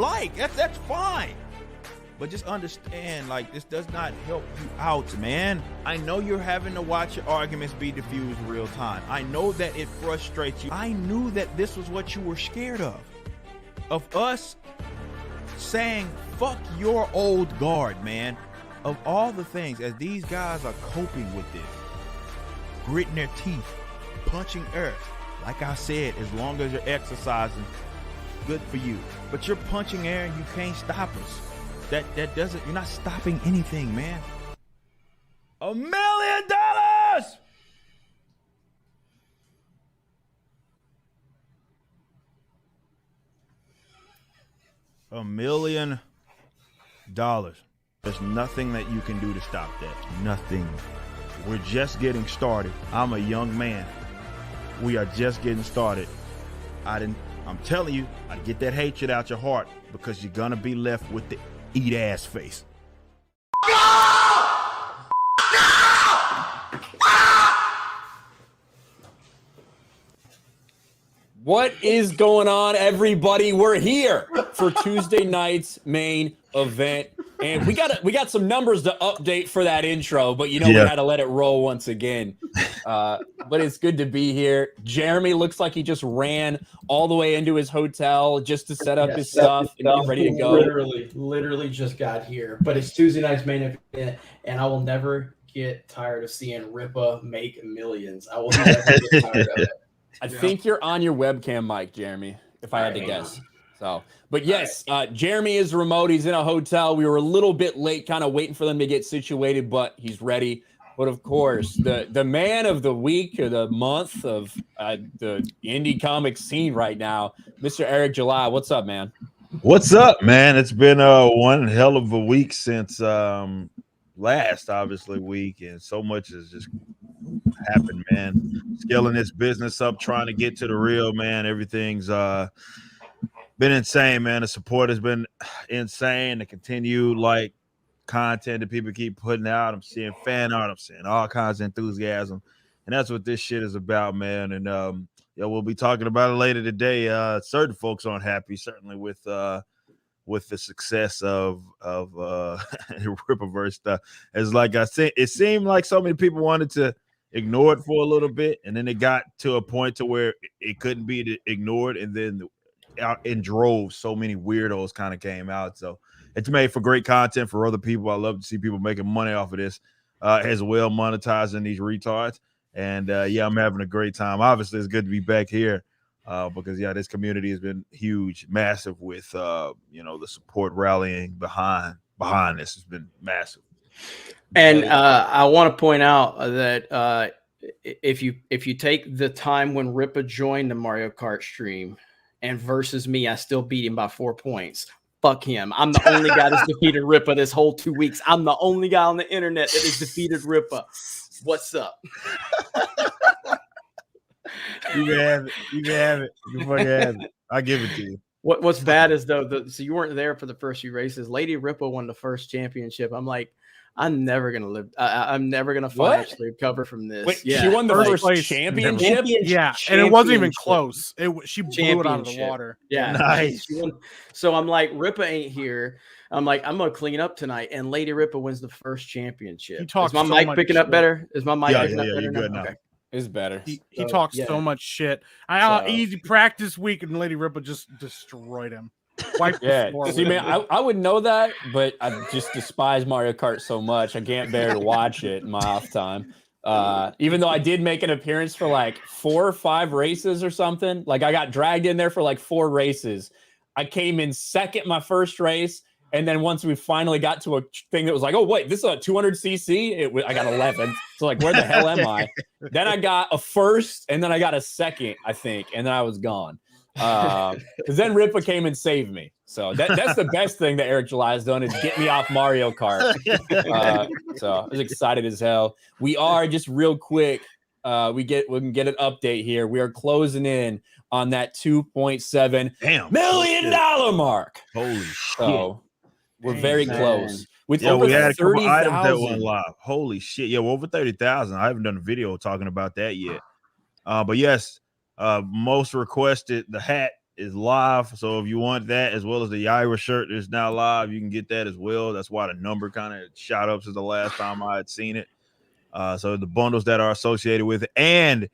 like. That's fine. But just understand, like, this does not help you out, man. I know you're having to watch your arguments be diffused real time. I know that it frustrates you. I knew that this was what you were scared of us saying, fuck your old guard, man. Of all the things, as these guys are coping with this, gritting their teeth, punching earth, like I said, as long as you're exercising, good for you. But you're punching air and you can't stop us. That doesn't, you're not stopping anything, man. $1 million! $1 million. There's nothing that you can do to stop that. Nothing. We're just getting started. I'm a young man. We are just getting started. I'm telling you, I get that hatred out your heart because you're gonna be left with the eat ass face. What is going on, everybody? We're here for Tuesday night's main event, and we got some numbers to update for that intro, but we had to let it roll once again. But it's good to be here. Jeremy looks like he just ran all the way into his hotel just to set up his stuff and get ready to go. Literally just got here. But it's Tuesday night's main event, and I will never get tired of seeing Rippa make millions. I will never get tired of it. I think you're on your webcam mic, Jeremy, if I had to guess. So, but yes, Jeremy is remote. He's in a hotel. We were a little bit late, kind of waiting for them to get situated, but he's ready. But of course, the man of the week or the month of the indie comic scene right now, Mr. Eric July. What's up, man? What's up, man? It's been one hell of a week since last, obviously, week, and so much has just happened, man. Scaling this business up, trying to get to the real, man. Everything's been insane, man. The support has been insane. The continued content that people keep putting out. I'm seeing fan art. I'm seeing all kinds of enthusiasm, and that's what this shit is about, man. And we'll be talking about it later today. Certain folks aren't happy, certainly with the success of Rippaverse stuff. As like I said, it seemed like so many people wanted to ignore it for a little bit, and then it got to a point to where it couldn't be ignored, and then out in droves, so many weirdos kind of came out. So it's made for great content for other people. I love to see people making money off of this, as well, monetizing these retards. And I'm having a great time. Obviously, it's good to be back here. Because this community has been huge, massive with the support rallying behind this has been massive. And I want to point out that if you take the time when Rippa joined the Mario Kart stream and versus me, I still beat him by 4 points. Fuck him. I'm the only guy that's defeated Rippa this whole 2 weeks. I'm the only guy on the internet that has defeated Rippa. What's up? You can have it. You can fucking have it. I give it to you. What's bad is though, so you weren't there for the first few races. Lady Rippa won the first championship. I'm like, I'm never gonna live. I'm never gonna financially recover from this. Wait, she won the first championship. Yeah, and it wasn't even close. She blew it out of the water. Yeah, nice. So I'm like, Rippa ain't here. I'm like, I'm gonna clean up tonight, and Lady Rippa wins the first championship. Is my mic picking up better? Is my mic picking up better now? now? Okay. Is better. He talks so much shit. Easy practice week, and Lady Rippa just destroyed him. See, man, I would know that, but I just despise Mario Kart so much. I can't bear to watch it in my off time. Even though I did make an appearance for 4 or 5 races or something. I got dragged in there for 4 races. I came in second my first race. And then once we finally got to a thing that was oh, wait, this is a 200cc, I got 11th. So, where the hell am I? Then I got a first, and then I got a second, I think, and then I was gone. Because then Rippa came and saved me. So that's the best thing that Eric July has done is get me off Mario Kart. So I was excited as hell. We are, just real quick, we can get an update here. We are closing in on that $2.7 million mark. Holy shit. We're very close. With we over had a couple 30,000 items that went live. Holy shit. Yeah, we're over 30,000. I haven't done a video talking about that yet. But yes, most requested, the hat is live. So if you want that, as well as the Yaira shirt is now live, you can get that as well. That's why the number kind of shot up since the last time I had seen it. So the bundles that are associated with it. And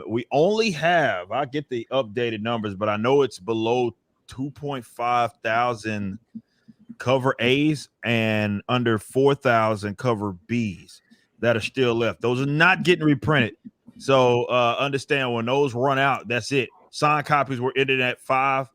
we only have, I get the updated numbers, but I know it's below 2.5 thousand cover A's and under 4,000 cover B's that are still left. Those are not getting reprinted. So understand when those run out, that's it. Signed copies were ended at 5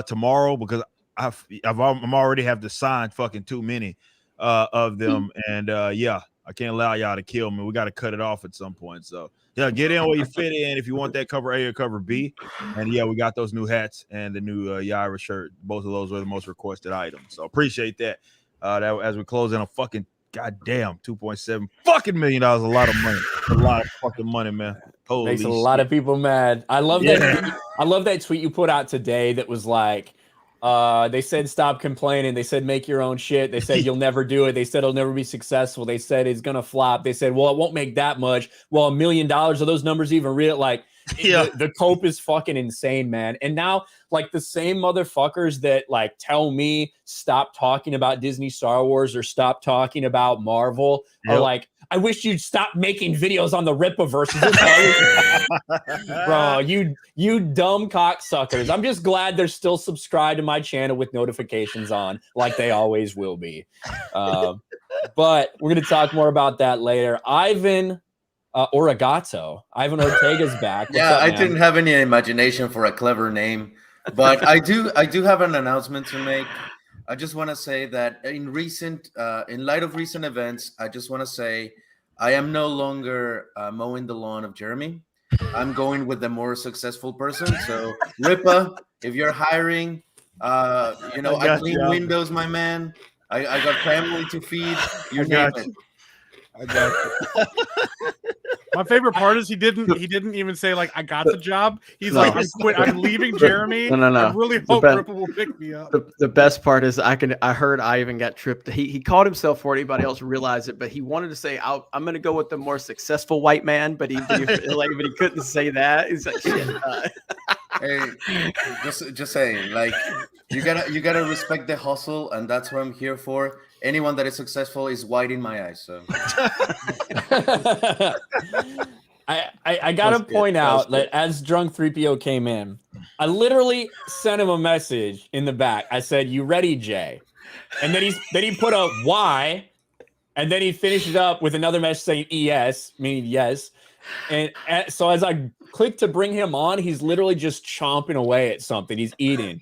tomorrow because I'm already have to sign fucking too many of them. And yeah, I can't allow y'all to kill me. We got to cut it off at some point. So yeah, get in where you fit in if you want that cover A or cover B. And yeah, we got those new hats and the new Yaira shirt. Both of those are the most requested items. So appreciate that. That as we close in a fucking goddamn $2.7 fucking million, a lot of money. A lot of fucking money, man. Holy Makes a lot of people mad. I love that. I love that tweet you put out today that was like, they said stop complaining. They said make your own shit. They said you'll never do it. They said it'll never be successful. They said it's gonna flop. They said, well, it won't make that much. Well, $1 million, are those numbers even real? Like, the cope is fucking insane, man. And now, like, the same motherfuckers that like tell me stop talking about Disney Star Wars or stop talking about Marvel are like, I wish you'd stop making videos on the Rippaverse. Bro, you dumb cocksuckers. I'm just glad they're still subscribed to my channel with notifications on, like they always will be. But we're going to talk more about that later. Ivan Ortega's back. What's up, I man? didn't have any imagination for a clever name, but I do have an announcement to make. I just want to say that in light of recent events, I just want to say I am no longer mowing the lawn of Jeremy. I'm going with the more successful person. So Rippa, if you're hiring, I clean windows, my man. I got family to feed. You name it. I got you. My favorite part is he didn't even say like I got the job. He's like I'm leaving Jeremy. No. I really hope Rippa will pick me up. The best part is I heard I even got tripped. He called himself before anybody else realized it, but he wanted to say I'm going to go with the more successful white man, but he couldn't say that. He's like shit. Hey, just saying, like you gotta respect the hustle, and that's what I'm here for. Anyone that is successful is white in my eyes. So I gotta point out that as Drunk 3PO came in, I literally sent him a message in the back. I said, "You ready, Jay?" And then he put a Y, and then he finished it up with another message saying ES, meaning yes. And so as I clicked to bring him on, he's literally just chomping away at something. He's eating.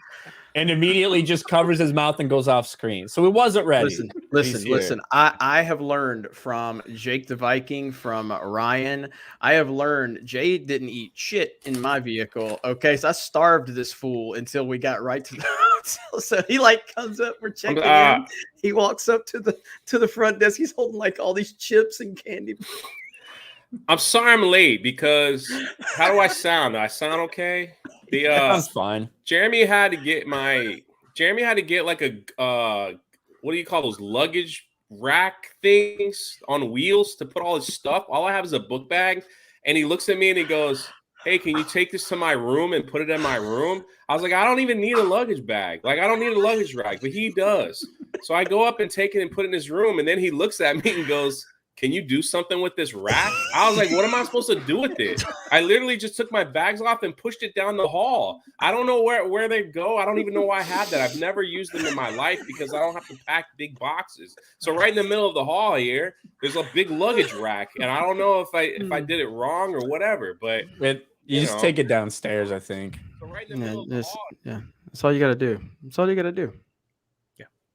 And immediately just covers his mouth and goes off screen. So it wasn't ready. Listen. I have learned from Jake the Viking, from Ryan. I have learned Jay didn't eat shit in my vehicle. Okay, so I starved this fool until we got right to the hotel. So he like comes up, we're checking in. He walks up to the front desk. He's holding like all these chips and candy. I'm sorry I'm late because how do I sound? Do I sound okay? That's fine. Jeremy had to get like a what do you call those luggage rack things on wheels to put all his stuff. All I have is a book bag, and he looks at me and he goes, "Hey, can you take this to my room and put it in my room?" I was like, "I don't even need a luggage bag. Like, I don't need a luggage rack, but he does." So I go up and take it and put it in his room, and then he looks at me and goes, "Can you do something with this rack?" I was like, what am I supposed to do with it? I literally just took my bags off and pushed it down the hall. I don't know where they go. I don't even know why I had that. I've never used them in my life because I don't have to pack big boxes. So right in the middle of the hall here, there's a big luggage rack. And I don't know if I did it wrong or whatever, but you just take it downstairs, I think. So right in the middle of the hall. Yeah, that's all you got to do. That's all you got to do.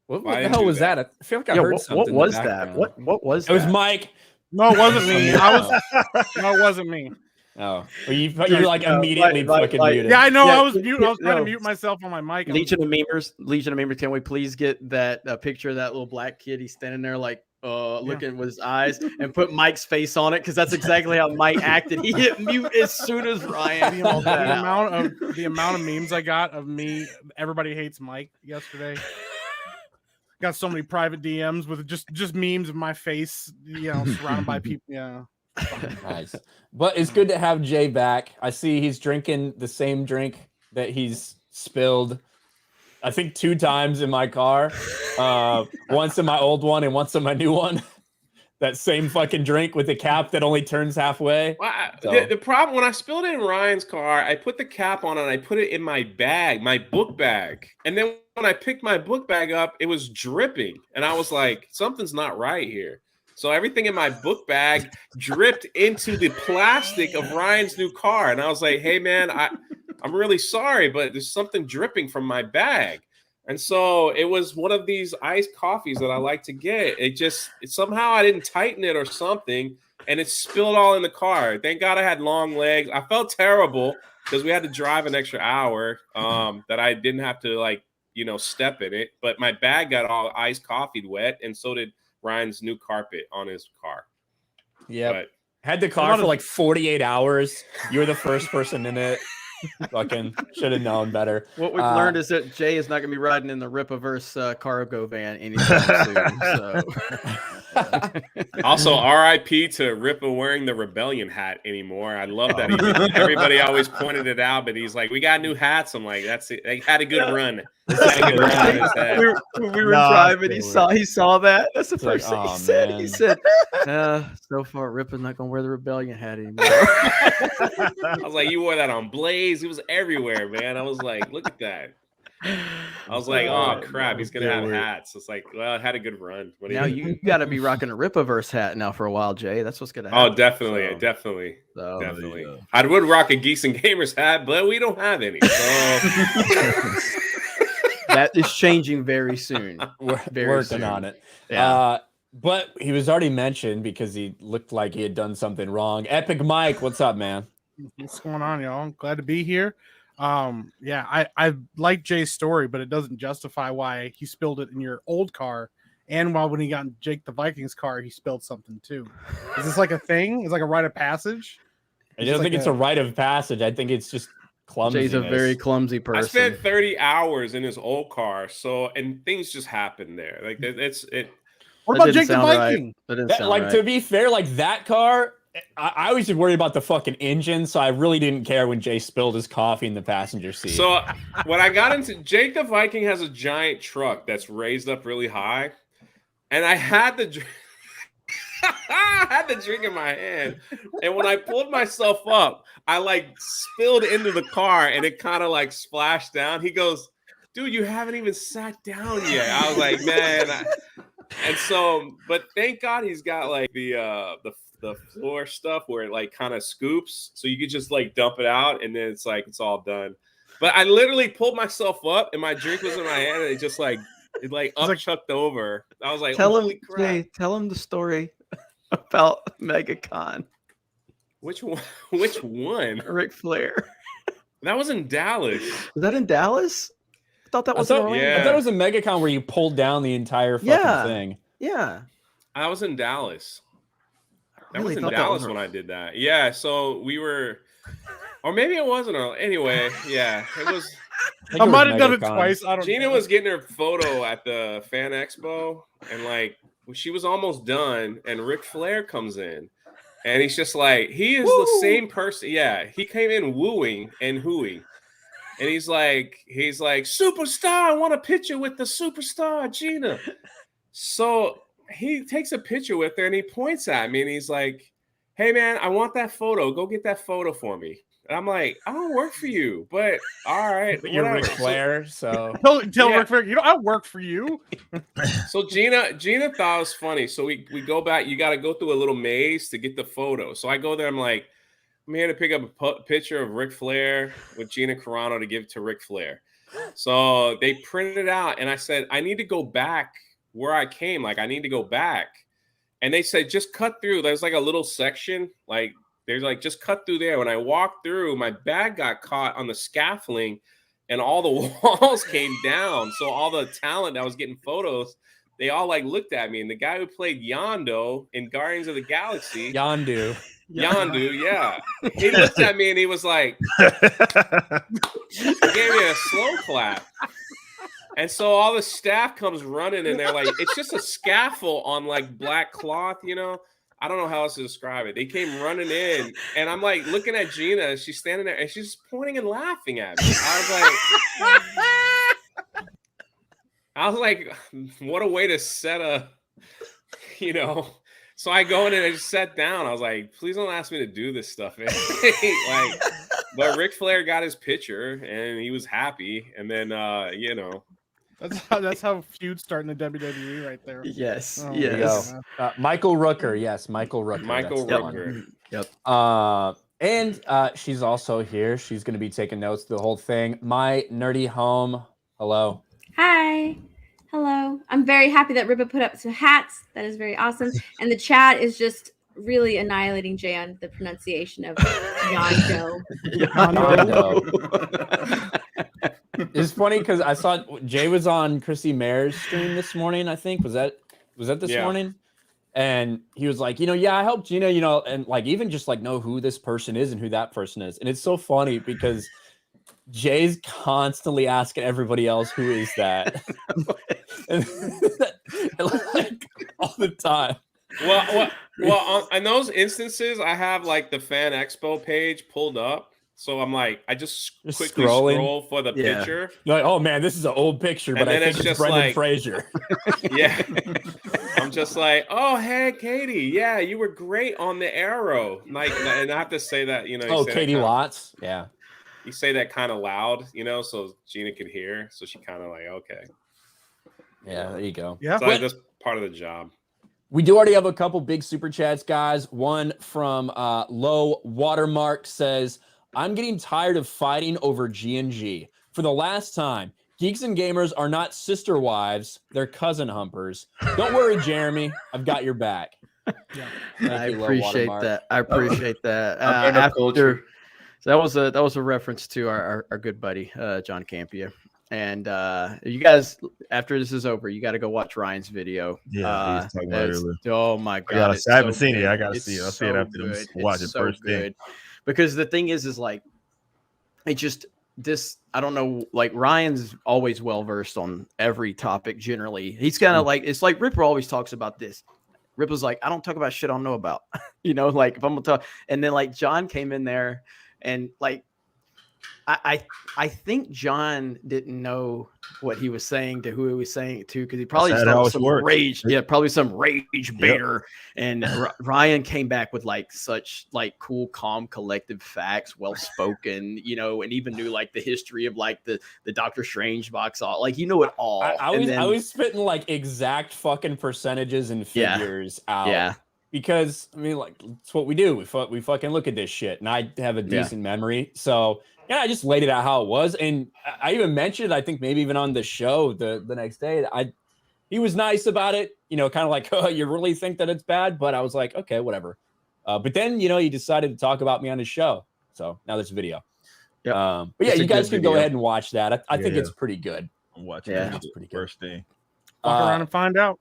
What the hell was that? I feel like I heard something. What was that? What was that? It was Mike. No, it wasn't me. No, it wasn't me. Oh, well, you like immediately fucking muted. Yeah, I know. I was mute. I was trying to mute myself on my mic. Legion of Memers. Can we please get that picture of that little black kid? He's standing there like looking with his eyes, and put Mike's face on it because that's exactly how Mike acted. He hit mute as soon as Ryan. The amount of memes I got of me. Everybody hates Mike yesterday. Got so many private DMs with just memes of my face, surrounded by people. Yeah. Nice. But it's good to have Jay back. I see he's drinking the same drink that he's spilled, I think 2 times in my car. Once in my old one and once in my new one. That same fucking drink with the cap that only turns halfway. Well, So- the problem, when I spilled it in Ryan's car, I put the cap on and I put it in my bag, my book bag. And then when I picked my book bag up, it was dripping. And I was like, something's not right here. So everything in my book bag dripped into the plastic of Ryan's new car. And I was like, hey, man, I'm really sorry, but there's something dripping from my bag. And so it was one of these iced coffees that I like to get. Somehow I didn't tighten it or something, and it spilled all in the car. Thank God I had long legs. I felt terrible because we had to drive an extra hour that I didn't have to step in it. But my bag got all iced coffee wet, and so did Ryan's new carpet on his car. Yeah, had the car for like 48 hours. You were the first person in it. Fucking should have known better. What we've learned is that Jay is not going to be riding in the Rippaverse cargo van anytime soon. So. Also, R.I.P. to Rippa wearing the rebellion hat anymore. I love that. Everybody always pointed it out, but he's like, "We got new hats." I'm like, "That's it. They had a good run." We were driving. He saw that. That's the first thing he said. Man. He said, "So far, Rippa's not going to wear the rebellion hat anymore." I was like, "You wore that on Blaze. It was everywhere, man." I was like, "Look at that." I was like, "Oh crap, he's gonna have hats." It's like, well, it had a good run. Now you got to be rocking a Rippaverse hat now for a while, Jay. That's what's gonna happen. Oh, definitely. I would rock a Geeks and Gamers hat, but we don't have any. So. That is changing very soon. We're working on it. Yeah. But he was already mentioned because he looked like he had done something wrong. Epic Mike, what's up, man? What's going on, y'all? I'm glad to be here. I like Jay's story, but it doesn't justify why he spilled it in your old car, and when he got in Jake the Viking's car, he spilled something too. Is this like a thing? Is like a rite of passage? I don't think it's a rite of passage. I think it's just clumsiness. Jay's a very clumsy person. I spent 30 hours in his old car, and things just happened there. Like it. What about Jake the Viking? Right. To be fair, like that car, I always worry about the fucking engine, so I really didn't care when Jay spilled his coffee in the passenger seat. So when I got into Jake the Viking has a giant truck that's raised up really high, and I had the drink in my hand, and when I pulled myself up, I spilled into the car, and it kind of splashed down. He goes, "Dude, you haven't even sat down yet." I was like, "Man." But thank God he's got the floor stuff where it kind of scoops, so you could just dump it out, and then it's all done. But I literally pulled myself up, and my drink was in my hand, and it just chucked over. I was like, tell holy him, crap. Jay, tell him the story about MegaCon. Which one? Which one? Ric Flair. That was in Dallas. Was that in Dallas? I thought that was in Orlando. I thought it was a MegaCon where you pulled down the entire fucking thing. Yeah. I was in Dallas. I really was in Dallas when I did that. Yeah, so we were, or maybe it wasn't. Anyway, yeah, it was. I might have done it twice. I don't Gina know. was getting her photo at the Fan Expo, and she was almost done, and Ric Flair comes in, and he's just he is the same person. Yeah, he came in wooing and hooing. And he's like, superstar, I want a picture with the superstar, Gina. So he takes a picture with her and he points at me and he's like, "Hey man, I want that photo. Go get that photo for me." And I'm like, "I don't work for you, but all right." But you're Ric Flair, so tell Ric Flair, I work for you. So Gina thought it was funny. So we go back. You got to go through a little maze to get the photo. So I go there. I'm like, "I'm here to pick up a picture of Ric Flair with Gina Carano to give to Ric Flair." So they printed it out, and I said, "I need to go back where I came. I need to go back." And they said, "Just cut through. There's a little section. There's just cut through there." When I walked through, my bag got caught on the scaffolding, and all the walls came down. So all the talent that was getting photos, they all looked at me. And the guy who played Yondu in Guardians of the Galaxy, Yondu, yeah. He looked at me and he was like, he gave me a slow clap. And so all the staff comes running and they're like, it's just a scaffold on black cloth, I don't know how else to describe it. They came running in, and I'm like looking at Gina, and she's standing there, and she's pointing and laughing at me. I was like, what a way to set a, you know. So I go in and I just sat down. I was like, please don't ask me to do this stuff. Like, but Ric Flair got his picture, and he was happy. And then, you know. That's how feuds start in the WWE right there. Yes. Oh, yes. Michael Rooker. Yes, Michael Rooker. Michael Rooker. Yep. And she's also here. She's going to be taking notes the whole thing. My nerdy home. Hello. Hi. Hello. I'm very happy that Rippa put up some hats. That is very awesome. And the chat is just really annihilating Jay on the pronunciation of Yondo. It's funny because I saw Jay was on Chrissy Mayr's stream this morning. I think was that this morning, and he was like, I helped Gina, and like even just like know who this person is and who that person is, and it's so funny because Jay's constantly asking everybody else who is that, and like all the time. Well, in those instances, I have like the Fan Expo page pulled up. So I'm like, I just quickly scroll for the picture. You're like, oh man, this is an old picture, but I think it's Brendan Fraser. Yeah. I'm just like, oh, hey, Katie. Yeah, you were great on the Arrow. Like, and I have to say that, Katie Watts. Yeah. You say that kind of loud, so Gina could hear. So she kind of like, okay. Yeah, there you go. Yeah. So like, that's part of the job. We do already have a couple big super chats, guys. One from Low Watermark says, I'm getting tired of fighting over G&G. For the last time, Geeks and Gamers are not sister wives, they're cousin humpers. Don't worry, Jeremy. I've got your back. I appreciate that. So that was a reference to our good buddy, John Campia. And you guys, after this is over, you got to go watch Ryan's video. Yeah, oh my god, I haven't seen it. I got to see it. I'll see it after this. Watch it first thing. Because the thing is like, it just I don't know. Like Ryan's always well versed on every topic. Generally, he's kind of like, it's like Ripper always talks about this. Ripper's like, I don't talk about shit I don't know about. Like if I'm gonna talk, and then like John came in there and like. I think John didn't know what he was saying to who he was saying it to because he probably started some rage. Yeah, probably some rage baiter. Yep. And Ryan came back with like such like cool, calm, collective facts, well spoken, and even knew like the history of like the Doctor Strange box all like it all. I was spitting like exact fucking percentages and figures out. Yeah. Because I mean, like it's what we do. We fucking look at this shit, and I have a decent memory, so. Yeah, I just laid it out how it was, and I even mentioned, I think maybe even on the show the next day, he was nice about it, kind of like, oh, you really think that it's bad? But I was like, okay, whatever. But then, he decided to talk about me on his show, so now there's a video. But yeah, you guys can go ahead and watch that. I think it's pretty good. I'm watching it. It's pretty good. First thing. Walk around and find out.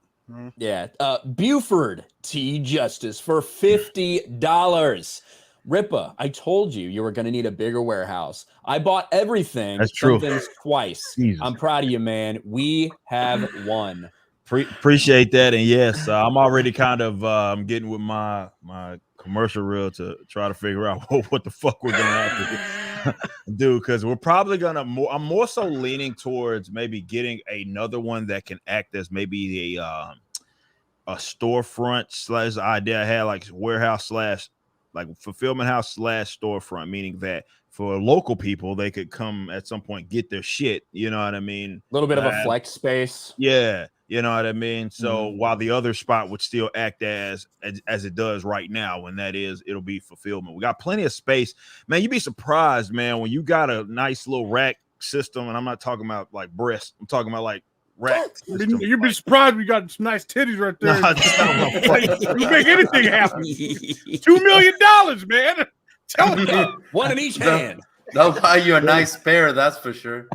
Yeah. Buford T. Justice for $50. Rippa, I told you were going to need a bigger warehouse. I bought everything. That's true. Things twice. Jesus. I'm proud of you, man. We have won. Appreciate that. And yes, I'm already kind of getting with my commercial reel to try to figure out what the fuck we're going to have to do. Because we're probably going to I'm more so leaning towards maybe getting another one that can act as maybe a storefront / idea I had, like warehouse / like fulfillment house / storefront, meaning that for local people, they could come at some point, get their shit. You know what I mean? A little bit of a flex space. Yeah. You know what I mean? So while the other spot would still act as it does right now, when that is, it'll be fulfillment. We got plenty of space, man. You'd be surprised, man, when you got a nice little rack system. And I'm not talking about like breasts. I'm talking about like rack. You'd be surprised we got some nice titties right there. You make anything happen. $2 million, man. Tell me. One in each hand. They'll buy you a nice pair, that's for sure.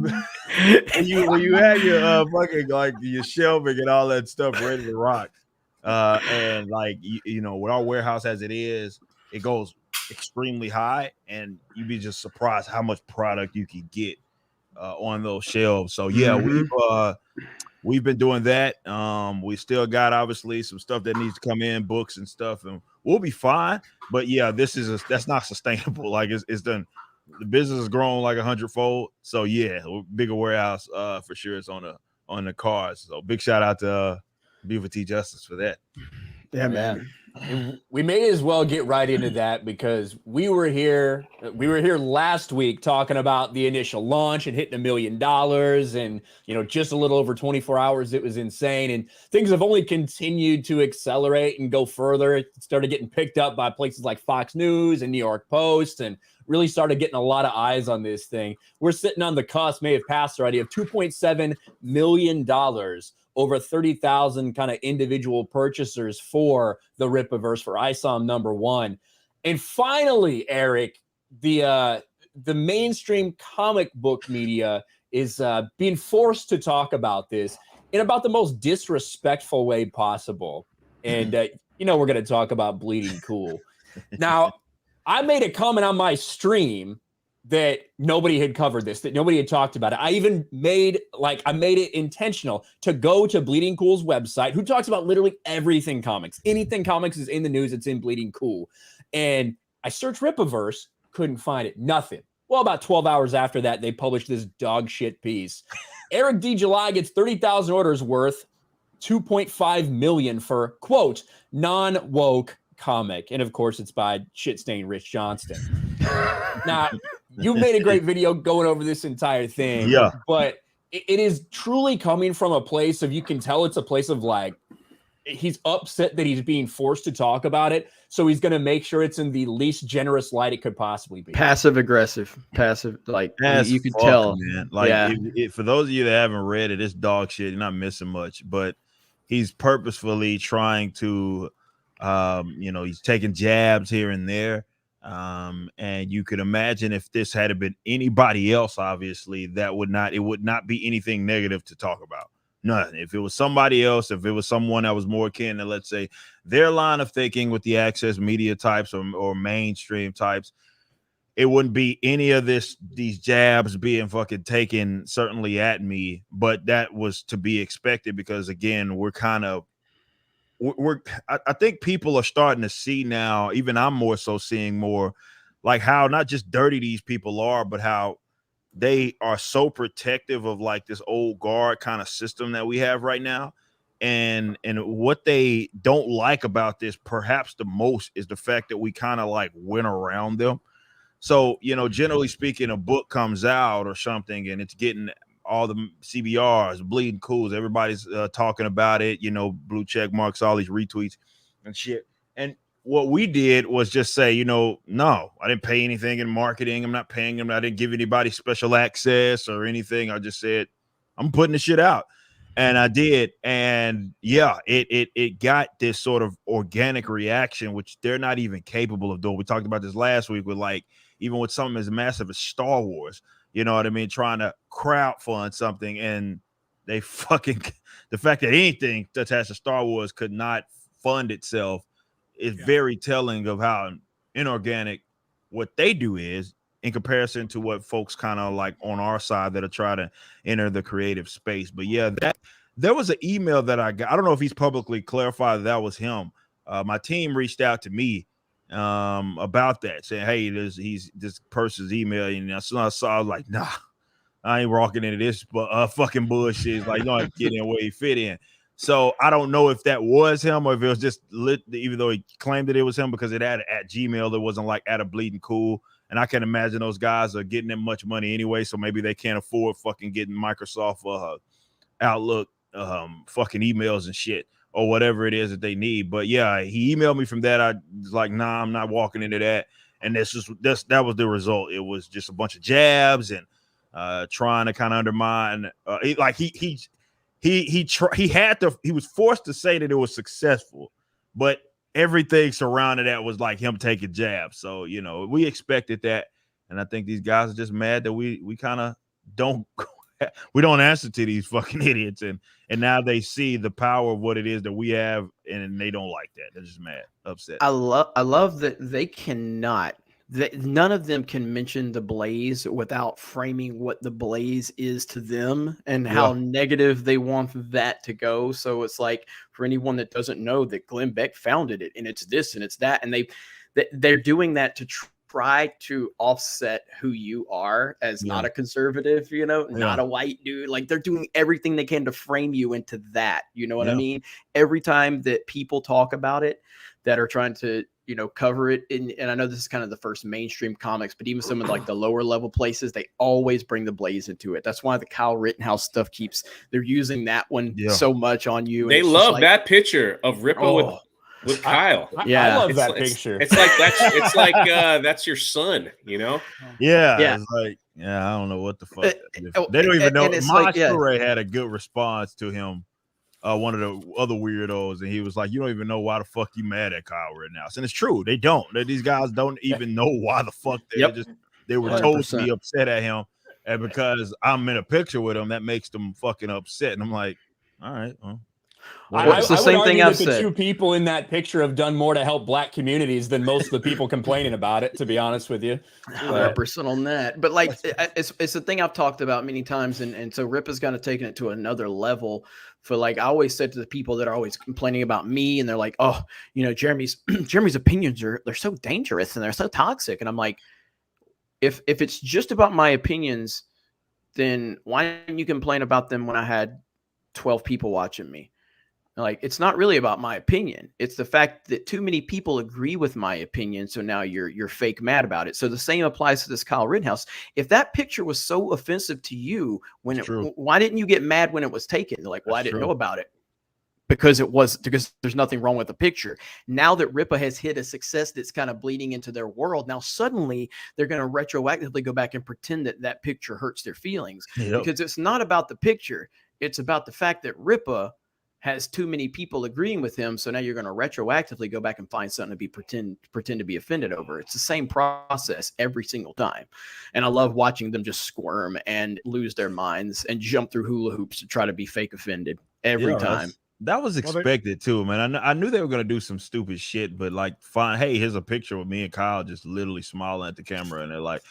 when you have your fucking like your shelving and all that stuff ready to rock, and like with our warehouse as it is, it goes extremely high, and you'd be just surprised how much product you can get on those shelves. So yeah, we've been doing that. We still got obviously some stuff that needs to come in, books and stuff, and we'll be fine. But yeah, that's not sustainable. Like it's done. The business has grown like 100-fold. So yeah, bigger warehouse for sure. It's on the cards. So big shout out to Beaver T Justice for that. Yeah, man. And we may as well get right into that because we were here last week talking about the initial launch and hitting $1 million, and just a little over 24 hours. It was insane, and things have only continued to accelerate and go further. It started getting picked up by places like Fox News and New York Post, and really started getting a lot of eyes on this thing. We're sitting on the cusp, may have passed already, of $2.7 million, over 30,000 kind of individual purchasers for the Rippaverse for ISOM #1. And finally, Eric, the mainstream comic book media is being forced to talk about this in about the most disrespectful way possible. And, we're going to talk about Bleeding Cool. Now, I made a comment on my stream that nobody had covered this, that nobody had talked about it. I even made it intentional to go to Bleeding Cool's website, who talks about literally everything comics. Anything comics is in the news, it's in Bleeding Cool. And I searched Rippaverse, couldn't find it, nothing. Well, about 12 hours after that, they published this dog shit piece. Eric D. July gets 30,000 orders worth $2.5 million for, quote, non-woke comic. And of course, it's by shit-stained Rich Johnston. Now, you made a great video going over this entire thing. Yeah. But it is truly coming from a place of, you can tell it's a place of like, he's upset that he's being forced to talk about it. So he's going to make sure it's in the least generous light it could possibly be. Passive aggressive, like you could tell, man. Like, yeah. For those of you that haven't read it, it's dog shit. You're not missing much, but he's purposefully trying to, he's taking jabs here and there. And you could imagine if this had been anybody else, obviously it would not be anything negative to talk about. None. If it was somebody else, if it was someone that was more akin to, let's say, their line of thinking with the access media types or mainstream types, it wouldn't be any of these jabs being fucking taken certainly at me. But that was to be expected because, again, I think people are starting to see now, even I'm more so seeing more, like how not just dirty these people are, but how they are so protective of like this old guard kind of system that we have right now. And what they don't like about this, perhaps the most, is the fact that we kind of like went around them. So, generally speaking, a book comes out or something and it's getting all the CBRs, Bleeding Cools, everybody's talking about it, blue check marks, all these retweets and shit. And what we did was just say, no, I didn't pay anything in marketing. I'm not paying them. I didn't give anybody special access or anything. I just said, I'm putting the shit out. And I did. And yeah, it got this sort of organic reaction, which they're not even capable of doing. We talked about this last week with even with something as massive as Star Wars, you know what I mean? Trying to crowdfund something, and they the fact that anything attached to Star Wars could not fund itself is very telling of how inorganic what they do is in comparison to what folks kind of like on our side that are trying to enter the creative space. But yeah, there was an email that I got. I don't know if he's publicly clarified that was him. My team reached out to me about that, saying, hey, this person's email, and as soon as I saw, I was like, nah, I ain't rocking into this fucking bullshit. It's like, no, get in where he fit in. So I don't know if that was him or if it was just even though he claimed that it was him, because it had at Gmail, it wasn't like at a Bleeding Cool. And I can imagine those guys are getting them much money anyway, so maybe they can't afford fucking getting Microsoft Outlook fucking emails and shit, or whatever it is that they need. But yeah, he emailed me from that. I was like, nah, I'm not walking into that. And that was the result. It was just a bunch of jabs and trying to kind of undermine. He was forced to say that it was successful, but everything surrounding that was like him taking jabs. So, we expected that. And I think these guys are just mad that we kind of don't answer to these fucking idiots. And now they see the power of what it is that we have, and they don't like that. They're just mad, upset. I love that they cannot none of them can mention the Blaze without framing what the Blaze is to them and how negative they want that to go. So it's like, for anyone that doesn't know, that Glenn Beck founded it, and it's this and it's that, and they're doing that to try to offset who you are as not a conservative, not a white dude. Like, they're doing everything they can to frame you into that. You know what I mean? Every time that people talk about it, that are trying to, cover it and I know this is kind of the first mainstream comics, but even some of like the lower level places, they always bring the Blaze into it. That's why the Kyle Rittenhouse stuff they're using that one so much on you. They love that picture of Rippa with Kyle. I love that picture. It's like that's your son, Yeah. It's like, I don't know what the fuck. They don't even know. Masquerade had a good response to him. One of the other weirdos, and he was like, "You don't even know why the fuck you mad at Kyle Rittenhouse," and it's true. They don't. These guys don't even know why the fuck they were totally upset at him, and because I'm in a picture with him, that makes them fucking upset. And I'm like, all right, well, it's the same thing I've said. The two people in that picture have done more to help black communities than most of the people complaining about it, to be honest with you. 100% on that. But like, it's a thing I've talked about many times. And so Rip has kind of taken it to another level. For like, I always said to the people that are always complaining about me, and they're like, oh, Jeremy's opinions they're so dangerous and they're so toxic. And I'm like, if it's just about my opinions, then why didn't you complain about them when I had 12 people watching me? Like, it's not really about my opinion. It's the fact that too many people agree with my opinion. So now you're fake mad about it. So the same applies to this Kyle Rittenhouse. If that picture was so offensive to you, why didn't you get mad when it was taken? They're like, well, I didn't know about it because there's nothing wrong with the picture. Now that Rippa has hit a success that's kind of bleeding into their world, now suddenly they're going to retroactively go back and pretend that picture hurts their feelings because it's not about the picture. It's about the fact that Rippa has too many people agreeing with him. So now you're going to retroactively go back and find something to pretend to be offended over. It's the same process every single time. And I love watching them just squirm and lose their minds and jump through hula hoops to try to be fake offended every time. That was expected too, man. I knew they were going to do some stupid shit, but like, fine. Hey, here's a picture with me and Kyle just literally smiling at the camera. And they're like,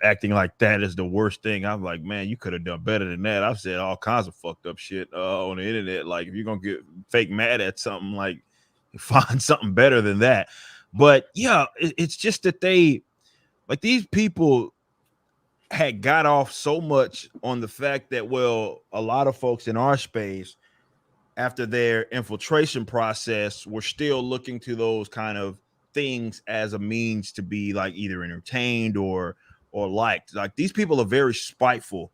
acting like that is the worst thing. I'm like, man, you could have done better than that. I've said all kinds of fucked up shit on the internet. Like, if you're gonna get fake mad at something, like, find something better than that. But yeah, it's just that these people had got off so much on the fact that, well, a lot of folks in our space, after their infiltration process, were still looking to those kind of things as a means to be like either entertained or liked. Like, these people are very spiteful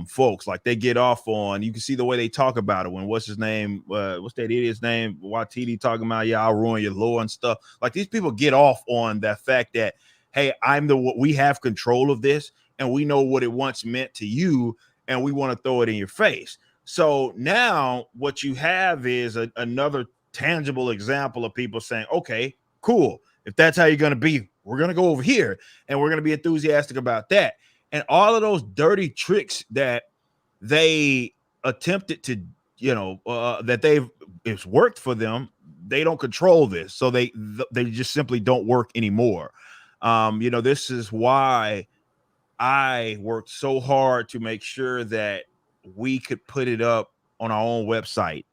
folks. Like, they get off on, you can see the way they talk about it when what's his name, what's that idiot's name, Watiti, talking about, I'll ruin your lore and stuff. Like, these people get off on that fact that, hey, we have control of this and we know what it once meant to you and we want to throw it in your face. So now what you have is another tangible example of people saying, okay, cool, if that's how you're going to be, we're going to go over here and we're going to be enthusiastic about that. And all of those dirty tricks that they attempted to, it's worked for them. They don't control this. So they just simply don't work anymore. This is why I worked so hard to make sure that we could put it up on our own website,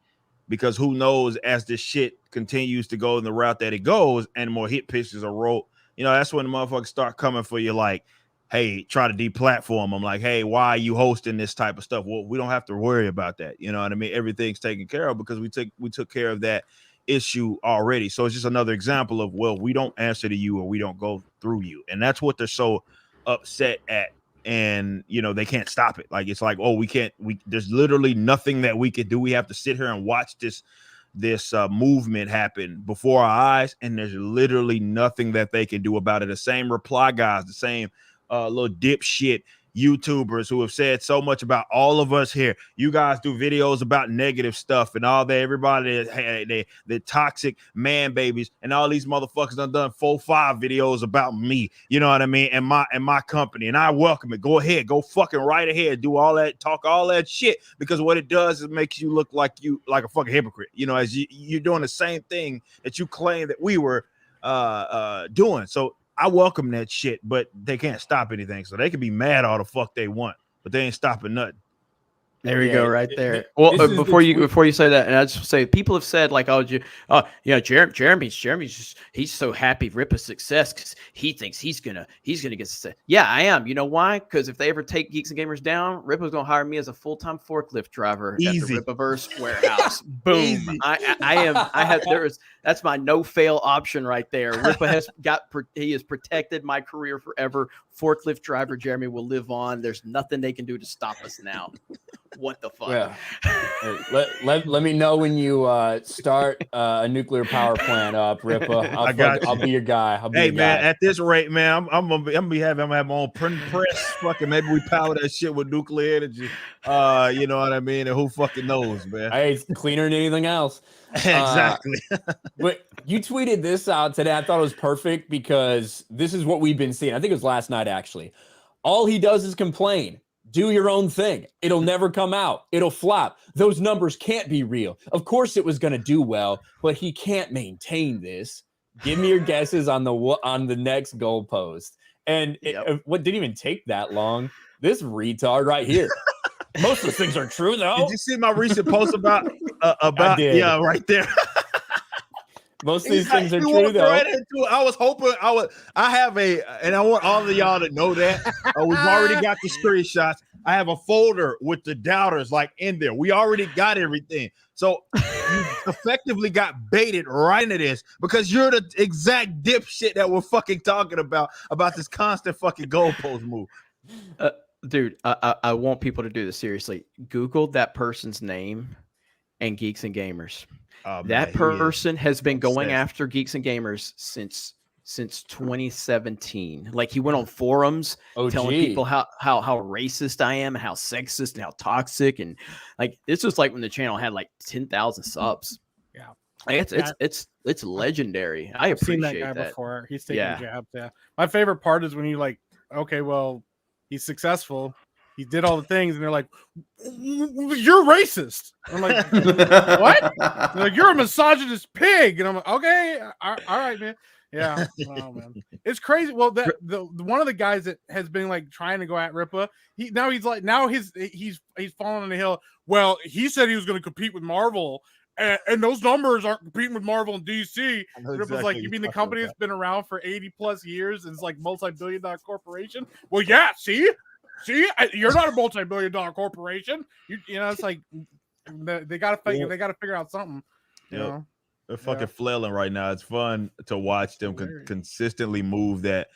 because who knows, as this shit continues to go in the route that it goes and more hit pictures are wrote, that's when the motherfuckers start coming for you like, hey, try to deplatform them. Like, hey, why are you hosting this type of stuff? Well, we don't have to worry about that. You know what I mean? Everything's taken care of because we took care of that issue already. So it's just another example of, well, we don't answer to you or we don't go through you. And that's what they're so upset at. And, they can't stop it. Like, it's like, oh, there's literally nothing that we could do. We have to sit here and watch this movement happen before our eyes, and there's literally nothing that they can do about it. The same reply guys, the same little dipshit YouTubers who have said so much about all of us here. You guys do videos about negative stuff and all that. Everybody, the toxic man babies, and all these motherfuckers done 4-5 videos about me. You know what I mean? And my company, and I welcome it. Go ahead, go fucking right ahead. Do all that, talk all that shit, because what it does is it makes you look like a fucking hypocrite. As you're doing the same thing that you claim that we were doing. So I welcome that shit, but they can't stop anything. So they can be mad all the fuck they want, but they ain't stopping nothing. There we go, right there. Well, before you say that, and I just say people have said like, Jeremy's just he's so happy Rippa's success because he thinks he's gonna get success. Yeah, I am. You know why? Because if they ever take Geeks and Gamers down, Rippa's gonna hire me as a full-time forklift driver at the Rippaverse warehouse. Boom. That's my no-fail option right there. Rippa he has protected my career forever. Forklift driver Jeremy will live on. There's nothing they can do to stop us now. What the fuck? Yeah. Let me know when you start a nuclear power plant up, Rippa. I'll be your guy. Hey man, at this rate, man, I'm gonna have my own print press. Fucking maybe we power that shit with nuclear energy. You know what I mean? And who fucking knows, man? Hey, it's cleaner than anything else. Exactly. But you tweeted this out today. I thought it was perfect because this is what we've been seeing. I think it was last night actually. All he does is complain. Do your own thing. It'll never come out. It'll flop. Those numbers can't be real. Of course it was going to do well, but he can't maintain this. Give me your guesses on the next goalpost. And what didn't even take that long? This retard right here. Most of those things are true though. Did you see my recent post about yeah, right there? Most of these things are true though. I was hoping and I want all of y'all to know that we've already got the screenshots. I have a folder with the doubters like in there. We already got everything. So you effectively got baited right into this because you're the exact dipshit that we're fucking talking about this constant fucking goalpost move. Dude, I want people to do this seriously. Google that person's name and Geeks and Gamers. That person has been going after Geeks and Gamers since 2017. Like he went on forums telling people how racist I am and how sexist and how toxic, and like this was like when the channel had like 10,000 subs. Yeah, like, it's legendary. I've seen that guy before. He's taking jabs. Yeah, my favorite part is when you like, okay, well, he's successful. He did all the things, and they're like, "You're racist." I'm like, "What?" They're like, "You're a misogynist pig," and I'm like, "Okay, all right, man." Yeah, oh, man, it's crazy. Well, the one of the guys that has been like trying to go at Rippa, he's falling on the hill. Well, he said he was going to compete with Marvel. And those numbers aren't competing with Marvel and DC. Rippa's like, you mean the company that's been around for 80 plus years and it's like multi-billion-dollar corporation? Well, yeah, see, you're not a multi-billion-dollar corporation. You know, it's like they got to figure out something. You know? They're fucking flailing right now. It's fun to watch them consistently move that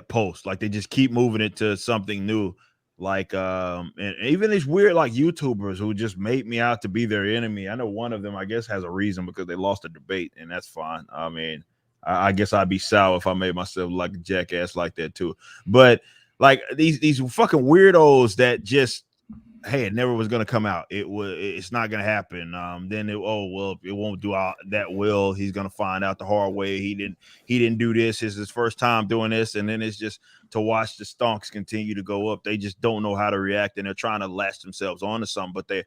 post. Like they just keep moving it to something new. Like and even these weird like YouTubers who just made me out to be their enemy. I know one of them I guess has a reason because they lost a debate, and that's fine. I mean, I guess I'd be sour if I made myself like a jackass like that too. But like these fucking weirdos that just, hey, it never was gonna come out. It's not gonna happen. Then it won't do that well. He's gonna find out the hard way. He didn't do this. It's his first time doing this, and then it's just to watch the stonks continue to go up. They just don't know how to react, and they're trying to latch themselves onto something, but they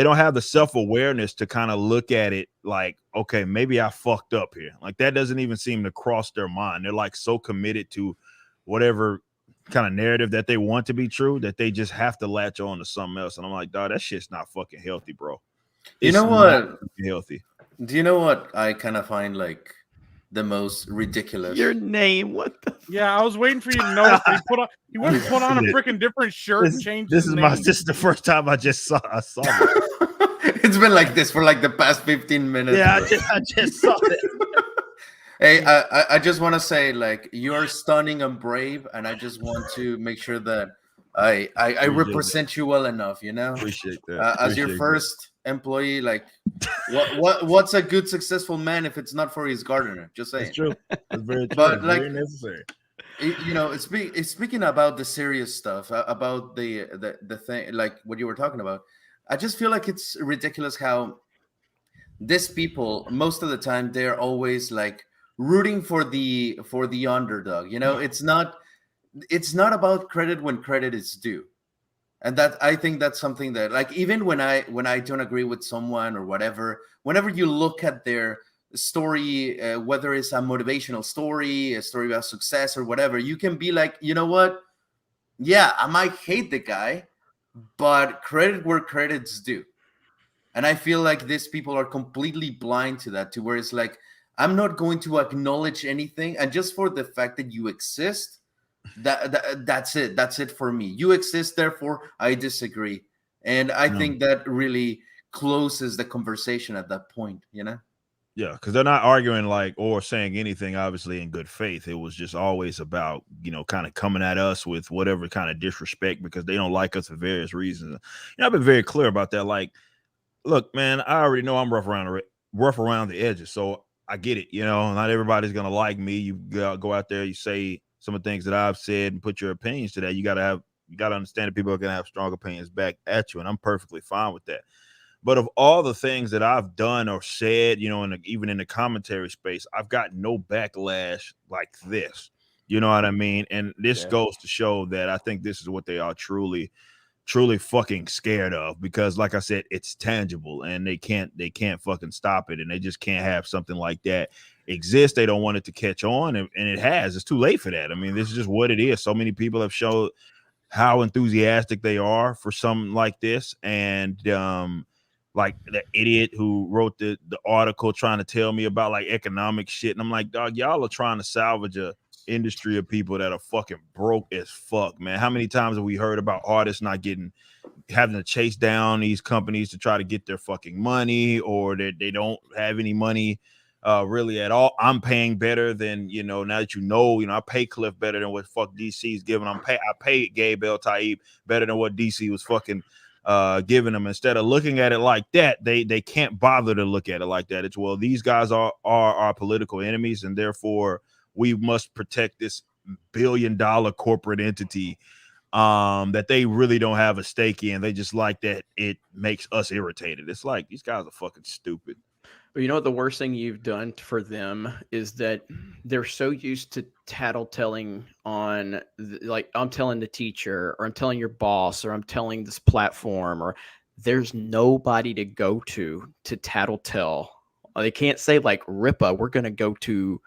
don't have the self-awareness to kind of look at it like, okay, maybe I fucked up here. Like that doesn't even seem to cross their mind. They're like so committed to whatever kind of narrative that they want to be true that they just have to latch on to something else. And I'm like, dog, that shit's not fucking healthy, bro. You know what? Healthy. Do you know what I kind of find like the most ridiculous? Your name, what the? Yeah, I was waiting for you to notice that he wouldn't put on a freaking different shirt and change. This is the first time I saw it. It's been like this for like the past 15 minutes. Yeah, I just saw it. Hey, I just want to say, like, you are stunning and brave, and I just want to make sure that I represent you well enough, you know. Appreciate that. As your first employee, like, what's a good successful man if it's not for his gardener? Just saying. It's true. It's very true. But like, very necessary. You know, it's speaking about the serious stuff, about the thing, like what you were talking about. I just feel like it's ridiculous how these people, most of the time, they're always like rooting for the underdog. You know, it's not about credit when credit is due. And that, I think that's something that, like, even when I don't agree with someone or whatever, whenever you look at their story, whether it's a motivational story, a story about success or whatever, you can be like, you know what? Yeah, I might hate the guy, but credit where credit's due. And I feel like these people are completely blind to that, to where it's like, I'm not going to acknowledge anything. And just for the fact that you exist, that's it. That's it for me. You exist, therefore I disagree. And I think that really closes the conversation at that point, you know? Yeah, because they're not arguing like or saying anything obviously in good faith. It was just always about, kind of coming at us with whatever kind of disrespect because they don't like us for various reasons. I've been very clear about that. Like, look, man, I already know I'm rough around the edges. So I get it. Not everybody's going to like me. You go out there, you say some of the things that I've said and put your opinions to that. You got to understand that people are going to have strong opinions back at you. And I'm perfectly fine with that. But of all the things that I've done or said, even in the commentary space, I've got no backlash like this. You know what I mean? And this goes to show that I think this is what they are truly fucking scared of, because like I said, it's tangible and they can't fucking stop it, and they just can't have something like that exist. They don't want it to catch on, and it has. It's too late for that. I mean, this is just what it is. So many people have showed how enthusiastic they are for something like this, and like the idiot who wrote the article trying to tell me about like economic shit, and I'm like, dog, y'all are trying to salvage a industry of people that are fucking broke as fuck, man. How many times have we heard about artists not having to chase down these companies to try to get their fucking money, or that they don't have any money really at all? I'm paying better than, now that I pay Cliff better than what fuck DC's giving. I pay Gabe El-Taib better than what DC was fucking giving them. Instead of looking at it like that, they can't bother to look at it like that. It's, well, these guys are our political enemies, and therefore we must protect this billion-dollar corporate entity that they really don't have a stake in. They just like that it makes us irritated. It's like, these guys are fucking stupid. But you know what the worst thing you've done for them is that they're so used to tattletelling on, like, I'm telling the teacher, or I'm telling your boss, or I'm telling this platform, or there's nobody to go to tattletale. They can't say like, Rippa, we're going to go to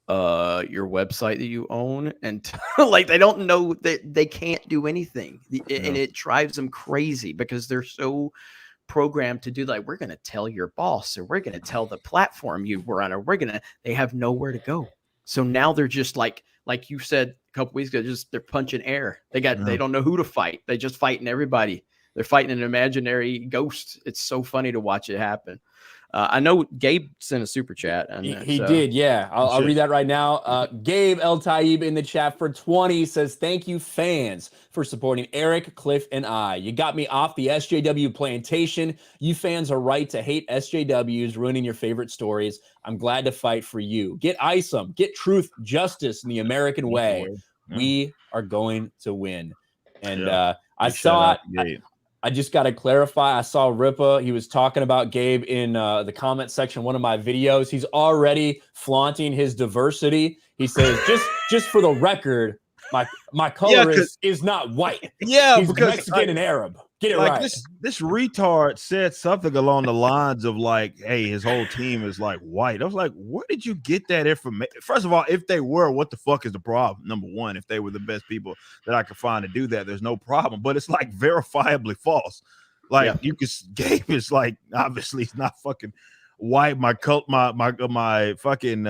your website that you own, and like, they don't know that they can't do anything. And it drives them crazy because they're so programmed to do, like, we're going to tell your boss, or we're going to tell the platform you were on, or they have nowhere to go. So now they're just like you said a couple weeks ago, they're punching air. They don't know who to fight. They just fighting everybody. They're fighting an imaginary ghost. It's so funny to watch it happen. I know Gabe sent a super chat. And he did, yeah. I'll read that right now. Gabe El-Taib in the chat for 20 says, thank you, fans, for supporting Eric, Cliff, and I. You got me off the SJW plantation. You fans are right to hate SJWs ruining your favorite stories. I'm glad to fight for you. Get ISOM. Get truth, justice in the American way. We are going to win. And I saw it. I just got to clarify. I saw Rippa. He was talking about Gabe in the comment section of one of my videos. He's already flaunting his diversity. He says, just for the record, my color is not white. Yeah, he's because Mexican and Arab. Get it like right. This retard said something along the lines of like, hey, his whole team is like white. I was like, where did you get that information? First of all, if they were, what the fuck is the problem? Number one, if they were the best people that I could find to do that, there's no problem. But it's like verifiably false. Like you could, Gabe is like, obviously he's not fucking white. My fucking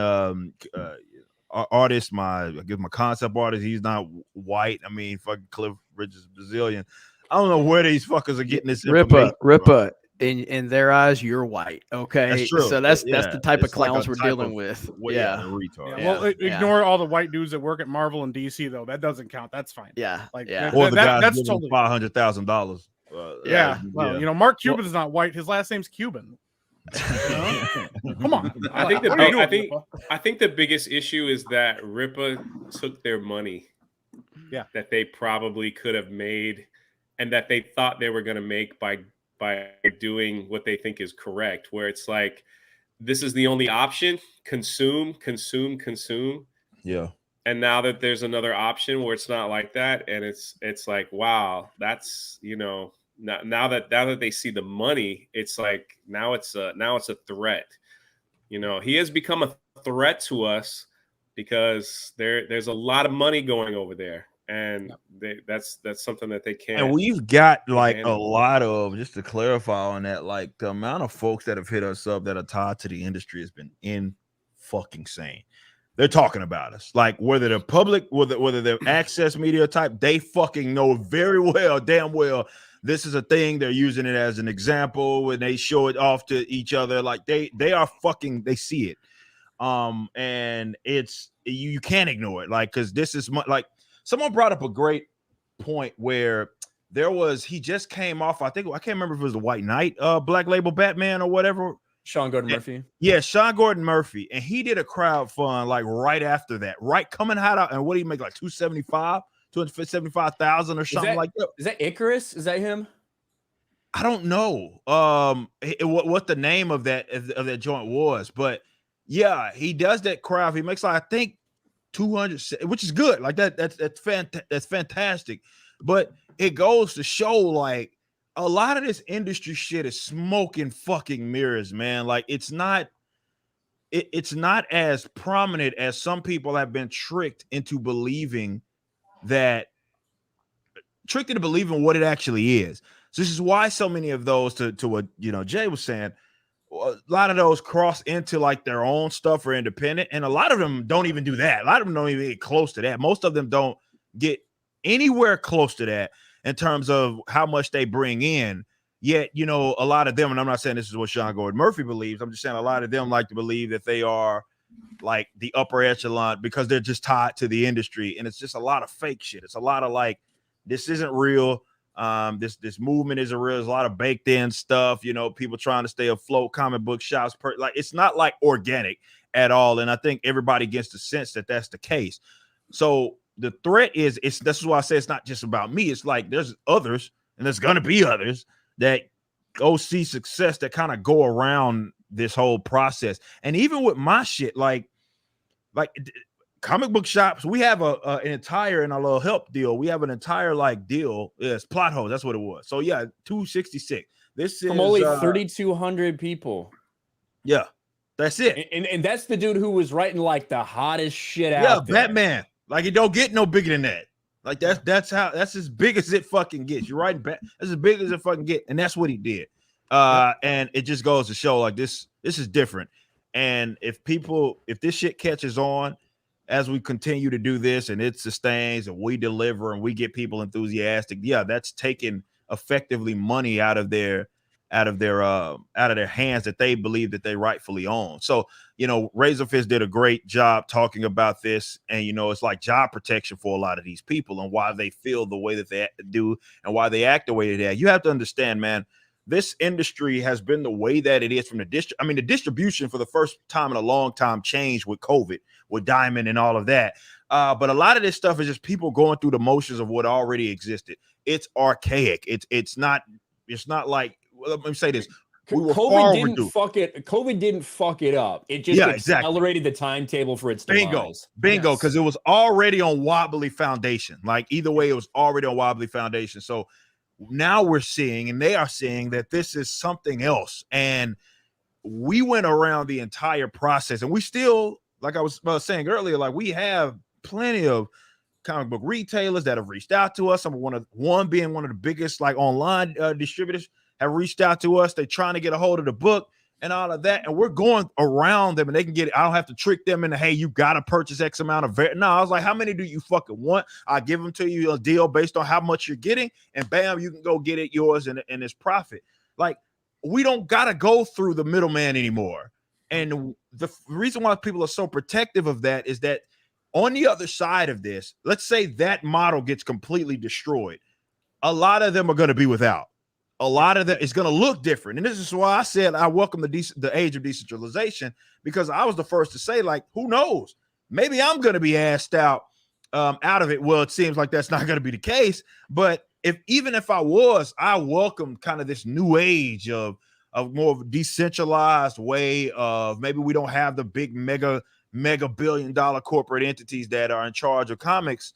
artist, I guess my concept artist, he's not white. I mean, fucking Cliff Richard's Brazilian. I don't know where these fuckers are getting this information. Rippa, in their eyes, you're white. Okay, that's true. So that's the type of clowns we're dealing with. Retard. Well, ignore all the white dudes that work at Marvel and DC, though. That doesn't count. That's fine. Or the guy that's totally $500,000. Well, Mark Cuban is not white. His last name's Cuban. Come on. I think the biggest issue is that Rippa took their money. Yeah, that they probably could have made, and that they thought they were going to make by doing what they think is correct, where it's like, this is the only option, consume. Yeah. And now that there's another option where it's not like that, and it's like, wow, that's, now that they see the money, it's like, now it's a threat. You know, he has become a threat to us because there's a lot of money going over there, and that's something that they can't. And we've got like a handle. lot of, just to clarify on that, like the amount of folks that have hit us up that are tied to the industry has been in fucking insane. They're talking about us, like whether the public, whether they're access media type, they fucking know very well, damn well, this is a thing. They're using it as an example when they show it off to each other. Like they are fucking, they see it. And it's, you can't ignore it. Like, cause this is like someone brought up a great point where he just came off, I can't remember if it was the White Knight, Black Label Batman or whatever. Sean Gordon Murphy. Yeah, Sean Gordon Murphy. And he did a crowd fund like right after that, right? Coming out, and what do you make, like 275,000 or something like that? Is that Icarus? Is that him? I don't know what the name of that joint was, but yeah, he does that crowd. He makes like, I think 200, which is good. Like that's fantastic. But it goes to show like a lot of this industry shit is smoking fucking mirrors, man. Like it's not as prominent as some people have been tricked into believing what it actually is. So this is why so many of those, to what Jay was saying, a lot of those cross into like their own stuff or independent, and a lot of them don't even do that. A lot of them don't even get close to that. Most of them don't get anywhere close to that in terms of how much they bring in. Yet, a lot of them, and I'm not saying this is what Sean Gordon Murphy believes, I'm just saying a lot of them like to believe that they are like the upper echelon because they're just tied to the industry. And it's just a lot of fake shit. It's a lot of like, this isn't real. This movement isn't real. There's a lot of baked in stuff, people trying to stay afloat, comic book shops. Like it's not like organic at all. And I think everybody gets the sense that that's the case. So the threat is, this is why I say it's not just about me. It's like there's others, and there's gonna be others that go see success that kind of go around this whole process. And even with my shit, like comic book shops, we have an entire, in our little help deal, we have an entire like deal. It's plot hole. That's what it was. So yeah, 266. This is from only 3,200 people. Yeah, that's it. And that's the dude who was writing like the hottest shit out there. Batman. Like it don't get no bigger than that. Like that's as big as it fucking gets. You're right. That's as big as it fucking get. And that's what he did. And it just goes to show like this is different. And if this shit catches on as we continue to do this and it sustains and we deliver and we get people enthusiastic, yeah, that's taking effectively money out of their hands that they believe that they rightfully own. So, Razorfist did a great job talking about this, and it's like job protection for a lot of these people and why they feel the way that they do and why they act the way they act. You have to understand, man, this industry has been the way that it is from the distribution for the first time in a long time changed with COVID, with Diamond and all of that. But a lot of this stuff is just people going through the motions of what already existed. It's archaic. It's not like, let me say this. COVID didn't fuck it up. It just accelerated the timetable for its demise. Bingo, because it was already on wobbly foundation. Like either way, it was already on wobbly foundation. So now we're seeing, and they are seeing, that this is something else. And we went around the entire process, and we still, like I was saying earlier, like we have plenty of comic book retailers that have reached out to us. One being one of the biggest like online distributors have reached out to us. They're trying to get a hold of the book and all of that. And we're going around them, and they can get it. I don't have to trick them into, hey, you got to purchase X amount of No, I was like, how many do you fucking want? I give them to you a deal based on how much you're getting, and bam, you can go get it yours and it's profit. Like we don't got to go through the middleman anymore. And the reason why people are so protective of that is that on the other side of this, let's say that model gets completely destroyed. A lot of them are going to be without. A lot of that is going to look different. And this is why I said I welcome the age of decentralization, because I was the first to say, like, who knows? Maybe I'm going to be asked out of it. Well, it seems like that's not going to be the case. But even if I was, I welcome kind of this new age of more of a decentralized way of, maybe we don't have the big mega billion-dollar corporate entities that are in charge of comics,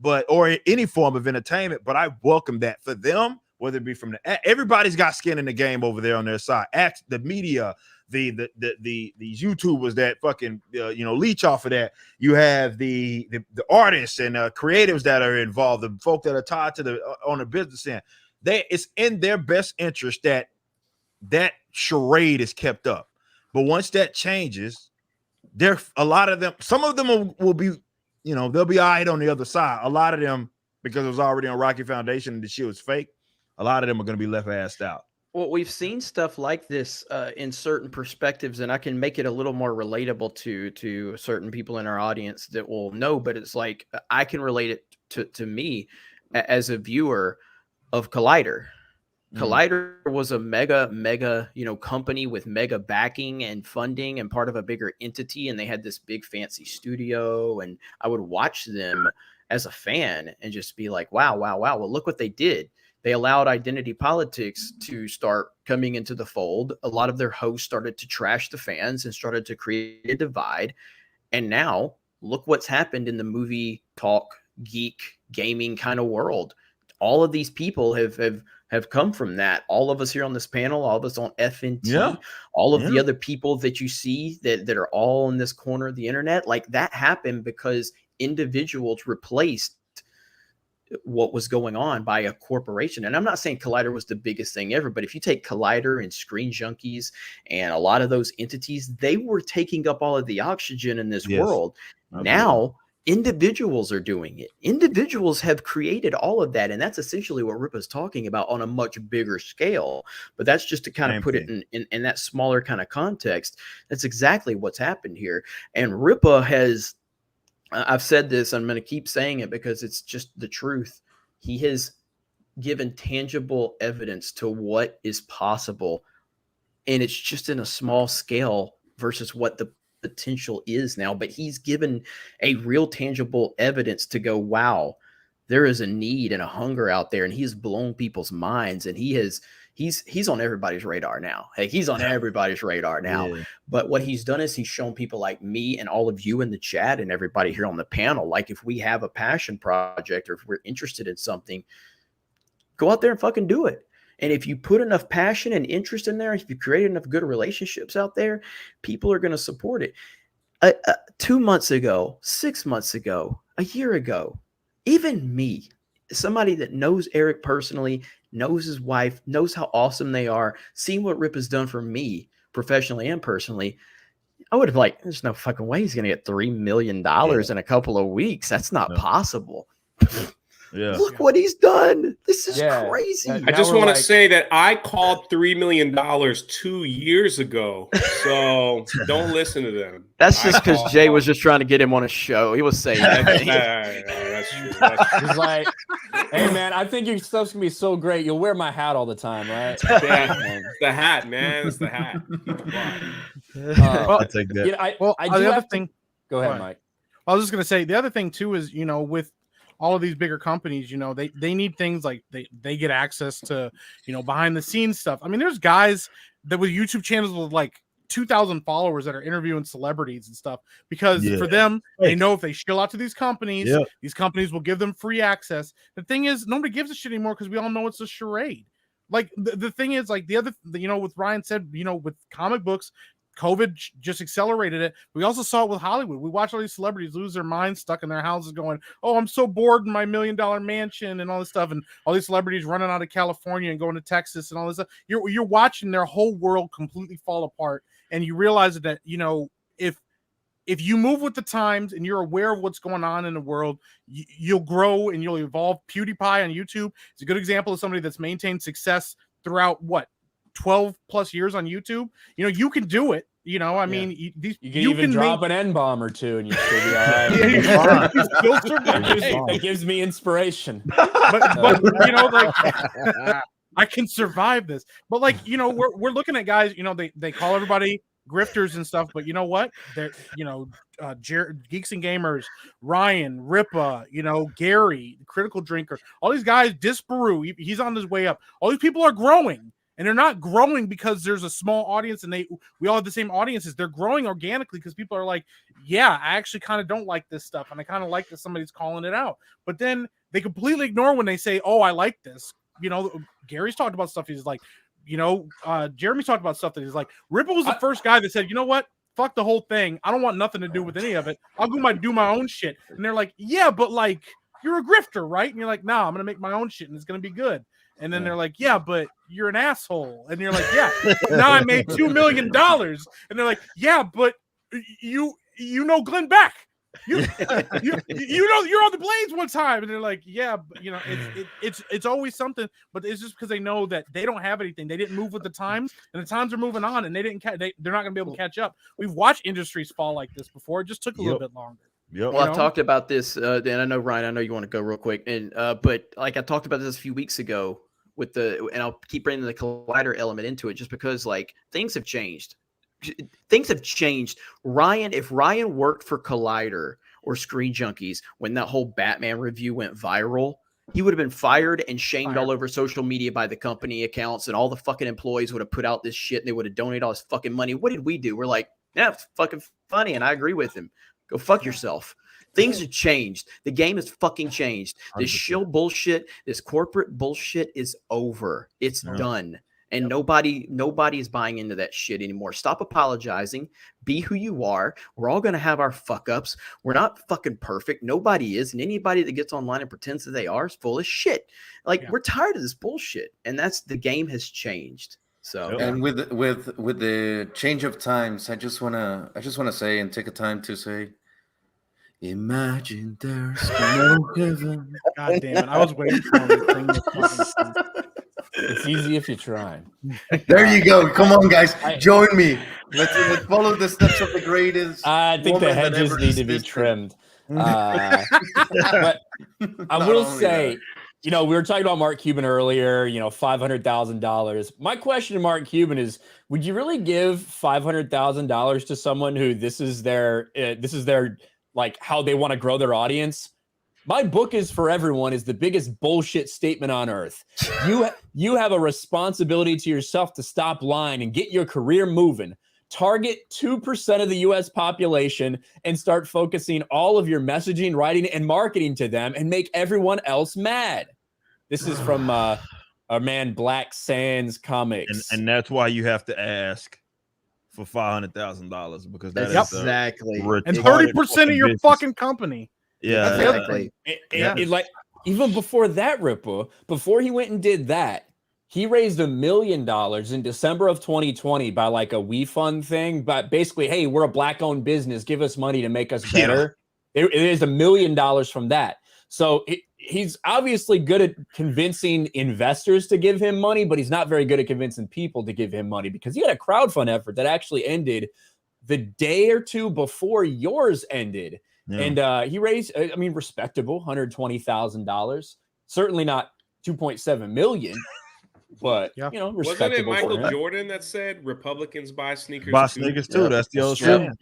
or any form of entertainment. But I welcome that for them. Whether it be from everybody's got skin in the game over there on their side. The media, these YouTubers that fucking leech off of that. You have the artists and creatives that are involved, the folk that are tied to the on the business end. It's in their best interest that charade is kept up. But once that changes, a lot of them, some of them will be, they'll be all right on the other side. A lot of them, because it was already on Rocky Foundation and the shit was fake, a lot of them are going to be left assed out. Well, we've seen stuff like this in certain perspectives, and I can make it a little more relatable to certain people in our audience that will know, but it's like I can relate it to me as a viewer of Collider. Collider was a mega, company with mega backing and funding and part of a bigger entity. And they had this big fancy studio. And I would watch them as a fan and just be like, wow. Well, look what they did. They allowed identity politics to start coming into the fold. A lot of their hosts started to trash the fans and started to create a divide. And now look what's happened in the movie talk, geek, gaming kind of world. All of these people have come from that. All of us here on this panel, all of us on FNT, all of the other people that you see that are all in this corner of the internet, like that happened because individuals replaced what was going on by a corporation. And I'm not saying Collider was the biggest thing ever, but if you take Collider and Screen Junkies and a lot of those entities, they were taking up all of the oxygen in this world. Now, individuals are doing it. Individuals have created all of that. And that's essentially what Rippa's talking about on a much bigger scale. But that's just to kind of put it in that smaller kind of context. That's exactly what's happened here. And Rippa has, I've said this, I'm going to keep saying it because it's just the truth. He has given tangible evidence to what is possible. And it's just in a small scale versus what the potential is now, but he's given a real tangible evidence to go, wow, there is a need and a hunger out there, and he's blown people's minds, and he's on everybody's radar now. Hey, he's on everybody's radar now. Yeah. But what he's done is he's shown people like me and all of you in the chat and everybody here on the panel, like if we have a passion project or if we're interested in something, go out there and fucking do it. And if you put enough passion and interest in there, if you create enough good relationships out there, people are going to support it. 2 months ago, 6 months ago, a year ago, even me, somebody that knows Eric personally, knows his wife, knows how awesome they are, seeing what Rip has done for me professionally and personally, I would have like, there's no fucking way he's going to get $3 million in a couple of weeks. That's not possible. Yeah. Look what he's done. This is crazy. I just want to say that I called $3 million 2 years ago. So don't listen to them. That's just because Jay was just trying to get him on a show. He was saying that's true. He's like, hey, man, I think your stuff's going to be so great. You'll wear my hat all the time, right? Yeah, it's the hat, man. It's the hat. I'll take that. You know, I do the other have thing. Go ahead, Mike. I was just going to say the other thing, too, is, with all of these bigger companies, they need things like they get access to, behind the scenes stuff. I mean, there's guys that with YouTube channels with like 2,000 followers that are interviewing celebrities and stuff because for them, they know if they shill out to these companies, these companies will give them free access. The thing is, nobody gives a shit anymore because we all know it's a charade. Like the thing is, like with Ryan said, with comic books, COVID just accelerated it. We also saw it with Hollywood. We watch all these celebrities lose their minds, stuck in their houses going, oh, I'm so bored in my $1 million mansion and all this stuff. And all these celebrities running out of California and going to Texas and all this stuff. You're watching their whole world completely fall apart. And you realize that, if you move with the times and you're aware of what's going on in the world, you'll grow and you'll evolve. PewDiePie on YouTube is a good example of somebody that's maintained success throughout 12 plus years on YouTube. You can do it. I mean, you can drop an N-bomb or two and you still be all right. That gives me inspiration. But I can survive this. But we're looking at guys, they call everybody grifters and stuff, but you know what? They're, Geeks and Gamers, Ryan, Rippa, Gary, Critical Drinker, all these guys, Disparu, he's on his way up. All these people are growing. And they're not growing because there's a small audience and we all have the same audiences. They're growing organically because people are like, yeah, I actually kind of don't like this stuff. And I kind of like that somebody's calling it out. But then they completely ignore when they say, oh, I like this. Gary's talked about stuff. He's like, Jeremy talked about stuff that is like Ripple was the first guy that said, you know what? Fuck the whole thing. I don't want nothing to do with any of it. I'll do my own shit. And they're like, yeah, but like you're a grifter, right? And you're like, nah, I'm gonna make my own shit and it's gonna be good. And then they're like, yeah, but you're an asshole. And you're like, yeah, but now I made $2 million. And they're like, yeah, but you know Glenn Beck. You know you're on the Blades one time, and they're like, yeah, but, it's always something, but it's just because they know that they don't have anything. They didn't move with the times, and the times are moving on, and they're not gonna be able to catch up. We've watched industries fall like this before. It just took a little bit longer. Yep. Well, I talked about this, and I know Ryan, I know you want to go real quick, and but like I talked about this a few weeks ago and I'll keep bringing the collider element into it, just because like things have changed. Ryan, if Ryan worked for Collider or Screen Junkies when that whole Batman review went viral, he would have been fired and shamed all over social media by the company accounts, and all the fucking employees would have put out this shit and they would have donated all this fucking money. What did we do? We're like, yeah, it's fucking funny, and I agree with him. Go fuck yourself. Things have changed. The game has fucking changed. This shill bullshit, this corporate bullshit is over. It's done. And nobody is buying into that shit anymore. Stop apologizing. Be who you are. We're all going to have our fuck ups. We're not fucking perfect. Nobody is. And anybody that gets online and pretends that they are is full of shit. Like, we're tired of this bullshit. And the game has changed. So, and with the change of times, I just wanna say and take a time to say, imagine there's no heaven. God damn it! I was waiting for him to sing this. It's easy if you try. There you go. Come on, guys, join me. Let's follow the steps of the greatest. I think the hedges need to be trimmed. But I will say, we were talking about Mark Cuban earlier. $500,000. My question to Mark Cuban is: would you really give $500,000 to someone who this is their like how they want to grow their audience? My book is for everyone is the biggest bullshit statement on earth. You have a responsibility to yourself to stop lying and get your career moving. Target 2% of the U.S. population and start focusing all of your messaging, writing, and marketing to them and make everyone else mad. This is from our man Black Sands Comics. And that's why you have to ask for $500,000 because that's exactly. And 30% of your fucking company. Yeah, exactly. Like even before that, Ripple, before he went and did that, he raised $1 million in December of 2020 by like a WeFund thing. But basically, hey, we're a Black-owned business. Give us money to make us better. It is $1 million from that. So he's obviously good at convincing investors to give him money, but he's not very good at convincing people to give him money, because he had a crowdfund effort that actually ended the day or two before yours ended. Yeah. And he raised, respectable $120,000. Certainly not 2.7 million, but respectable. Wasn't it Michael Jordan that said Republicans buy sneakers? Buy sneakers too. That's the old saying.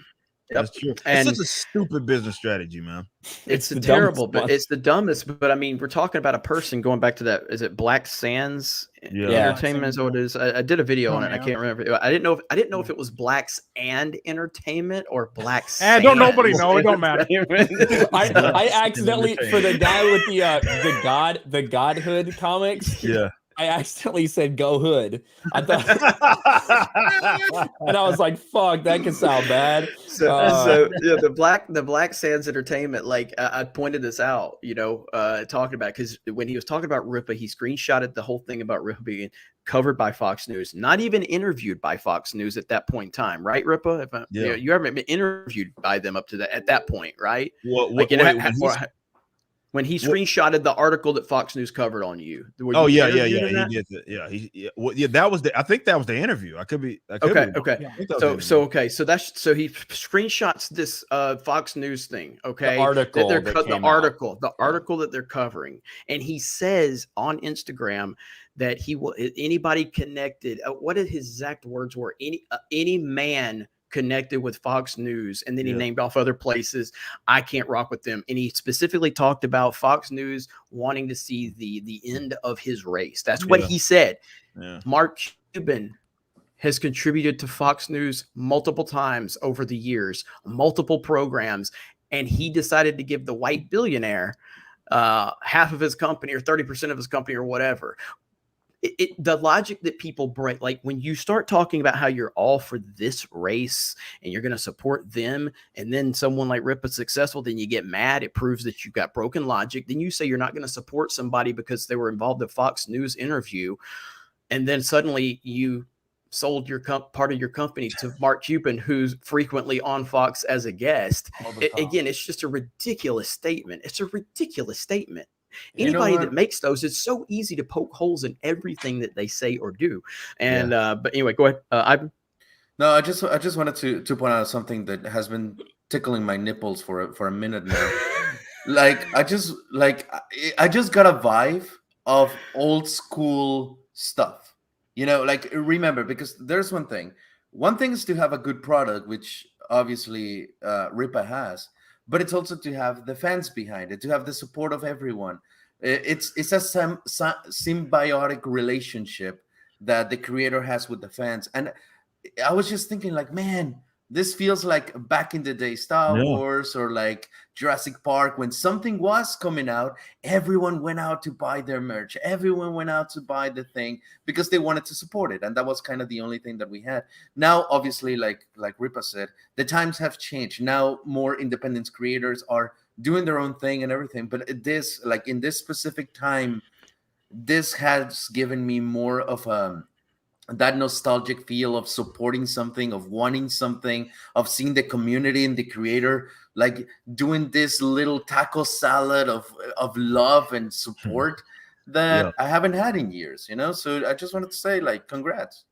That's true. And it's such a stupid business strategy, man. It's terrible, but it's the dumbest. But I mean, we're talking about a person going back to that. Is it Black Sands Entertainment? Is what it is. I did a video on it. I can't remember. I didn't know if it was Blacks and Entertainment or Black Sands. Don't nobody know. It don't matter. I accidentally, for the guy with the Godhood comics. Yeah. I accidentally said "Go Hood." I thought, and I was like, "Fuck, that could sound bad." The Black Sands Entertainment, like I pointed this out, talking about, because when he was talking about Rippa, he screenshotted the whole thing about Rippa being covered by Fox News, not even interviewed by Fox News at that point in time, right, Rippa? You haven't been interviewed by them up to that at that point, right? When he screenshotted the article that Fox News covered on you. He did that. That was I think that was the interview. I could be. Okay. So he screenshots this Fox News thing. Okay. The article the article that they're covering, and he says on Instagram that anybody connected. What his exact words were? Any man connected with Fox News, and then he named off other places. I can't rock with them. And he specifically talked about Fox News wanting to see the end of his race. That's what he said. Yeah. Mark Cuban has contributed to Fox News multiple times over the years, multiple programs, and he decided to give the white billionaire half of his company or 30% of his company or whatever. the logic that people break, like when you start talking about how you're all for this race and you're going to support them, and then someone like Rip is successful, then you get mad. It proves that you've got broken logic. Then you say you're not going to support somebody because they were involved in a Fox News interview, and then suddenly you sold your part of your company to Mark Cuban, who's frequently on Fox as a guest. Again, it's just a ridiculous statement. It's a ridiculous statement. Anybody that makes those, it's so easy to poke holes in everything that they say or do. And but anyway, go ahead. Ivan. No, I just wanted to point out something that has been tickling my nipples for a minute now. I just got a vibe of old school stuff. You know, like, remember, because there's one thing. One thing is to have a good product, which obviously Rippa has. But it's also to have the fans behind it, to have the support of everyone. It's a symbiotic relationship that the creator has with the fans. And I was just thinking, like, man, this feels like back in the day, Star Wars or like Jurassic Park, when something was coming out, everyone went out to buy their merch. Everyone went out to buy the thing because they wanted to support it. And that was kind of the only thing that we had. Now, obviously, like Rippa said, the times have changed. Now more independent creators are doing their own thing and everything. But this, like in this specific time, this has given me more of that nostalgic feel of supporting something, of wanting something, of seeing the community and the creator, like doing this little taco salad of love and support that I haven't had in years, you know? So I just wanted to say, like, congrats.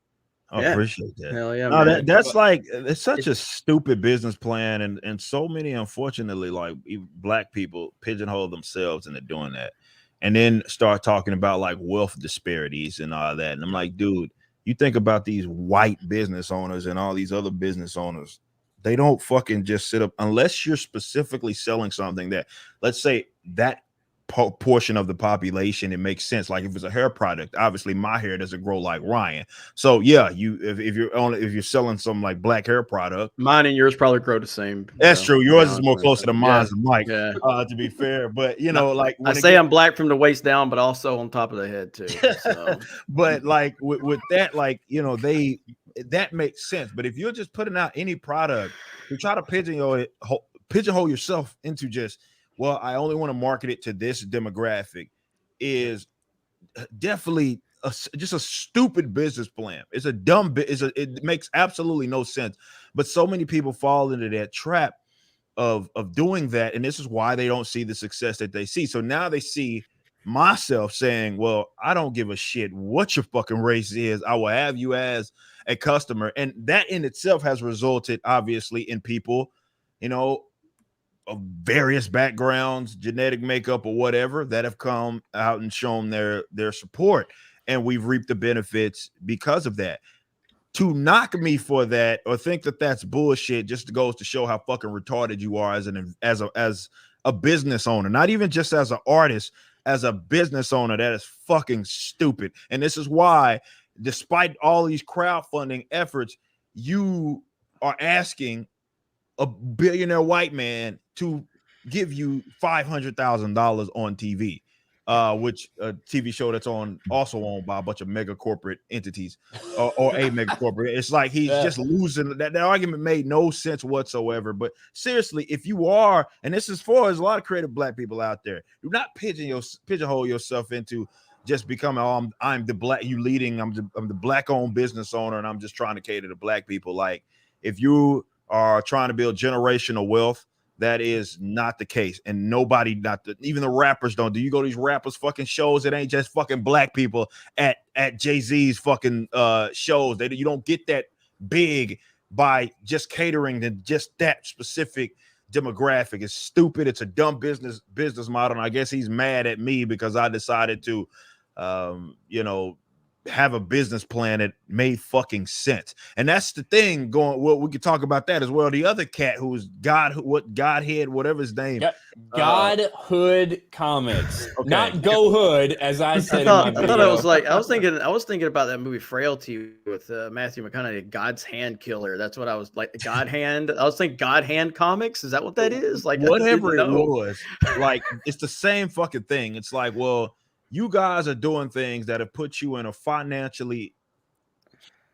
I appreciate that. Hell yeah, no, that's like, it's such a stupid business plan. And so many, unfortunately, like Black people pigeonhole themselves into doing that. And then start talking about like wealth disparities and all that. And I'm like, dude, you think about these white business owners and all these other business owners, they don't fucking just sit up unless you're specifically selling something that, let's say, that portion of the population, it makes sense. Like if it's a hair product, obviously my hair doesn't grow like Ryan. So yeah, if you're selling some like black hair product, mine and yours probably grow the same. That's true. Yours is more closer to mine than Mike. Yeah. To be fair, but you know, like I say I'm black from the waist down, but also on top of the head too. So. But like with that, like, you know, that makes sense. But if you're just putting out any product, you try to pigeonhole yourself into just, well, I only want to market it to this demographic, is definitely just a stupid business plan. It's a dumb it makes absolutely no sense. But so many people fall into that trap of doing that, and this is why they don't see the success that they see. So now they see myself saying, well, I don't give a shit what your fucking race is. I will have you as a customer. And that in itself has resulted, obviously, in people, you know, of various backgrounds, genetic makeup or whatever, that have come out and shown their support, and we've reaped the benefits because of that. To knock me for that or think that that's bullshit just goes to show how fucking retarded you are as a business owner, not even just as an artist, as a business owner. That is fucking stupid. And this is why, despite all these crowdfunding efforts, you are asking a billionaire white man to give you $500,000 on TV, which a TV show that's also owned by a bunch of mega corporate entities or a mega corporate. It's like he's just losing. That argument made no sense whatsoever. But seriously, if you are, and this is for, there's a lot of creative Black people out there, do not pigeonhole yourself into just becoming, I'm the Black, you leading, I'm the Black owned business owner, and I'm just trying to cater to Black people. Like, if you are trying to build generational wealth, that is not the case. And nobody, even the rappers don't. Do you go to these rappers fucking shows? It ain't just fucking Black people at Jay-Z's fucking shows. You don't get that big by just catering to just that specific demographic. It's stupid. It's a dumb business model. And I guess he's mad at me because I decided to have a business plan that made fucking sense. And that's the thing going. Well, we could talk about that as well. The other cat who's Godhead, whatever his name. Godhood Comics, okay. Not Go Hood, as I said. I thought I was thinking about that movie Frailty with Matthew McConaughey, God's Hand Killer. That's what I was like. God Hand. I was thinking God Hand Comics. Is that what that is? Like, whatever it was. Like, it's the same fucking thing. It's like, well, you guys are doing things that have put you in a financially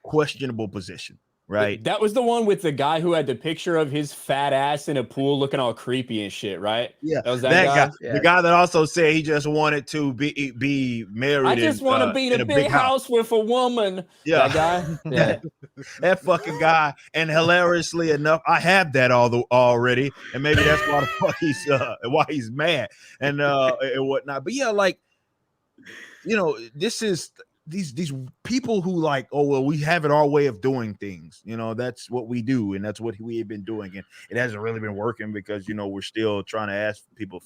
questionable position, right? That was the one with the guy who had the picture of his fat ass in a pool looking all creepy and shit, right? Yeah, that was that guy. The guy that also said he just wanted to be married. I just want to be in a big house with a woman. Yeah, that guy. Yeah, that fucking guy. And hilariously enough, I have that already, and maybe that's why the fuck why he's mad and whatnot. But yeah, like, you know, this is these people who like, oh well, we have it our way of doing things. You know, that's what we do, and that's what we have been doing, and it hasn't really been working because, you know, we're still trying to ask people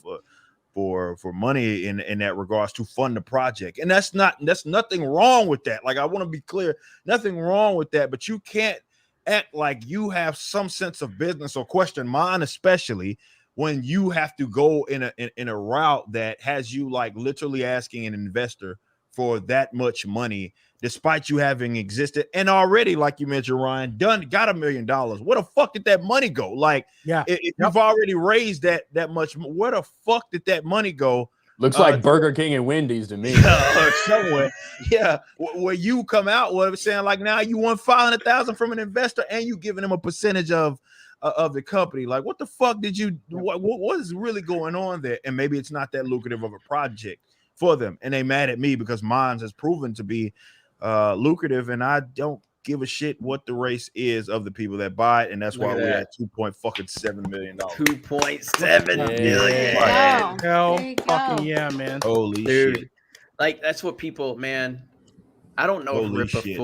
for money in that regards to fund the project, and that's nothing wrong with that. Like, I want to be clear, nothing wrong with that, but you can't act like you have some sense of business or question mine, especially when you have to go in a route that has you like literally asking an investor for that much money, despite you having existed and already, like you mentioned, Ryan, got $1 million. Where the fuck did that money go? Like, yeah, if you've already raised that much, where the fuck did that money go? Looks like Burger King and Wendy's to me. Or somewhere, yeah, where you come out with saying like, now you want $500,000 from an investor and you giving them a percentage of the company. Like, what the fuck did you? What is really going on there? And maybe it's not that lucrative of a project for them, and they mad at me because mine has proven to be lucrative, and I don't give a shit what the race is of the people that buy it, and that's why we're at $2.7 million. $2.7 million. Wow. Hell, There you fucking go. yeah, man. Holy Dude, shit! like that's what people, man. I don't know Holy if Rippa shit.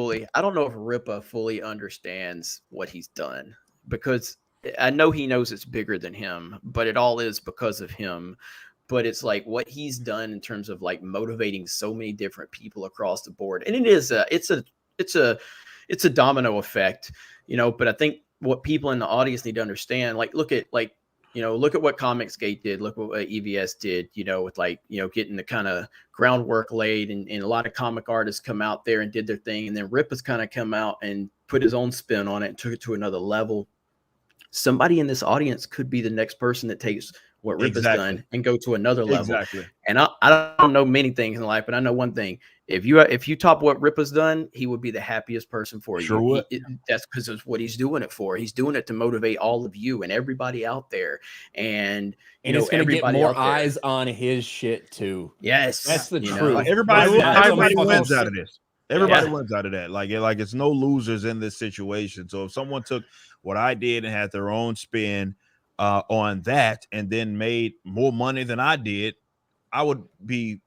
fully understands what he's done, because I know he knows it's bigger than him, but it all is because of him. But it's like what he's done in terms of like motivating so many different people across the board, and it's a domino effect, you know. But I think what people in the audience need to understand, like, look at what Comicsgate did, look what EVS did, you know, with like, you know, getting the kind of groundwork laid, and a lot of comic artists come out there and did their thing, and then Rip has kind of come out and put his own spin on it and took it to another level. Somebody in this audience could be the next person that takes what Rip has done and go to another level. Exactly. And I don't know many things in life, but I know one thing: if you top what Rip has done, he would be the happiest person for you. Sure would. That's because of what he's doing it for. He's doing it to motivate all of you and everybody out there. And it's going to get more eyes on his shit too. Yes, that's the truth. Like, everybody wins out of this. Everybody wins out of that. Like it's no losers in this situation. So if someone took what I did and had their own spin on that and then made more money than I did, I would be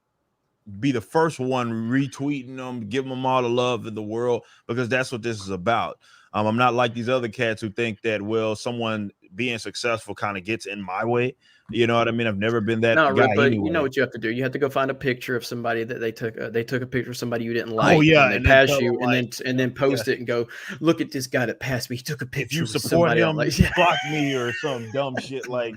the first one retweeting them, giving them all the love in the world, because that's what this is about. I'm not like these other cats who think that, well, someone being successful kind of gets in my way. You know what I mean? I've never been that guy. But anyway. You know what you have to do? You have to go find a picture of somebody that they took a picture of somebody you didn't like. Oh yeah, and they pass you, and then post it and go, look at this guy that passed me. He took a picture. If you with support him, like, block me or some dumb shit like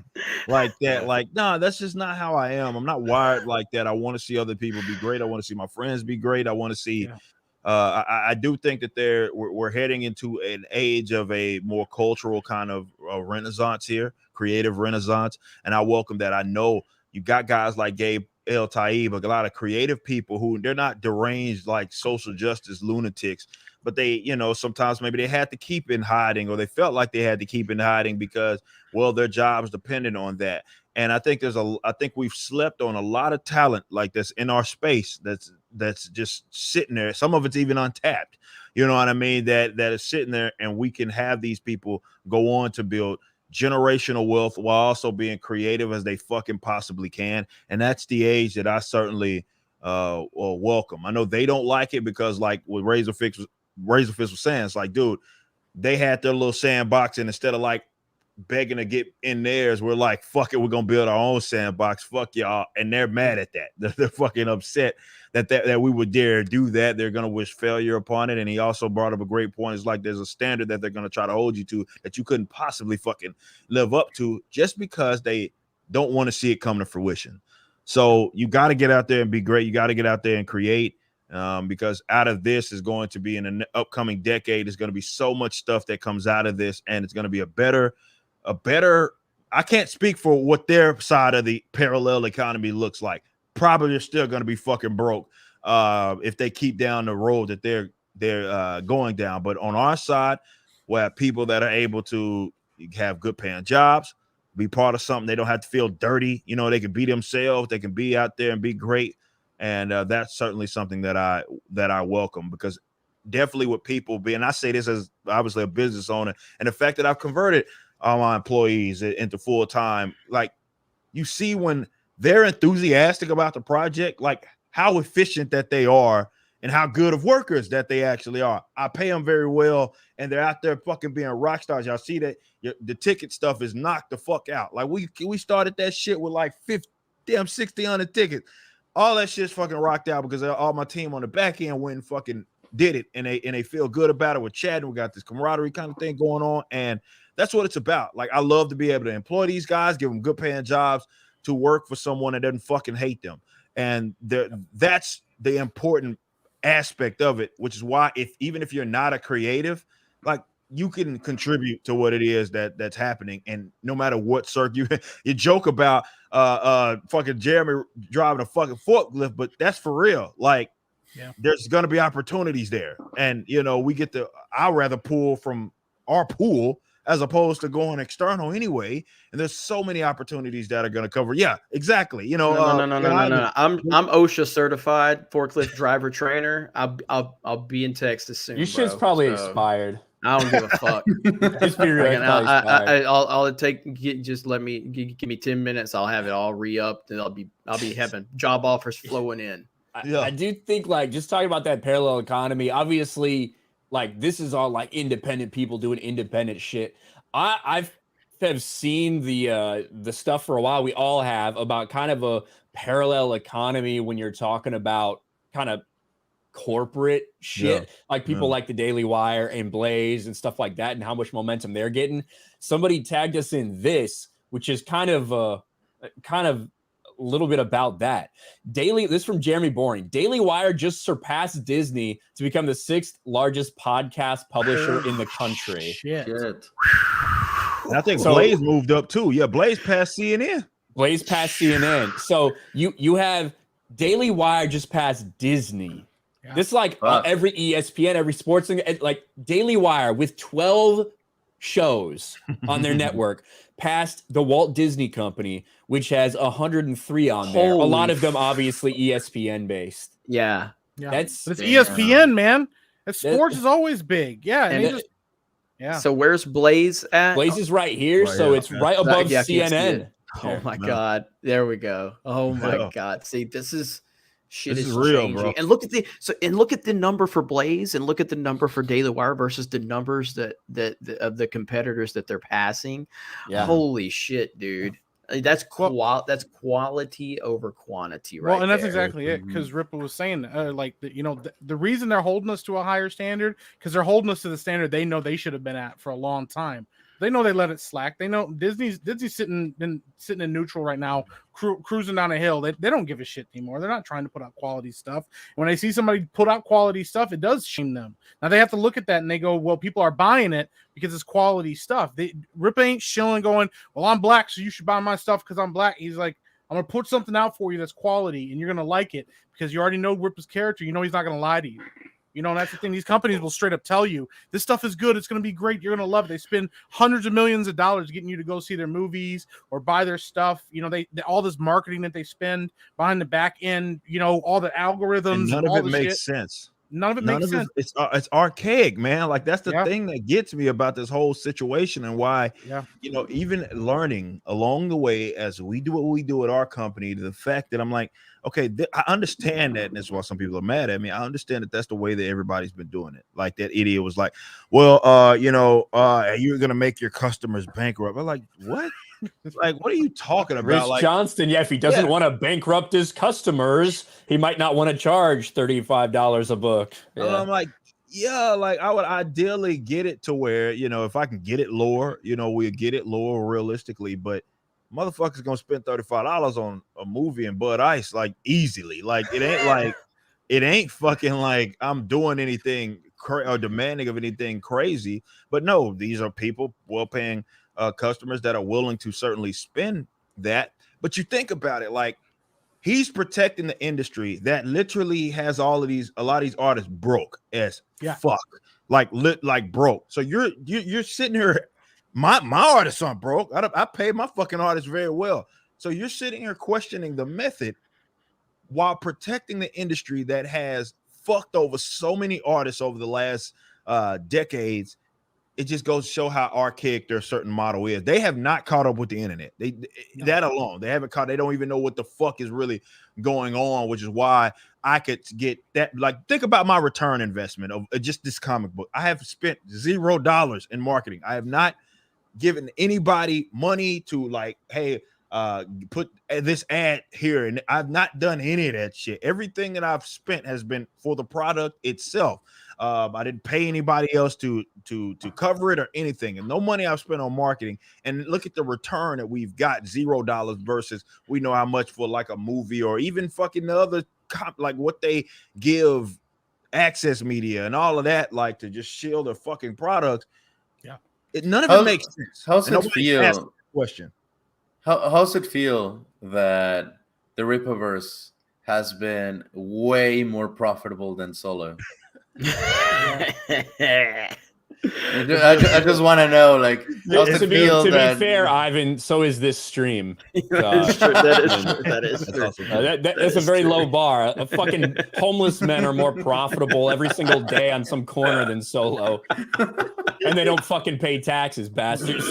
that. Like, nah, that's just not how I am. I'm not wired like that. I want to see other people be great. I want to see my friends be great. I want to see. Yeah. I do think that we're heading into an age of a more cultural kind of renaissance here, creative renaissance, and I welcome that. I know you got guys like Gabe El Taib, a lot of creative people who they're not deranged like social justice lunatics, but they, you know, sometimes maybe they had to keep in hiding, or they felt like they had to keep in hiding because, well, their jobs depended on that. And I think I think we've slept on a lot of talent like this in our space that's just sitting there. Some of it's even untapped. You know what I mean? That is sitting there, and we can have these people go on to build generational wealth while also being creative as they fucking possibly can. And that's the age that I certainly welcome. I know they don't like it because, like what Razorfist was saying, it's like, dude, they had their little sandbox, and instead of like begging to get in theirs, we're like, fuck it, we're gonna build our own sandbox, fuck y'all. And they're mad at that. They're fucking upset that we would dare do that. They're gonna wish failure upon it. And he also brought up a great point. It's like there's a standard that they're gonna try to hold you to that you couldn't possibly fucking live up to just because they don't want to see it come to fruition. So you got to get out there and be great. You got to get out there and create, because out of this is going to be in an upcoming decade, there's going to be so much stuff that comes out of this, and it's going to be a better, I can't speak for what their side of the parallel economy looks like. probably are still going to be fucking broke if they keep down the road that they're going down. But on our side, we have people that are able to have good paying jobs, be part of something. They don't have to feel dirty. You know, they can be themselves. They can be out there and be great. And that's certainly something that I welcome, because definitely with people being, I say this as obviously a business owner, and the fact that I've converted all my employees into full time, like you see when they're enthusiastic about the project, like how efficient that they are and how good of workers that they actually are. I pay them very well, and they're out there fucking being rock stars. Y'all see that the ticket stuff is knocked the fuck out. Like we started that shit with like 600 tickets. All that shit's fucking rocked out because all my team on the back end went and fucking did it, and they feel good about it. We're chatting. We got this camaraderie kind of thing going on, and that's what it's about. Like, I love to be able to employ these guys, give them good paying jobs to work for someone that doesn't fucking hate them. And that's the important aspect of it, which is why even if you're not a creative, like, you can contribute to what it is that's happening. And no matter what circuit you joke about fucking Jeremy driving a fucking forklift, but that's for real. Like, there's gonna be opportunities there. And I'd rather pull from our pool as opposed to going external anyway. And there's so many opportunities that are going to cover. Yeah, exactly. No. I'm OSHA certified forklift driver trainer. I'll be in Texas soon. Your shit's probably expired. I don't give a fuck. Just be real. All it take, just let me give me 10 minutes. I'll have it all re-upped, and I'll be having job offers flowing in. I do think, like, just talking about that parallel economy, obviously, like, this is all like independent people doing independent shit. I've seen the stuff for a while. We all have, about kind of a parallel economy when you're talking about kind of corporate shit, like people like the Daily Wire and Blaze and stuff like that, and how much momentum they're getting. Somebody tagged us in this, which is kind of a little bit about that. This from Jeremy Boring. Daily Wire just surpassed Disney to become the 6th largest podcast publisher in the country. Shit. And I think Blaze moved up too. Yeah, Blaze passed CNN. So you have Daily Wire just past Disney. Yeah. This is like every ESPN, every sports thing, like Daily Wire with 12 shows on their network past the Walt Disney Company, which has 103 on there. A lot of them obviously ESPN based. Yeah. It's ESPN, man. Sports is always big. Yeah. So where's Blaze at? Blaze is right here. It's right above CNN. Oh my God. There we go. Oh my God. See, this is real, changing. bro. And look at the number for Blaze, and look at the number for Daily Wire versus the numbers that of the competitors that they're passing. Yeah. Holy shit, dude. That's quality over quantity, right? Well, and that's exactly it, because Rippa was saying, the reason they're holding us to a higher standard, because they're holding us to the standard they know they should have been at for a long time. They know they let it slack. They know Disney's sitting in neutral right now, cruising down a hill. They don't give a shit anymore. They're not trying to put out quality stuff. When they see somebody put out quality stuff, it does shame them. Now they have to look at that and they go, well, people are buying it because it's quality stuff. Rip ain't shilling going, well, I'm black, so you should buy my stuff because I'm black. He's like, I'm going to put something out for you that's quality, and you're going to like it because you already know Rip's character. You know he's not going to lie to you. And that's the thing. These companies will straight up tell you this stuff is good. It's going to be great. You're going to love it. They spend hundreds of millions of dollars getting you to go see their movies or buy their stuff. They all this marketing that they spend behind the back end. All the algorithms. And none of it makes sense. None of it makes sense. It's archaic, man. Like, that's the thing that gets me about this whole situation, and why, even learning along the way as we do what we do at our company, the fact that I'm like, okay, I understand that, and that's why some people are mad at me. I understand that that's the way that everybody's been doing it. Like, that idiot was like, well, you're gonna make your customers bankrupt. I'm like, what? Like, what are you talking about? Rich Johnston, if he doesn't want to bankrupt his customers, he might not want to charge $35 a book. Yeah. I'm like, I would ideally get it to where, if I can get it lower, we'll get it lower realistically, but motherfuckers gonna spend $35 on a movie and Bud Ice, like, easily. Like, it ain't fucking like I'm doing anything or demanding of anything crazy. But no, these are people well-paying customers that are willing to certainly spend that. But you think about it, like, He's protecting the industry that literally has a lot of these artists broke as fuck, like broke. So you're sitting here, my artists aren't broke. I pay my fucking artists very well. So you're sitting here questioning the method while protecting the industry that has fucked over so many artists over the last decades. It just goes to show how archaic their certain model is. They have not caught up with the internet. That alone, they haven't caught. They don't even know what the fuck is really going on, which is why I could get that. Like, think about my return investment of just this comic book. I have spent $0 in marketing. I have not given anybody money to like, hey, put this ad here, and I've not done any of that shit. Everything that I've spent has been for the product itself. I didn't pay anybody else to cover it or anything, and no money I've spent on marketing. And look at the return that we've got, $0 versus we know how much for like a movie or even fucking the other like what they give Access Media and all of that, like to just shield their fucking products. Yeah, none of it makes sense. How's it feel? Question. How's it feel that the Rippaverse has been way more profitable than solo? I just want to know, like, how's it feel? To be fair, Ivan, so is this stream. That is a very low bar. Fucking homeless men are more profitable every single day on some corner than solo, and they don't fucking pay taxes, bastards.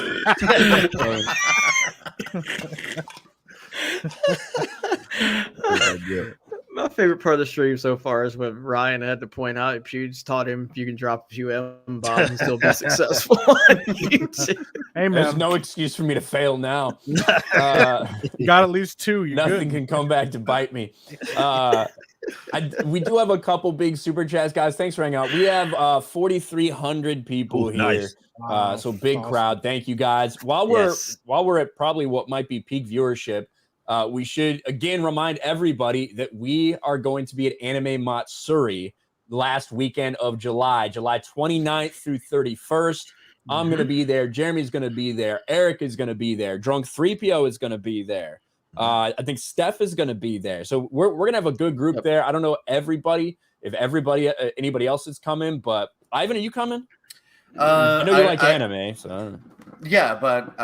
My favorite part of the stream so far is when Ryan had to point out if you just taught him if you can drop a few M-bombs and still be successful on YouTube. Hey, man. There's no excuse for me to fail now. You got at least 2. Nothing can come back to bite me. We do have a couple big super chats, guys. Thanks for hanging out. We have 4,300 people here. Nice. So big crowd. Thank you, guys. While we're at probably what might be peak viewership, we should again remind everybody that we are going to be at Anime Matsuri last weekend of July 29th through 31st. I'm going to be there. Jeremy's going to be there. Eric is going to be there. Drunk 3PO is going to be there. I think Steph is going to be there. So we're going to have a good group there. I don't know anybody else is coming, but Ivan, are you coming? I know you like anime, so I don't know. Yeah, but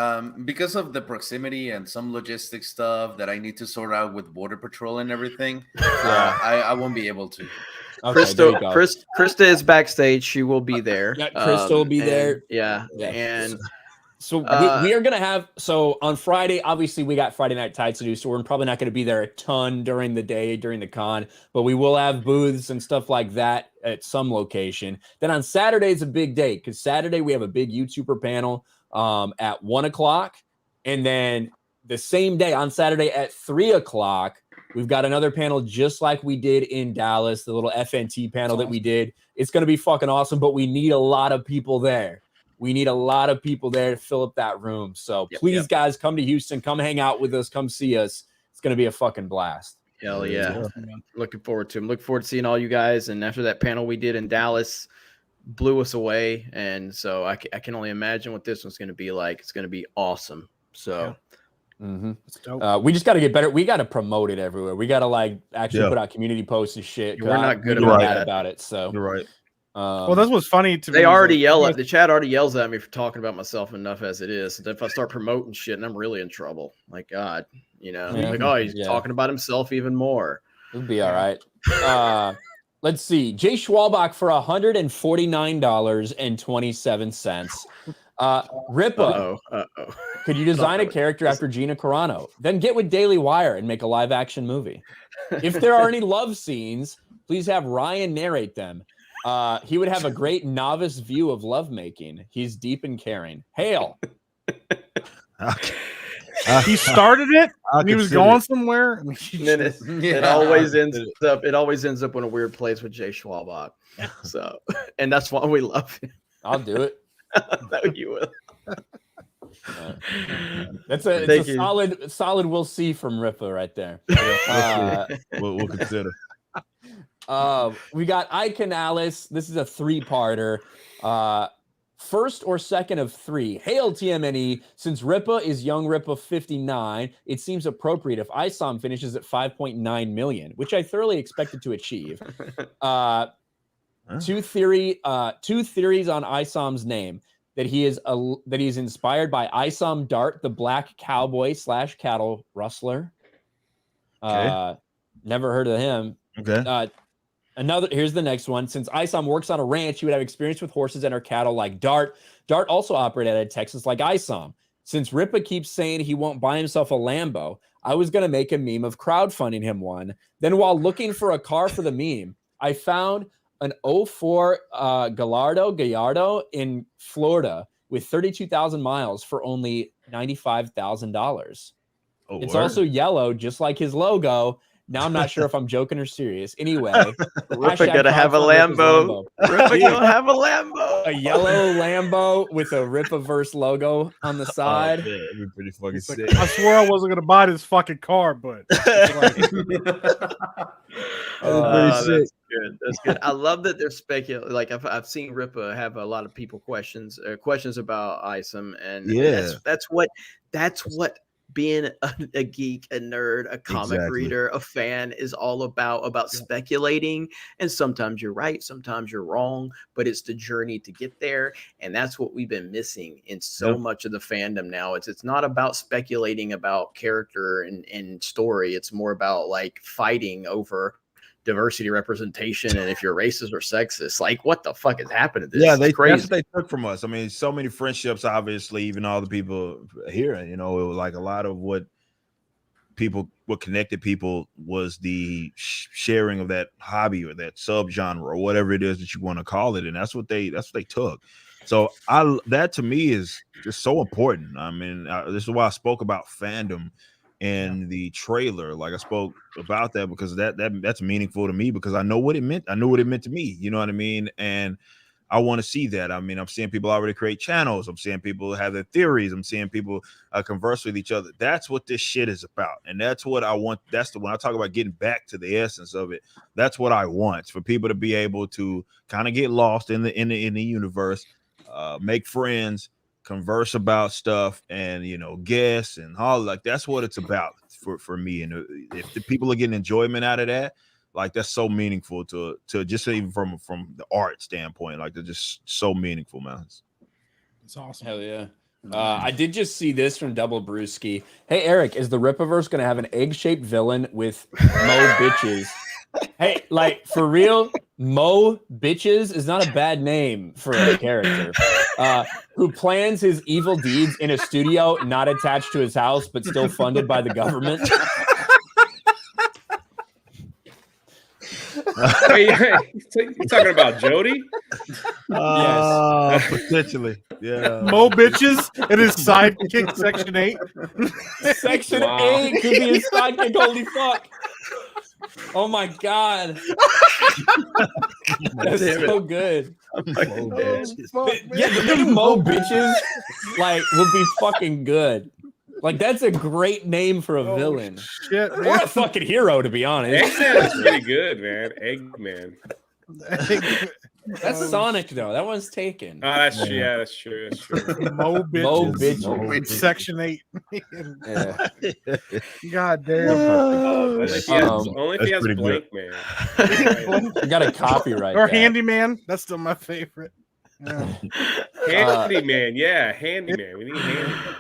because of the proximity and some logistic stuff that I need to sort out with Border Patrol and everything, I won't be able to. Okay, Krista is backstage. She will be there. Yeah, Krista will be there. Yeah. And so we are going to have, so on Friday, obviously we got Friday Night Tights to do, so we're probably not going to be there a ton during the day, during the con, but we will have booths and stuff like that at some location. Then on Saturday is a big day, because Saturday we have a big YouTuber panel at 1:00. And then the same day on Saturday at 3:00, we've got another panel just like we did in Dallas, the little FNT panel that we did. It's going to be fucking awesome, but we need a lot of people there. We need a lot of people there to fill up that room. So please, guys, come to Houston. Come hang out with us. Come see us. It's going to be a fucking blast. Hell yeah. Looking forward to him. Looking forward to seeing all you guys. And after that panel we did in Dallas, blew us away. And so I can only imagine what this one's going to be like. It's going to be awesome. So we just got to get better. We got to promote it everywhere. We got to actually put out community posts and shit. We're not good about it. So you're right. Well, that's what's funny to me. They already yell at the chat. Already yells at me for talking about myself enough as it is. So if I start promoting shit, and I'm really in trouble. My God, he's talking about himself even more. It'll be all right. Let's see. Jay Schwalbach for $149.27. Rippa, could you design a character after Gina Carano? Then get with Daily Wire and make a live action movie. If there are any love scenes, please have Ryan narrate them. He would have a great novice view of lovemaking. He's deep and caring. Hail. He started it and he was going somewhere. It always ends up in a weird place with Jay Schwalbach. So, and that's why we love him. I'll do it. No, you will. It's a solid we'll see from Rippa right there. We'll consider. We got Ike and Alice. This is a 3-parter. First or second of 3. Hail TMNE. Since Rippa is young Rippa 59, it seems appropriate if ISOM finishes at 5.9 million, which I thoroughly expected to achieve. Two theories on ISOM's name. That he is inspired by Isom Dart, the black cowboy / cattle rustler. Okay. Never heard of him. Okay. Here's the next one. Since Isom works on a ranch, he would have experience with horses and or cattle like Dart. Dart also operated out of Texas like Isom. Since Rippa keeps saying he won't buy himself a Lambo, I was going to make a meme of crowdfunding him one. Then while looking for a car for the meme, I found an 04 Gallardo in Florida with 32,000 miles for only $95,000. It's also yellow, just like his logo. Now I'm not sure if I'm joking or serious. Anyway, Rippa gonna have a Lambo. Rippa gonna have a Lambo. A yellow Lambo with a Rippaverse logo on the side. Oh, yeah, it'd be pretty fucking It's like, sick. I swore I wasn't gonna buy this fucking car, but That's good. That's good. I love that they're speculating. Like I've seen Rippa have a lot of people questions about Isom, and that's what being a geek, a nerd, a comic reader, a fan is all about speculating. And sometimes you're right, sometimes you're wrong, but it's the journey to get there. And that's what we've been missing in so much of the fandom now. It's not about speculating about character and story. It's more about like fighting over diversity representation, and if you're racist or sexist, like what the fuck is happening to this? Yeah, that's crazy. That's what they took from us. I mean, so many friendships, obviously, even all the people here, you know, it was like a lot of what connected people was the sharing of that hobby or that subgenre or whatever it is that you want to call it, and that's what they took. So that to me is just so important. I mean, this is why I spoke about fandom in the trailer. Like I spoke about that because that's meaningful to me because I know what it meant. I knew what it meant to me. You know what I mean? And I want to see that. I mean, I'm seeing people already create channels. I'm seeing people have their theories. I'm seeing people converse with each other. That's what this shit is about. And that's what I want. When I talk about getting back to the essence of it, that's what I want, for people to be able to kind of get lost in the universe, make friends, converse about stuff, and guess and all. Like that's what it's about for me. And if the people are getting enjoyment out of that, like that's so meaningful to just even from the art standpoint. Like they're just so meaningful, man. it's awesome. Hell yeah. I did just see this from Double Brewski. Hey Eric, is the Rippaverse gonna have an egg-shaped villain with Mo bitches? Hey, like for real, Mo bitches is not a bad name for a character who plans his evil deeds in a studio not attached to his house but still funded by the government. You talking about Jody? Yes, potentially. Yeah, Mo bitches and his sidekick Section 8. Section 8 could be his sidekick. Holy fuck! Oh my god, that's so good. Yeah, the name Mo bitches would be fucking good. Like that's a great name for a villain. Shit, or a fucking hero, to be honest. Eggman is pretty good, man. Eggman. That's Sonic though. That one's taken. Oh, that's true. Yeah, that's true. Mo bitches. Mo bitches. Section 8. Yeah. God damn. Only if he has Blank Man. I got a copyright. Or Handyman. That's still my favorite. Yeah. Handyman. Yeah, Handyman. We need Handyman.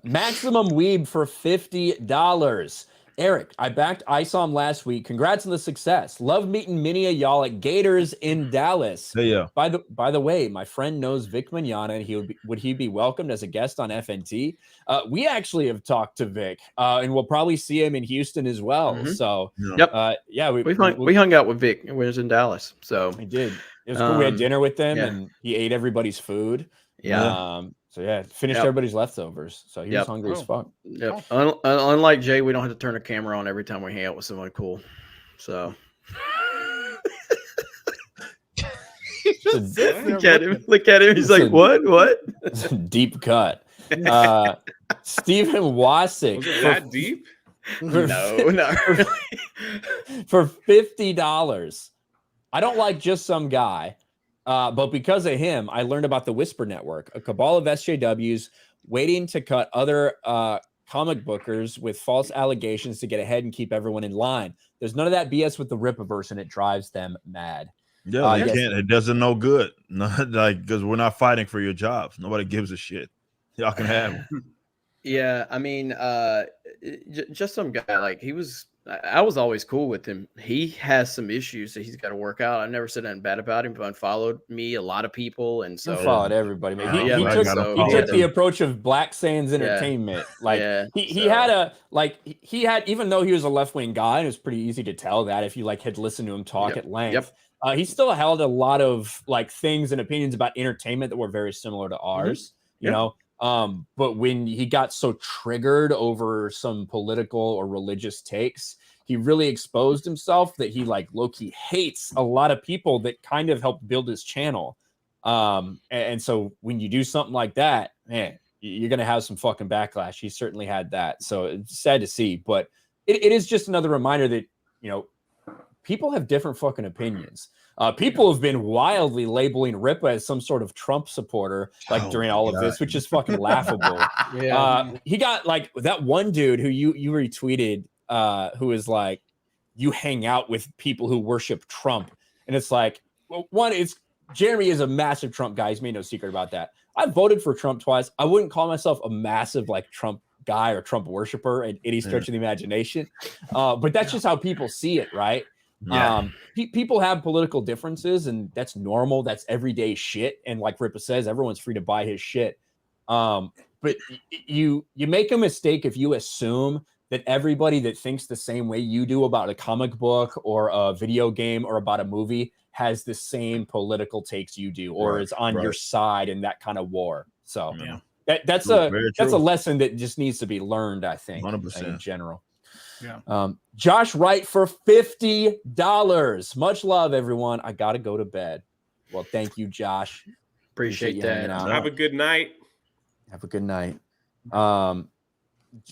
Maximum Weeb for $50. Eric, I backed Isom last week. Congrats on the success. Love meeting many of y'all at Gators in Dallas. Yeah. By the way, my friend knows Vic Mignogna, and would he be welcomed as a guest on FNT? We actually have talked to Vic, and we'll probably see him in Houston as well. Mm-hmm. So, we hung out with Vic when he was in Dallas. So we did. It was cool. We had dinner with them, and he ate everybody's food. Yeah. Finished everybody's leftovers. So he was hungry as fuck. Yep. Unlike Jay, we don't have to turn the camera on every time we hang out with someone cool. So look at him. He's like, what? Deep cut. Stephen Wasick. Was it that deep? No, not really. For $50. I don't like just some guy. But because of him, I learned about the Whisper Network, a cabal of SJWs waiting to cut other comic bookers with false allegations to get ahead and keep everyone in line. There's none of that BS with the Rippaverse, and it drives them mad. Yeah, they can't. It doesn't no good. Not like, because we're not fighting for your jobs. Nobody gives a shit. Y'all can have them. Yeah, I mean, just some guy, like, I was always cool with him. He has some issues that he's got to work out. I never said anything bad about him, but unfollowed me, a lot of people, and so followed everybody. Man. He took the approach of Black Sands Entertainment. Like he had, even though he was a left-wing guy, and it was pretty easy to tell that if you like had listened to him talk at length. He still held a lot of like things and opinions about entertainment that were very similar to ours. You know. But when he got so triggered over some political or religious takes, he really exposed himself that he like low-key hates a lot of people that kind of helped build his channel. And so when you do something like that, man, you're going to have some fucking backlash. He certainly had that. So it's sad to see, but it is just another reminder that, you know, people have different fucking opinions. People have been wildly labeling Rippa as some sort of Trump supporter, like during all of this, which is fucking laughable. He got like that one dude who you retweeted, who is like, you hang out with people who worship Trump, and it's like, well, one, it's Jeremy is a massive Trump guy. He's made no secret about that. I voted for Trump twice. I wouldn't call myself a massive like Trump guy or Trump worshiper at any stretch of the imagination, but that's just how people see it, right? People have political differences, and that's normal. That's everyday shit. And like Rippa says, everyone's free to buy his shit. But you make a mistake if you assume that everybody that thinks the same way you do about a comic book or a video game or about a movie has the same political takes you do, or is on your side in that kind of war. So that's a lesson that just needs to be learned, I think, 100%. In general. Josh Wright for $50. Much love, everyone. I gotta go to bed. Well, thank you, Josh. Appreciate that. Have a good night. Have a good night.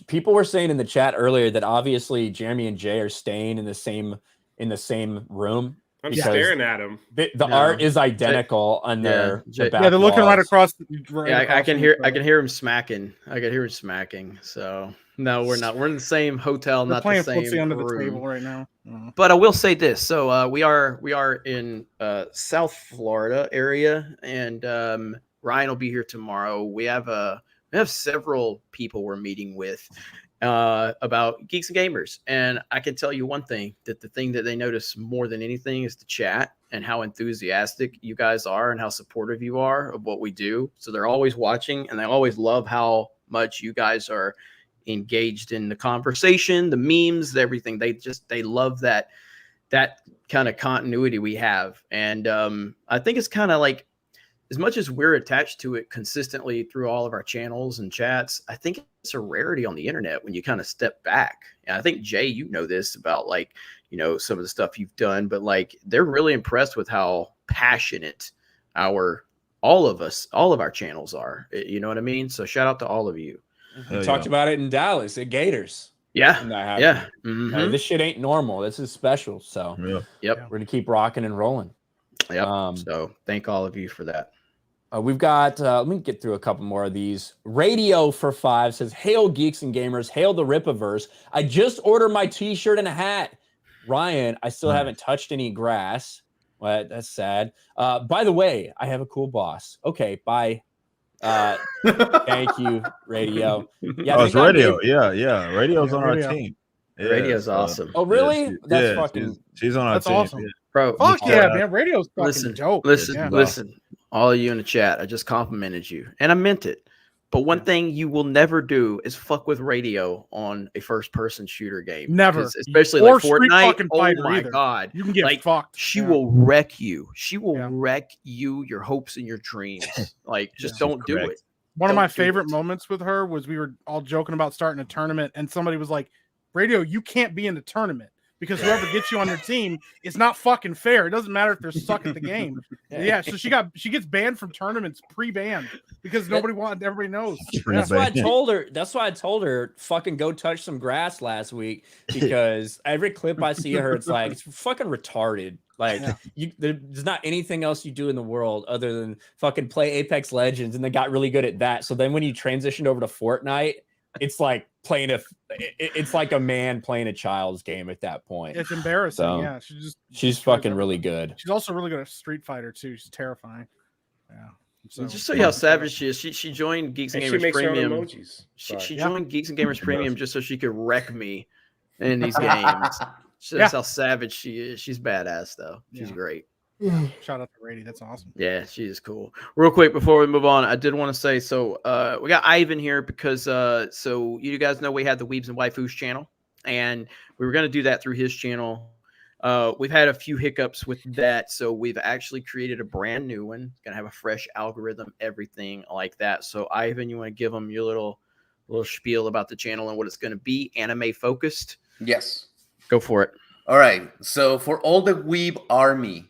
People were saying in the chat earlier that obviously Jeremy and Jay are staying in the same room. I'm staring at him. The art is identical on their the back they're looking right across. I can hear him smacking. I can hear him smacking. So no, we're not. We're in the same hotel, We're not playing the same footsie under room. the table right now. But I will say this: so we are in South Florida area, and Ryan will be here tomorrow. We have several people we're meeting with about Geeks and Gamers, and I can tell you one thing: that the thing that they notice more than anything is the chat and how enthusiastic you guys are and how supportive you are of what we do. So they're always watching, and they always love how much you guys are engaged in the conversation, the memes, everything. They love that kind of continuity we have. And I think it's kind of like, as much as we're attached to it consistently through all of our channels and chats, I think it's a rarity on the internet when you kind of step back. And I think, Jay, you know this about, like, you know, some of the stuff you've done, but like, they're really impressed with how passionate all of our channels are. You know what I mean? So shout out to all of you. We talked about it in Dallas at Gators. Yeah. This shit ain't normal. This is special. So we're gonna keep rocking and rolling. So thank all of you for that. We've got let me get through a couple more of these. Radio for 5 says, hail Geeks and Gamers, hail the Rippaverse. I just ordered my t-shirt and a hat. Ryan, I still haven't touched any grass. Well, that's sad. By the way, I have a cool boss. Okay, bye. Thank you, Radio. Yeah, it's Radio. Radio's on our team. Radio's awesome. Oh, really? That's fucking. She's on our team. Awesome. Bro, fuck yeah, man. Radio's fucking dope. Listen. All of you in the chat, I just complimented you, and I meant it. But one thing you will never do is fuck with Radio on a first-person shooter game. Never, especially or like Fortnite. Oh my god, you can get fucked. She will wreck you. She will wreck you, your hopes and your dreams. Like, just don't do it. One of my favorite moments with her was we were all joking about starting a tournament, and somebody was like, "Radio, you can't be in the tournament because whoever gets you on their team is not fucking fair. It doesn't matter if they're suck at the game. Yeah, so she gets banned from tournaments pre-banned because everybody knows. That's why I told her. That's why I told her fucking go touch some grass last week, because every clip I see of her, it's like it's fucking retarded. Like there's not anything else you do in the world other than fucking play Apex Legends, and they got really good at that. So then when you transitioned over to Fortnite, it's like it's like a man playing a child's game at that point. It's embarrassing. So, yeah, she's fucking really good. She's also really good at Street Fighter too. She's terrifying. Yeah. So, just so you how savage she is, she joined Geeks and Gamers Premium. She joined Geeks and Gamers Premium just so she could wreck me in these games. That's how savage she is. She's badass though. She's great. Shout out to Rady. That's awesome. Yeah, she is cool. Real quick before we move on, I did want to say, so we got Ivan here because so you guys know we had the Weebs and Waifus channel, and we were going to do that through his channel. We've had a few hiccups with that, so we've actually created a brand new one. It's going to have a fresh algorithm, everything like that. So Ivan, you want to give them your little spiel about the channel and what it's going to be, anime focused? Yes. Go for it. All right. So for all the Weeb army,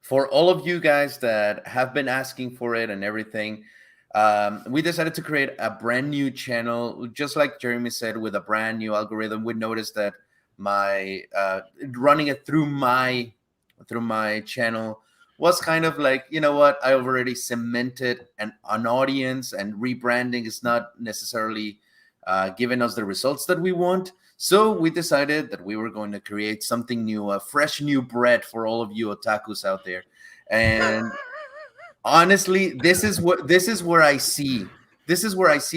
for all of you guys that have been asking for it and everything, we decided to create a brand new channel, just like Jeremy said, with a brand new algorithm. We noticed that my running it through my channel was kind of like, you know what, I already cemented an audience, and rebranding is not necessarily giving us the results that we want. So we decided that we were going to create something new, a fresh new bread for all of you otakus out there. And honestly, this is where I see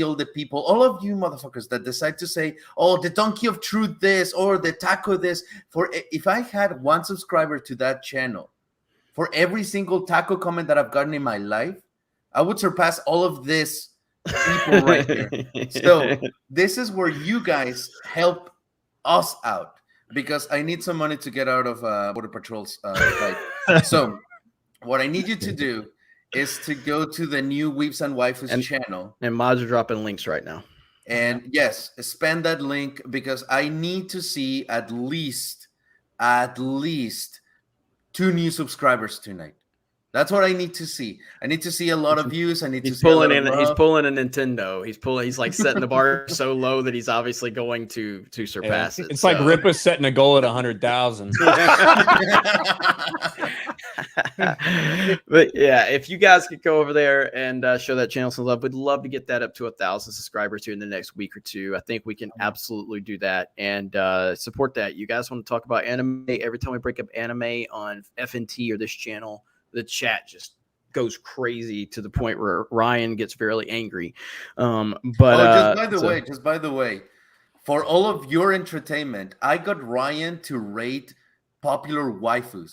all the people, all of you motherfuckers that decide to say, oh, the donkey of truth this or the taco this. For if I had one subscriber to that channel, for every single taco comment that I've gotten in my life, I would surpass all of this people right here. So this is where you guys help us out, because I need some money to get out of Border Patrol's fight. So what I need you to do is to go to the new Weebs and Waifus channel. And mods are dropping links right now. And yes, spend that link, because I need to see at least 2 new subscribers tonight. That's what I need to see. I need to see a lot of views. He's pulling a Nintendo. He's like setting the bar so low that he's obviously going to surpass it. It's like Rippa setting a goal at 100,000. But yeah, if you guys could go over there and show that channel some love, we'd love to get that up to 1,000 subscribers here in the next week or two. I think we can absolutely do that and support that. You guys want to talk about anime? Every time we break up anime on FNT or this channel, the chat just goes crazy to the point where Ryan gets fairly angry. Just by the way, for all of your entertainment, I got Ryan to rate popular waifus.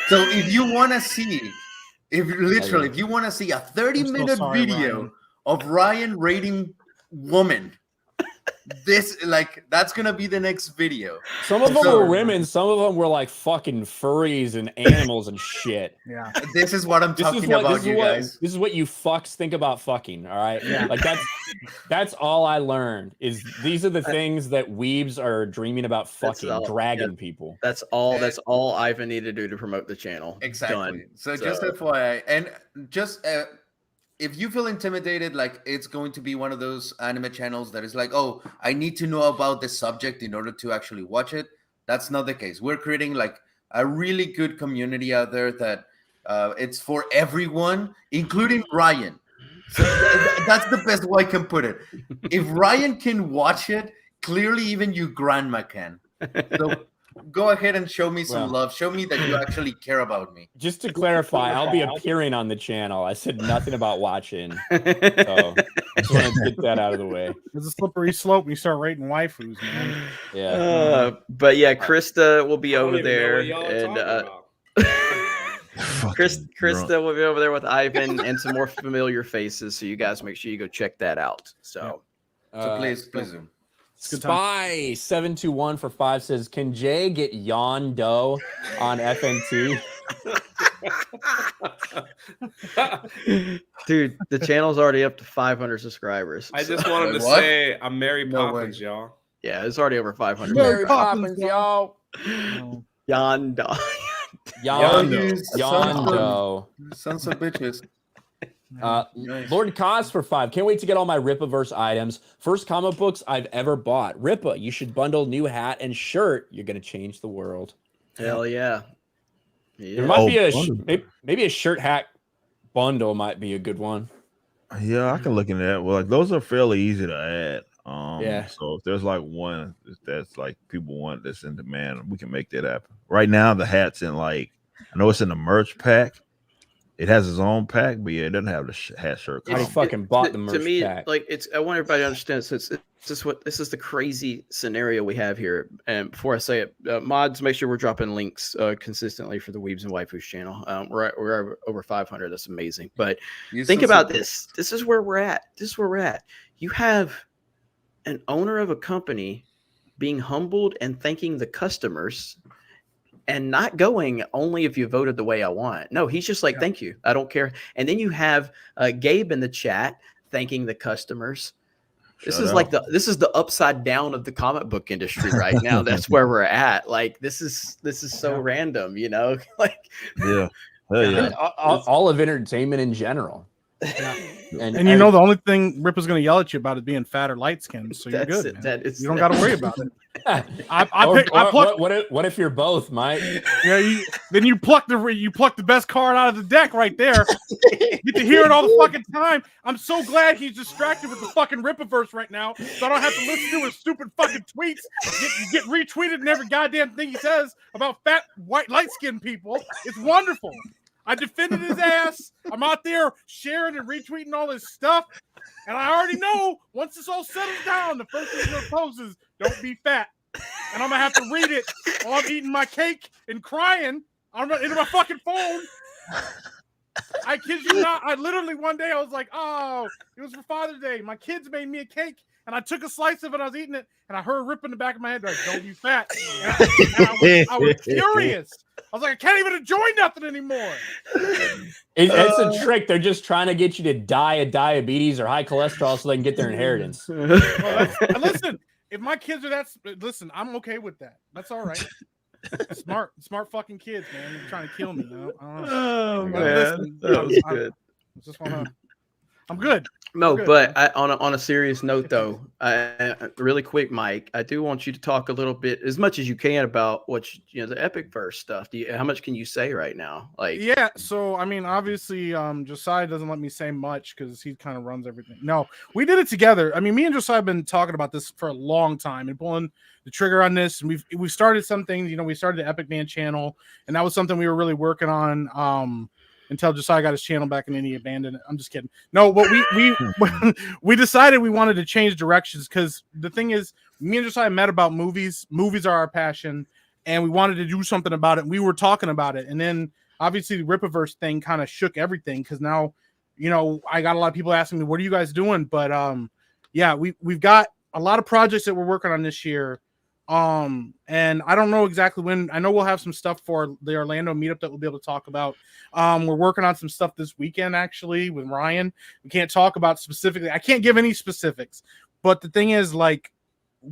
So if you want to see, if you want to see a 30-minute video Ryan. Of Ryan rating woman, that's gonna be the next video. Some of them were women, some of them were like fucking furries and animals and shit. Yeah, this is what I'm talking about, you guys. This is what you fucks think about fucking. All right, yeah. Like that's all I learned is these are the things that weebs are dreaming about fucking dragging people. That's all Ivan needed to do to promote the channel. Exactly. Done. So just FYI, and just. If you feel intimidated, like it's going to be one of those anime channels that is like, oh, I need to know about the subject in order to actually watch it, that's not the case. We're creating like a really good community out there that it's for everyone, including Ryan. So that's the best way I can put it. If Ryan can watch it, clearly even you grandma can. So go ahead and show me some love. Show me that you actually care about me. Just to clarify, I'll be appearing on the channel. I said nothing about watching. So I just want to get that out of the way. It's a slippery slope when you start rating waifus, man. Yeah. But yeah, Krista will be over there. And Krista will be over there with Ivan and some more familiar faces. So you guys make sure you go check that out. So please do. Spy 721 for 5 says, "Can Jay get Yondo on FNT?" Dude, the channel's already up to 500 subscribers. I just wanted to say I'm Mary Poppins, y'all. Yeah, it's already over 500. Mary Poppins, y'all. Yondo. Yondo. Sons of bitches. Nice. Lord Cos for 5. Can't wait to get all my Rippaverse items. First comic books I've ever bought. Rippa, you should bundle new hat and shirt. You're gonna change the world. Hell yeah. There might be maybe a shirt hat bundle might be a good one. Yeah, I can look into that. Well, like those are fairly easy to add. Yeah. So if there's like one that's like people want that's in demand, we can make that happen. Right now, the hat's in like I know it's in the merch pack. It has its own pack, but yeah, it doesn't have the hat shirt. I fucking bought the merch to me, pack. like I want everybody to understand. So this is the crazy scenario we have here. And before I say it, mods, make sure we're dropping links consistently for the Weebs and Waifus channel. We're over 500. That's amazing. But think about this. This is where we're at. You have an owner of a company being humbled and thanking the customers. And not going only if you voted the way I want. No, he's just like, thank you. I don't care. And then you have Gabe in the chat thanking the customers. This is the upside down of the comic book industry right now. That's where we're at. Like this is so random, you know? Like all of entertainment in general. Yeah. And you know the only thing Rippa's going to yell at you about is being fat or light skinned, so you're good. You don't got to worry about it. What if you're both, Mike? Yeah, then you pluck the best card out of the deck right there. Get to hear it all the fucking time. I'm so glad he's distracted with the fucking Rippaverse right now, so I don't have to listen to his stupid fucking tweets. Get retweeted in every goddamn thing he says about fat, white, light skinned people. It's wonderful. I defended his ass. I'm out there sharing and retweeting all this stuff. And I already know once this all settles down, the first thing you're going to post is don't be fat. And I'm going to have to read it while I'm eating my cake and crying into my fucking phone. I kid you not. I literally one day I was like, oh, it was for Father's Day. My kids made me a cake. And I took a slice of it. I was eating it. And I heard Rip in the back of my head like, don't be fat. And I was furious. I was like, I can't even enjoy nothing anymore. It's a trick. They're just trying to get you to die of diabetes or high cholesterol so they can get their inheritance. Listen, if my kids are listen, I'm okay with that. That's all right. Smart fucking kids, man. They're trying to kill me. Oh, man. That was good. I'm good. No, but on a serious note, though, really quick, Mike, I do want you to talk a little bit, as much as you can, about what the Epicverse stuff. How much can you say right now? Like, yeah. So I mean, obviously, Josiah doesn't let me say much because he kind of runs everything. No, we did it together. I mean, me and Josiah have been talking about this for a long time and pulling the trigger on this. And we've started some things. We started the Epic Man channel, and that was something we were really working on. Until Josiah got his channel back and then he abandoned it. I'm just kidding. No, but we decided we wanted to change directions because the thing is, me and Josiah met about movies. Movies are our passion, and we wanted to do something about it. We were talking about it, and then obviously the Rippaverse thing kind of shook everything because now, I got a lot of people asking me, "What are you guys doing?" But yeah, we've got a lot of projects that we're working on this year. And I don't know exactly when. I know we'll have some stuff for the Orlando meetup that we'll be able to talk about. We're working on some stuff this weekend actually with Ryan. We can't talk about specifically. I can't give any specifics, but the thing is, like,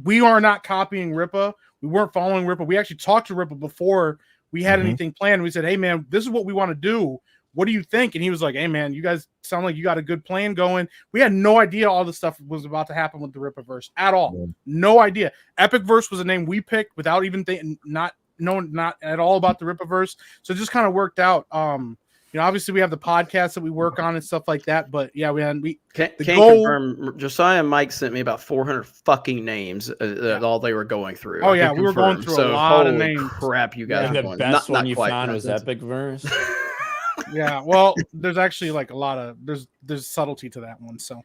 we are not copying Rippa. We weren't following Rippa. We actually talked to Rippa before we had anything planned. We said, "Hey man, this is what we want to do. What do you think?" And he was like, "Hey man, you guys sound like you got a good plan going." We had no idea all this stuff was about to happen with the Rippaverse at all. Yeah. No idea. Epicverse was a name we picked without even thinking, not at all about the Rippaverse. So it just kind of worked out. Obviously we have the podcast that we work on and stuff like that. But yeah, can't confirm. Josiah and Mike sent me about 400 fucking names all they were going through. Oh yeah, we were going through a lot of names. Crap, you guys. The best one you found was Epicverse. Yeah, well, there's actually like a lot of there's subtlety to that one. So,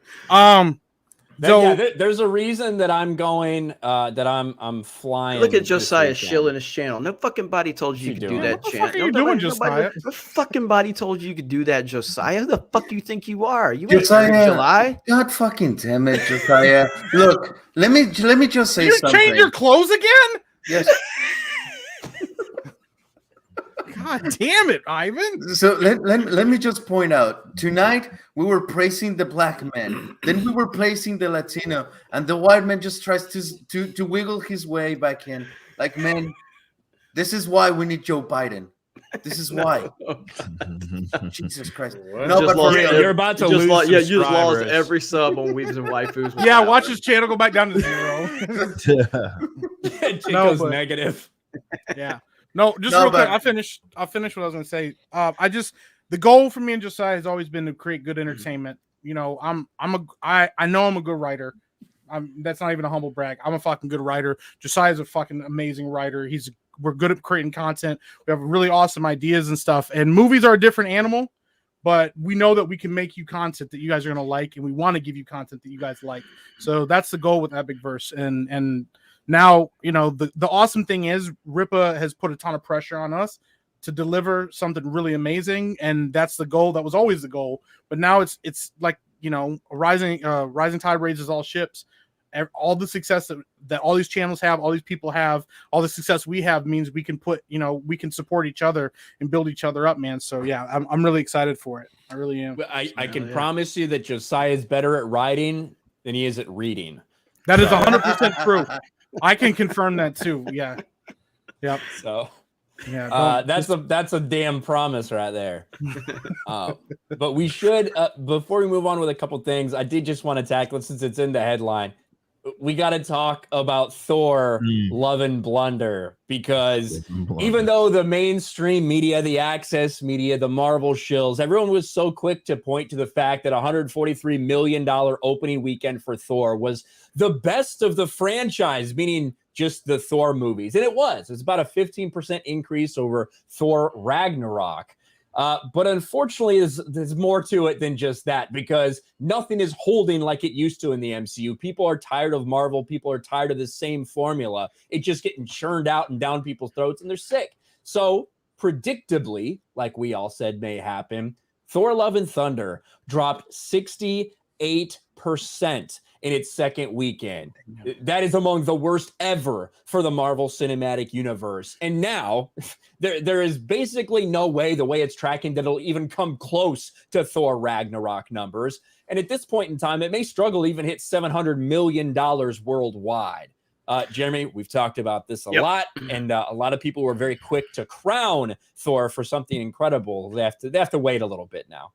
there's a reason that I'm going. That I'm flying. Look at Josiah shilling his channel. No fucking body told you could do that. What the fuck are you doing, Josiah? No fucking body told you could do that, Josiah. Who the fuck do you think you are? You Josiah, July? God fucking damn it, Josiah. Look, let me just say something. You change your clothes again? Yes. God damn it, Ivan. So let me just point out, tonight we were praising the black man, then we were praising the Latino, and the white man just tries to wiggle his way back in. Like, man, This is why we need Joe Biden. This is why. Jesus Christ. No, but for real, you're about to lose you just lost subscribers. every sub on Weebs and Waifus. Yeah, watch his channel go back down to 0. Chico's negative. Yeah. No, just real quick. I'll finish what I was gonna say. The goal for me and Josiah has always been to create good entertainment. You know, I know I'm a good writer. That's not even a humble brag. I'm a fucking good writer. Josiah's a fucking amazing writer. We're good at creating content. We have really awesome ideas and stuff. And movies are a different animal, but we know that we can make you content that you guys are gonna like, and we want to give you content that you guys like. So that's the goal with Epicverse. And now, you know, the awesome thing is Rippa has put a ton of pressure on us to deliver something really amazing, and that's the goal. That was always the goal, but now it's like, you know, rising tide raises all ships. All the success that all these channels have, all these people have, all the success we have means we can we can support each other and build each other up, man. So yeah, I'm really excited for it. I really am. I can promise you that Josiah is better at writing than he is at reading. That is 100% true. I can confirm that too. Yeah. Yep. So yeah, that's a damn promise right there. But we should before we move on with a couple things, I did just want to tackle it since it's in the headline. We got to talk about Thor Love and Blunder, because even though the mainstream media, the access media, the Marvel shills, everyone was so quick to point to the fact that $143 million opening weekend for Thor was the best of the franchise, meaning just the Thor movies. And it was. It's about a 15% increase over Thor Ragnarok. But unfortunately, there's more to it than just that, because nothing is holding like it used to in the MCU. People are tired of Marvel. People are tired of the same formula. It's just getting churned out and down people's throats, and they're sick. So predictably, like we all said may happen, Thor Love and Thunder dropped 68% in its second weekend. That is among the worst ever for the Marvel Cinematic Universe. And now there is basically no way, the way it's tracking, that it'll even come close to Thor Ragnarok numbers. And at this point in time, it may struggle to even hit $700 million worldwide. Jeremy, we've talked about this a lot, and a lot of people were very quick to crown Thor for something incredible. They have to wait a little bit now.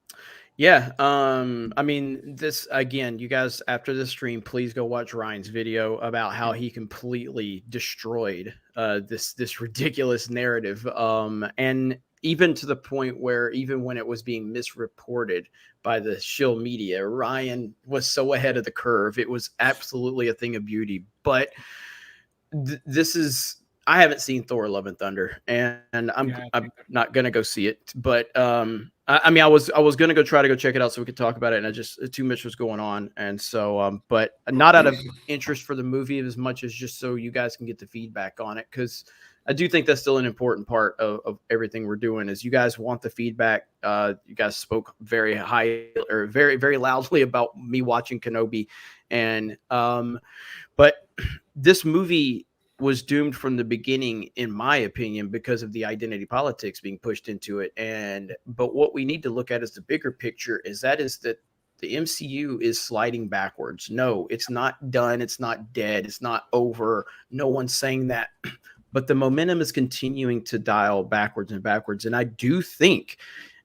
Yeah. I mean, this again, you guys, after this stream, please go watch Ryan's video about how he completely destroyed this ridiculous narrative. And even to the point where even when it was being misreported by the shill media, Ryan was so ahead of the curve. It was absolutely a thing of beauty. But this is, I haven't seen Thor Love and Thunder, and I'm not gonna go see it. But I mean, I was gonna try to go check it out so we could talk about it, and too much was going on, and so but not out of interest for the movie as much as just so you guys can get the feedback on it, because I do think that's still an important part of everything we're doing. Is you guys want the feedback. You guys spoke very high or very, very loudly about me watching Kenobi, and but this movie was doomed from the beginning, in my opinion, because of the identity politics being pushed into it. But what we need to look at is the bigger picture, is that the MCU is sliding backwards. No, it's not done. It's not dead. It's not over. No one's saying that. But the momentum is continuing to dial backwards and backwards. And I do think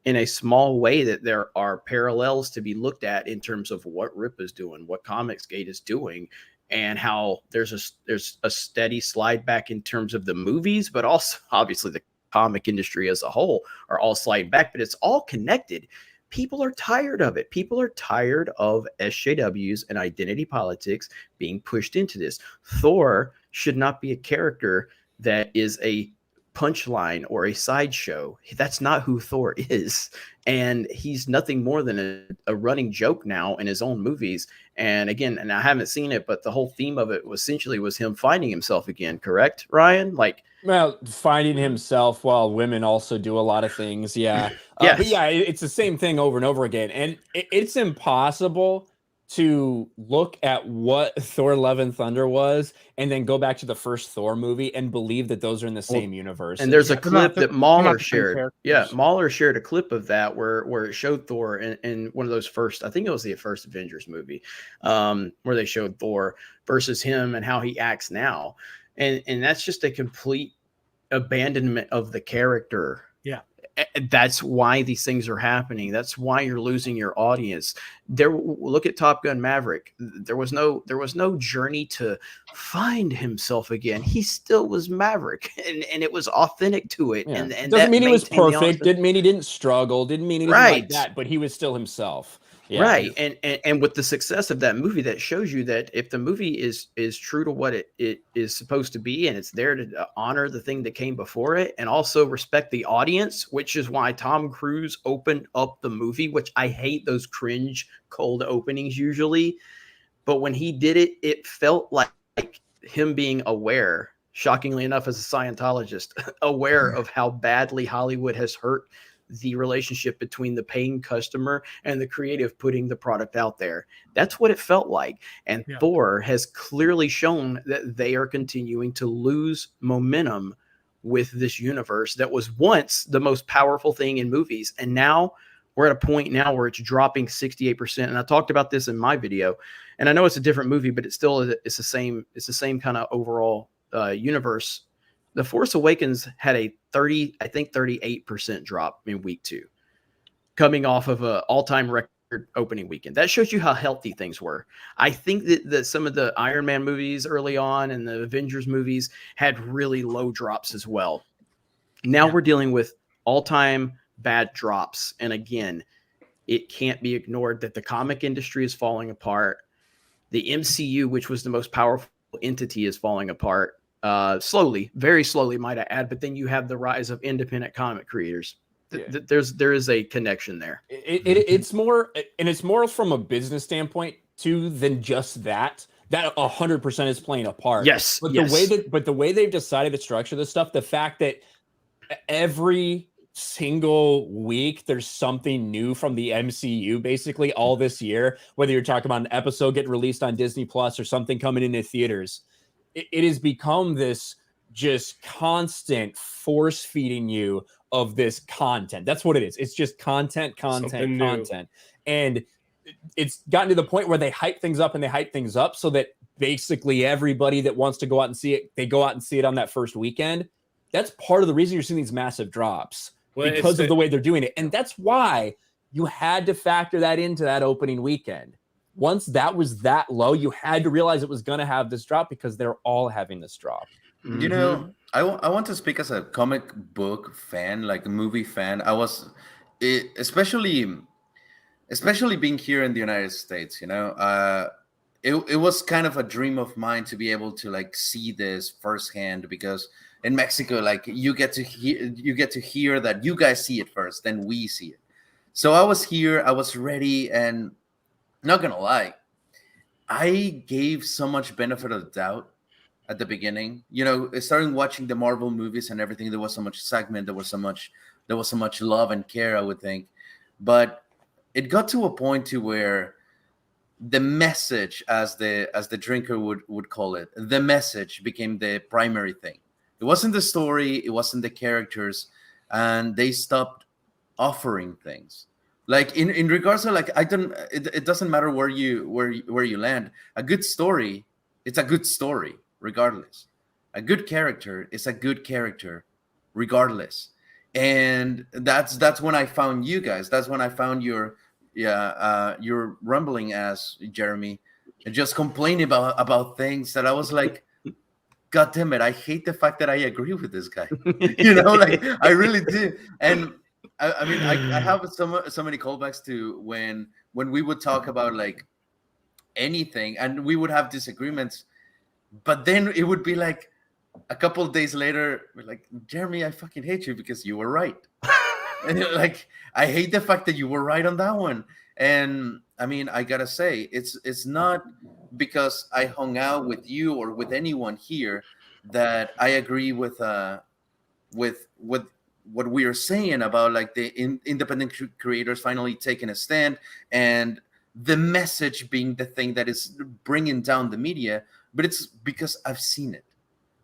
in a small way that there are parallels to be looked at in terms of what Rip is doing, what Comicsgate is doing, and how there's a steady slide back in terms of the movies, but also obviously the comic industry as a whole are all sliding back, but it's all connected. People are tired of it. People are tired of SJWs and identity politics being pushed into this. Thor should not be a character that is a punchline or a sideshow. That's not who Thor is. And he's nothing more than a running joke now in his own movies. And again, and I haven't seen it, but the whole theme of it was essentially him finding himself again. Correct, Ryan? Well, finding himself while women also do a lot of things. Yeah. Yes. But yeah, it's the same thing over and over again. And it's impossible to look at what Thor Love and Thunder was and then go back to the first Thor movie and believe that those are in the same universe. And there's a clip that Mahler shared. Yeah, Mahler shared a clip of that where it showed Thor in one of those first, I think it was the first Avengers movie, where they showed Thor versus him and how he acts now. And that's just a complete abandonment of the character. Yeah. That's why these things are happening. That's why you're losing your audience. Look at Top Gun Maverick. There was no journey to find himself again. He still was Maverick, and it was authentic to it. Yeah. And doesn't mean he was maintained perfect. Didn't mean he didn't struggle. Didn't mean anything like that. But he was still himself. Yeah. Right. And with the success of that movie, that shows you that if the movie is true to what it is supposed to be, and it's there to honor the thing that came before it, and also respect the audience, which is why Tom Cruise opened up the movie, which I hate those cringe cold openings usually. But when he did it, it felt like him being aware, shockingly enough, as a Scientologist, aware of how badly Hollywood has hurt the relationship between the paying customer and the creative putting the product out there. That's what it felt like. And Thor has clearly shown that they are continuing to lose momentum with this universe that was once the most powerful thing in movies. And now we're at a point now where it's dropping 68%. And I talked about this in my video, and I know it's a different movie, but it's the same kind of overall universe. The Force Awakens had a 38% drop in week 2, coming off of an all-time record opening weekend. That shows you how healthy things were. I think that some of the Iron Man movies early on and the Avengers movies had really low drops as well. Now we're dealing with all-time bad drops. And again, it can't be ignored that the comic industry is falling apart. The MCU, which was the most powerful entity, is falling apart. Slowly, very slowly, might I add. But then you have the rise of independent comic creators. There is a connection there. It's more, and it's more from a business standpoint too than just that. That 100% is playing a part. Yes, but yes. the way they've decided to structure this stuff, the fact that every single week there's something new from the MCU basically all this year, whether you're talking about an episode getting released on Disney Plus or something coming into theaters. It has become this just constant force feeding you of this content. That's what it is. It's just content. And it's gotten to the point where they hype things up so that basically everybody that wants to go out and see it, they go out and see it on that first weekend. That's part of the reason you're seeing these massive drops because of the way they're doing it. And that's why you had to factor that into that opening weekend. Once that was that low, you had to realize it was going to have this drop because they're all having this drop. You know, I want to speak as a comic book fan, like a movie fan. I was, especially being here in the United States, you know, it was kind of a dream of mine to be able to like see this firsthand, because in Mexico, like you get to hear that you guys see it first, then we see it. So I was here, I was ready, and not gonna lie, I gave so much benefit of the doubt at the beginning. You know, starting watching the Marvel movies and everything, there was so much excitement, there was so much love and care, I would think. But it got to a point to where the message, as the drinker would call it, the message became the primary thing. It wasn't the story, it wasn't the characters, and they stopped offering things. Like in regards to like, it doesn't matter where you land. A good story, it's a good story regardless. A good character is a good character regardless. And that's when I found you guys. That's when I found your rumbling ass, Jeremy, and just complaining about things that I was like, God damn it, I hate the fact that I agree with this guy. You know, like I really do. And I mean, I have so many callbacks to when we would talk about like anything, and we would have disagreements, but then it would be like a couple of days later, we're like, Jeremy, I fucking hate you because you were right. And like, I hate the fact that you were right on that one. And I mean, I gotta say, it's not because I hung out with you or with anyone here that I agree with what we are saying about like the independent creators finally taking a stand and the message being the thing that is bringing down the media. But it's because I've seen it.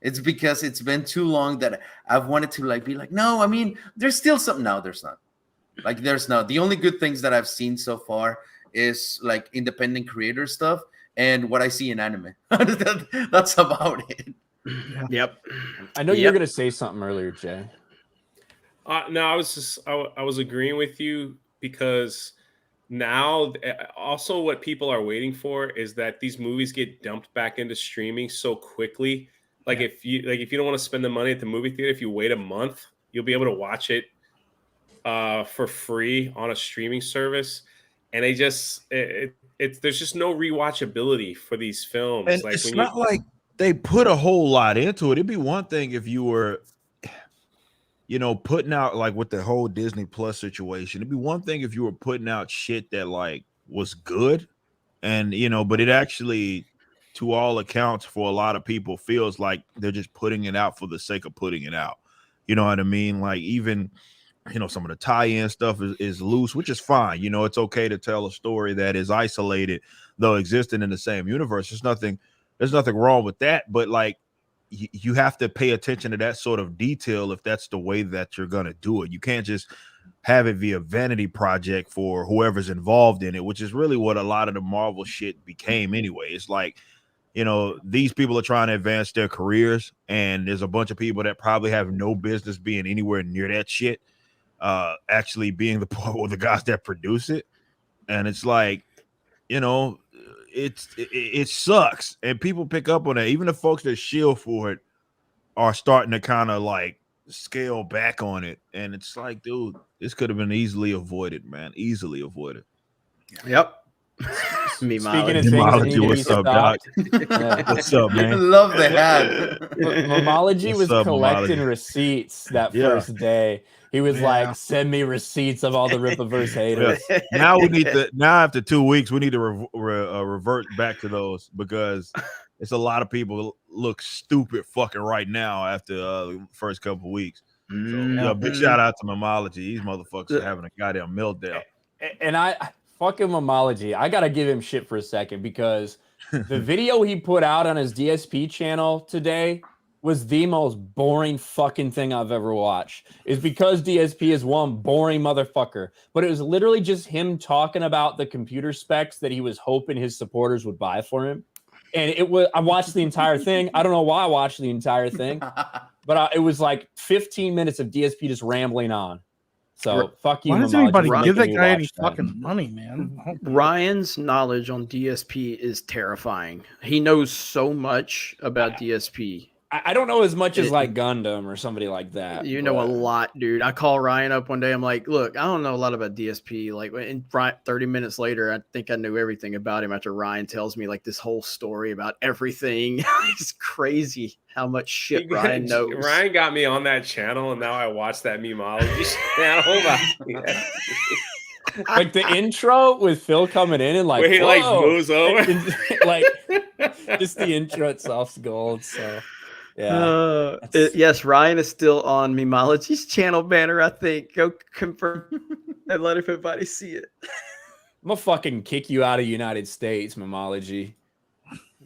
It's because it's been too long that I've wanted to like be like, no, I mean, there's still something. No, there's not. Like, there's not. The only good things that I've seen so far is like independent creator stuff and what I see in anime. That's about it. Yep. I know you were gonna say something earlier, Jay. No, I was agreeing with you because now also what people are waiting for is that these movies get dumped back into streaming so quickly. Like if you don't want to spend the money at the movie theater, if you wait a month, you'll be able to watch it for free on a streaming service. And they just there's just no rewatchability for these films. And like it's when not like they put a whole lot into it. It'd be one thing if you were, putting out like with the whole Disney Plus situation. It'd be one thing if you were putting out shit that like was good, and but it actually, to all accounts, for a lot of people, feels like they're just putting it out for the sake of putting it out. You know what I mean? Like even, some of the tie-in stuff is loose, which is fine. It's okay to tell a story that is isolated, though existing in the same universe. There's nothing wrong with that. But like, you have to pay attention to that sort of detail if that's the way that you're going to do it. You can't just have it via vanity project for whoever's involved in it, which is really what a lot of the Marvel shit became anyway. It's like, these people are trying to advance their careers, and there's a bunch of people that probably have no business being anywhere near that shit, actually being the guys that produce it. And it's like, it sucks, and people pick up on that. Even the folks that shield for it are starting to kind of like scale back on it, and it's like, dude, this could have been easily avoided, man. Easily avoided. Yep. Speaking of things that need to be what's up, Doc? What's up, man? I love the hat. Mamology was up, collecting Mamology? Receipts that first day. He was like, send me receipts of all the Rippaverse haters. Now we need to. Now after 2 weeks, we need to revert back to those, because it's a lot of people look stupid fucking right now after the first couple of weeks. So big shout out to Mamology. These motherfuckers are having a goddamn meltdown. And fucking Mamology, I gotta give him shit for a second, because the video he put out on his DSP channel today was the most boring fucking thing I've ever watched. It's because DSP is one boring motherfucker, but it was literally just him talking about the computer specs that he was hoping his supporters would buy for him. And I watched the entire thing. I don't know why I watched the entire thing, but it was like 15 minutes of DSP just rambling on. So fuck you. Why does Mamology, anybody for give that making me guy any watch that. fucking money, man? Ryan's knowledge on DSP is terrifying. He knows so much about DSP. I don't know as much as like Gundam or somebody like that. You know a lot, dude. I call Ryan up one day. I'm like, look, I don't know a lot about DSP. Like, and 30 minutes later, I think I knew everything about him after Ryan tells me like this whole story about everything. It's crazy how much shit Ryan knows. Ryan got me on that channel, and now I watch that Memology channel. Like the intro with Phil coming in and like, where he like moves over, like just the intro itself's gold. So. Yeah. Yes, Ryan is still on Memology's channel banner, I think. Go confirm and let everybody see it. I'm gonna fucking kick you out of United States, Memology.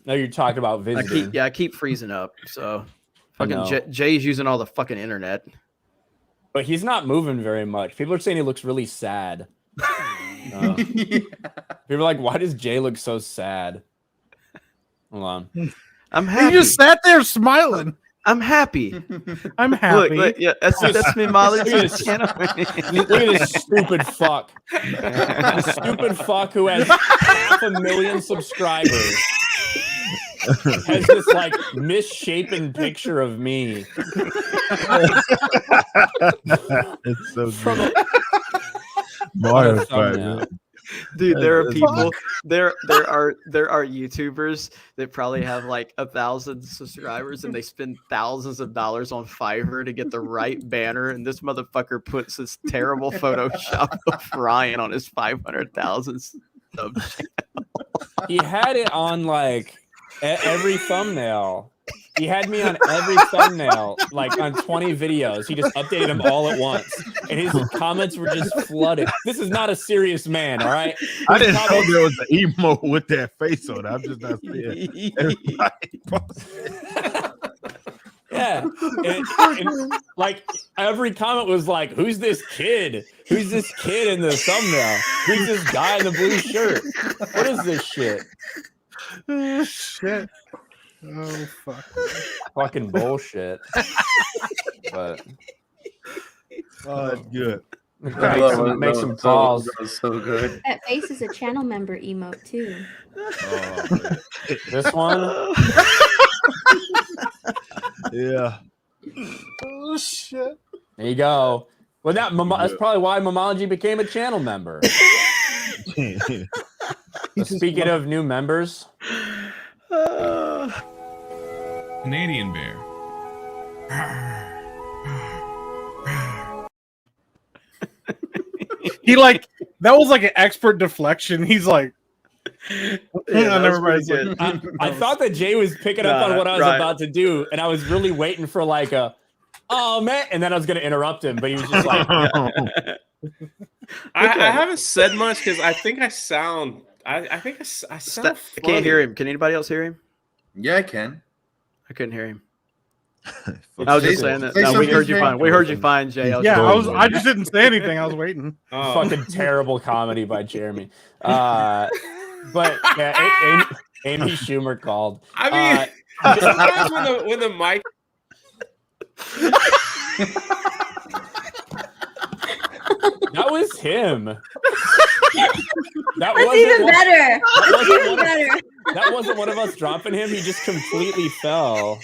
No, you're talking about visiting. I keep freezing up. So fucking Jay's using all the fucking internet. But he's not moving very much. People are saying he looks really sad. People are like, why does Jay look so sad? Hold on. I'm happy. He just sat there smiling. I'm happy. I'm happy. Look, yeah, that's Memology's channel. Look at this stupid fuck. This stupid fuck who has 500,000 subscribers has this like misshapen picture of me. It's so good. Mario Kart, dude, there are people. There are YouTubers that probably have like 1,000 subscribers, and they spend thousands of dollars on Fiverr to get the right banner. And this motherfucker puts this terrible Photoshop of Ryan on his 500,000 sub channel. He had it on like every thumbnail. He had me on every thumbnail, like on 20 videos. He just updated them all at once. And his comments were just flooded. This is not a serious man, all right? I didn't know there was an emo with that face on it. I'm just not seeing yeah. And, like every comment was like, who's this kid? Who's this kid in the thumbnail? Who's this guy in the blue shirt? What is this shit? Shit. Oh fuck. Fucking bullshit. But Oh, that's good. make some calls. That was so good. That face is a channel member emote too. Oh, This one. yeah. Oh shit. There you go. Well, that's probably why Momology became a channel member. So speaking of new members, Canadian bear. He like that was like an expert deflection. He's like, Yeah, and everybody's like, I thought that Jay was picking up on what I was about to do, and I was really waiting for like a, oh man, and then I was going to interrupt him, but he was just like, I haven't said much because I think I sound. I think I sound. I can't hear him. Can anybody else hear him? Yeah, I can. I couldn't hear him. I was just saying that. No, we heard you fine. We heard you fine, Jay. I just didn't say anything. I was waiting. Fucking terrible comedy by Jeremy. But yeah, Amy Schumer called. I mean, sometimes when the mic. That was him. That's even better. That's even better. That wasn't one of us dropping him. He just completely fell.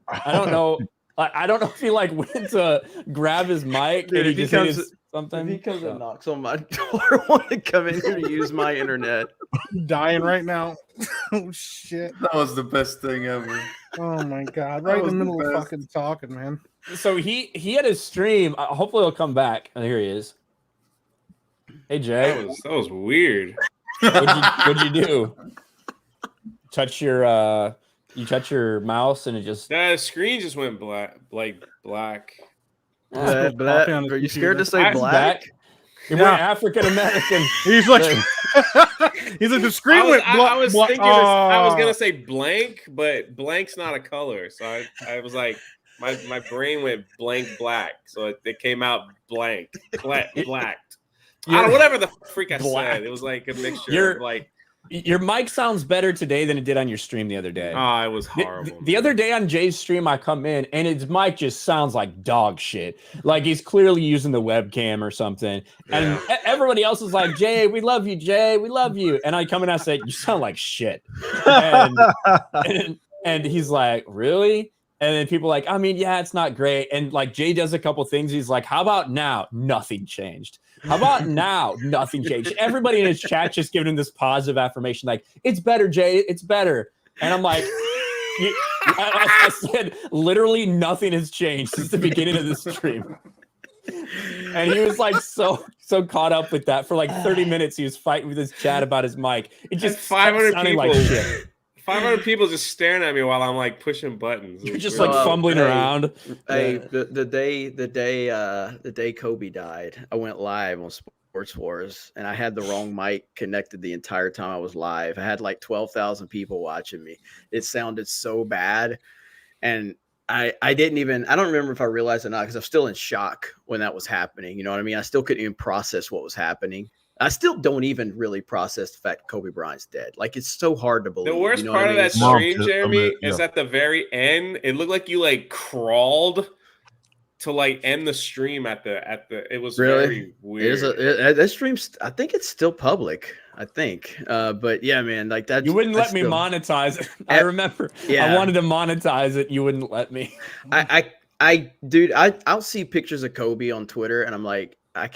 I don't know. I don't know if he like went to grab his mic and he just hit something. If he comes and knocks on my door, want to come in here to use my internet. I'm dying right now. Oh shit. That was the best thing ever. Oh my god. Right in the middle of fucking talking, man. So he had his stream. Hopefully he'll come back. Oh, here he is. Hey Jay. That was weird. What'd you do? You touch your mouse and it just The screen just went black. Are you scared to say black? He went African American. He's like, the screen went black. I was thinking I was gonna say blank, but blank's not a color. So I was like, my brain went blank black. So it came out black. Whatever the freak I said. It was like a mixture of like. Your mic sounds better today than it did on your stream the other day. Oh, it was horrible. The other day on Jay's stream, I come in and his mic just sounds like dog shit. Like he's clearly using the webcam or something. And everybody else is like, Jay, we love you, Jay. We love you. And I come in and I say, you sound like shit. And he's like, really? And then people are like, I mean, yeah, it's not great. And like Jay does a couple things. He's like, how about now? Nothing changed. How about now? Nothing changed. Everybody in his chat just giving him this positive affirmation, like, it's better, Jay. It's better. And I'm like, I said, literally nothing has changed since the beginning of the stream. And he was like so caught up with that for like 30 minutes. He was fighting with his chat about his mic. It just 500 sounded people. like shit. 500 people just staring at me while I'm like pushing buttons. You're just like fumbling around. Hey, the day Kobe died, I went live on Sports Wars, and I had the wrong mic connected the entire time I was live. I had like 12,000 people watching me. It sounded so bad, and I don't remember if I realized it or not because I'm still in shock when that was happening. You know what I mean? I still couldn't even process what was happening. I still don't even really process the fact Kobe Bryant's dead. Like, it's so hard to believe. The worst part of that stream, Jeremy, is at the very end. It looked like you like crawled to like end the stream at the. It was very weird. That stream, I think it's still public. I think, but yeah, man, like that. You wouldn't let me monetize it. I remember. Yeah. I wanted to monetize it. You wouldn't let me. Dude, I'll see pictures of Kobe on Twitter, and I'm like, I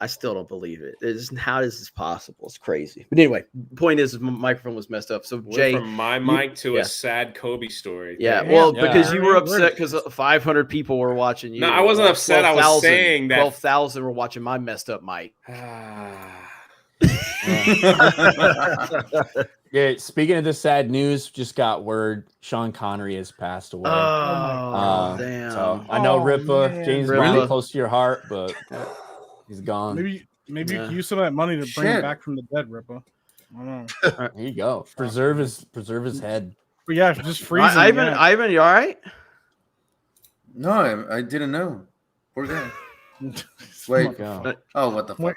still don't believe it. How is this possible? It's crazy. But anyway, point is my microphone was messed up. So Jay, from my mic to a sad Kobe story. Yeah, well, because you were upset because 500 people were watching you. No, I wasn't upset. I was saying that 12,000 were watching my messed up mic. Yeah, speaking of the sad news, just got word Sean Connery has passed away. Oh, damn. So I know Rippa, James Brown, close to your heart, but he's gone. Maybe you can use some of that money to bring him back from the dead, Rippa. I don't know. There you go. Preserve his head. But yeah, just freeze him. Ivan, you all right? No, I didn't know. Poor guy. Wait. Oh, what the fuck?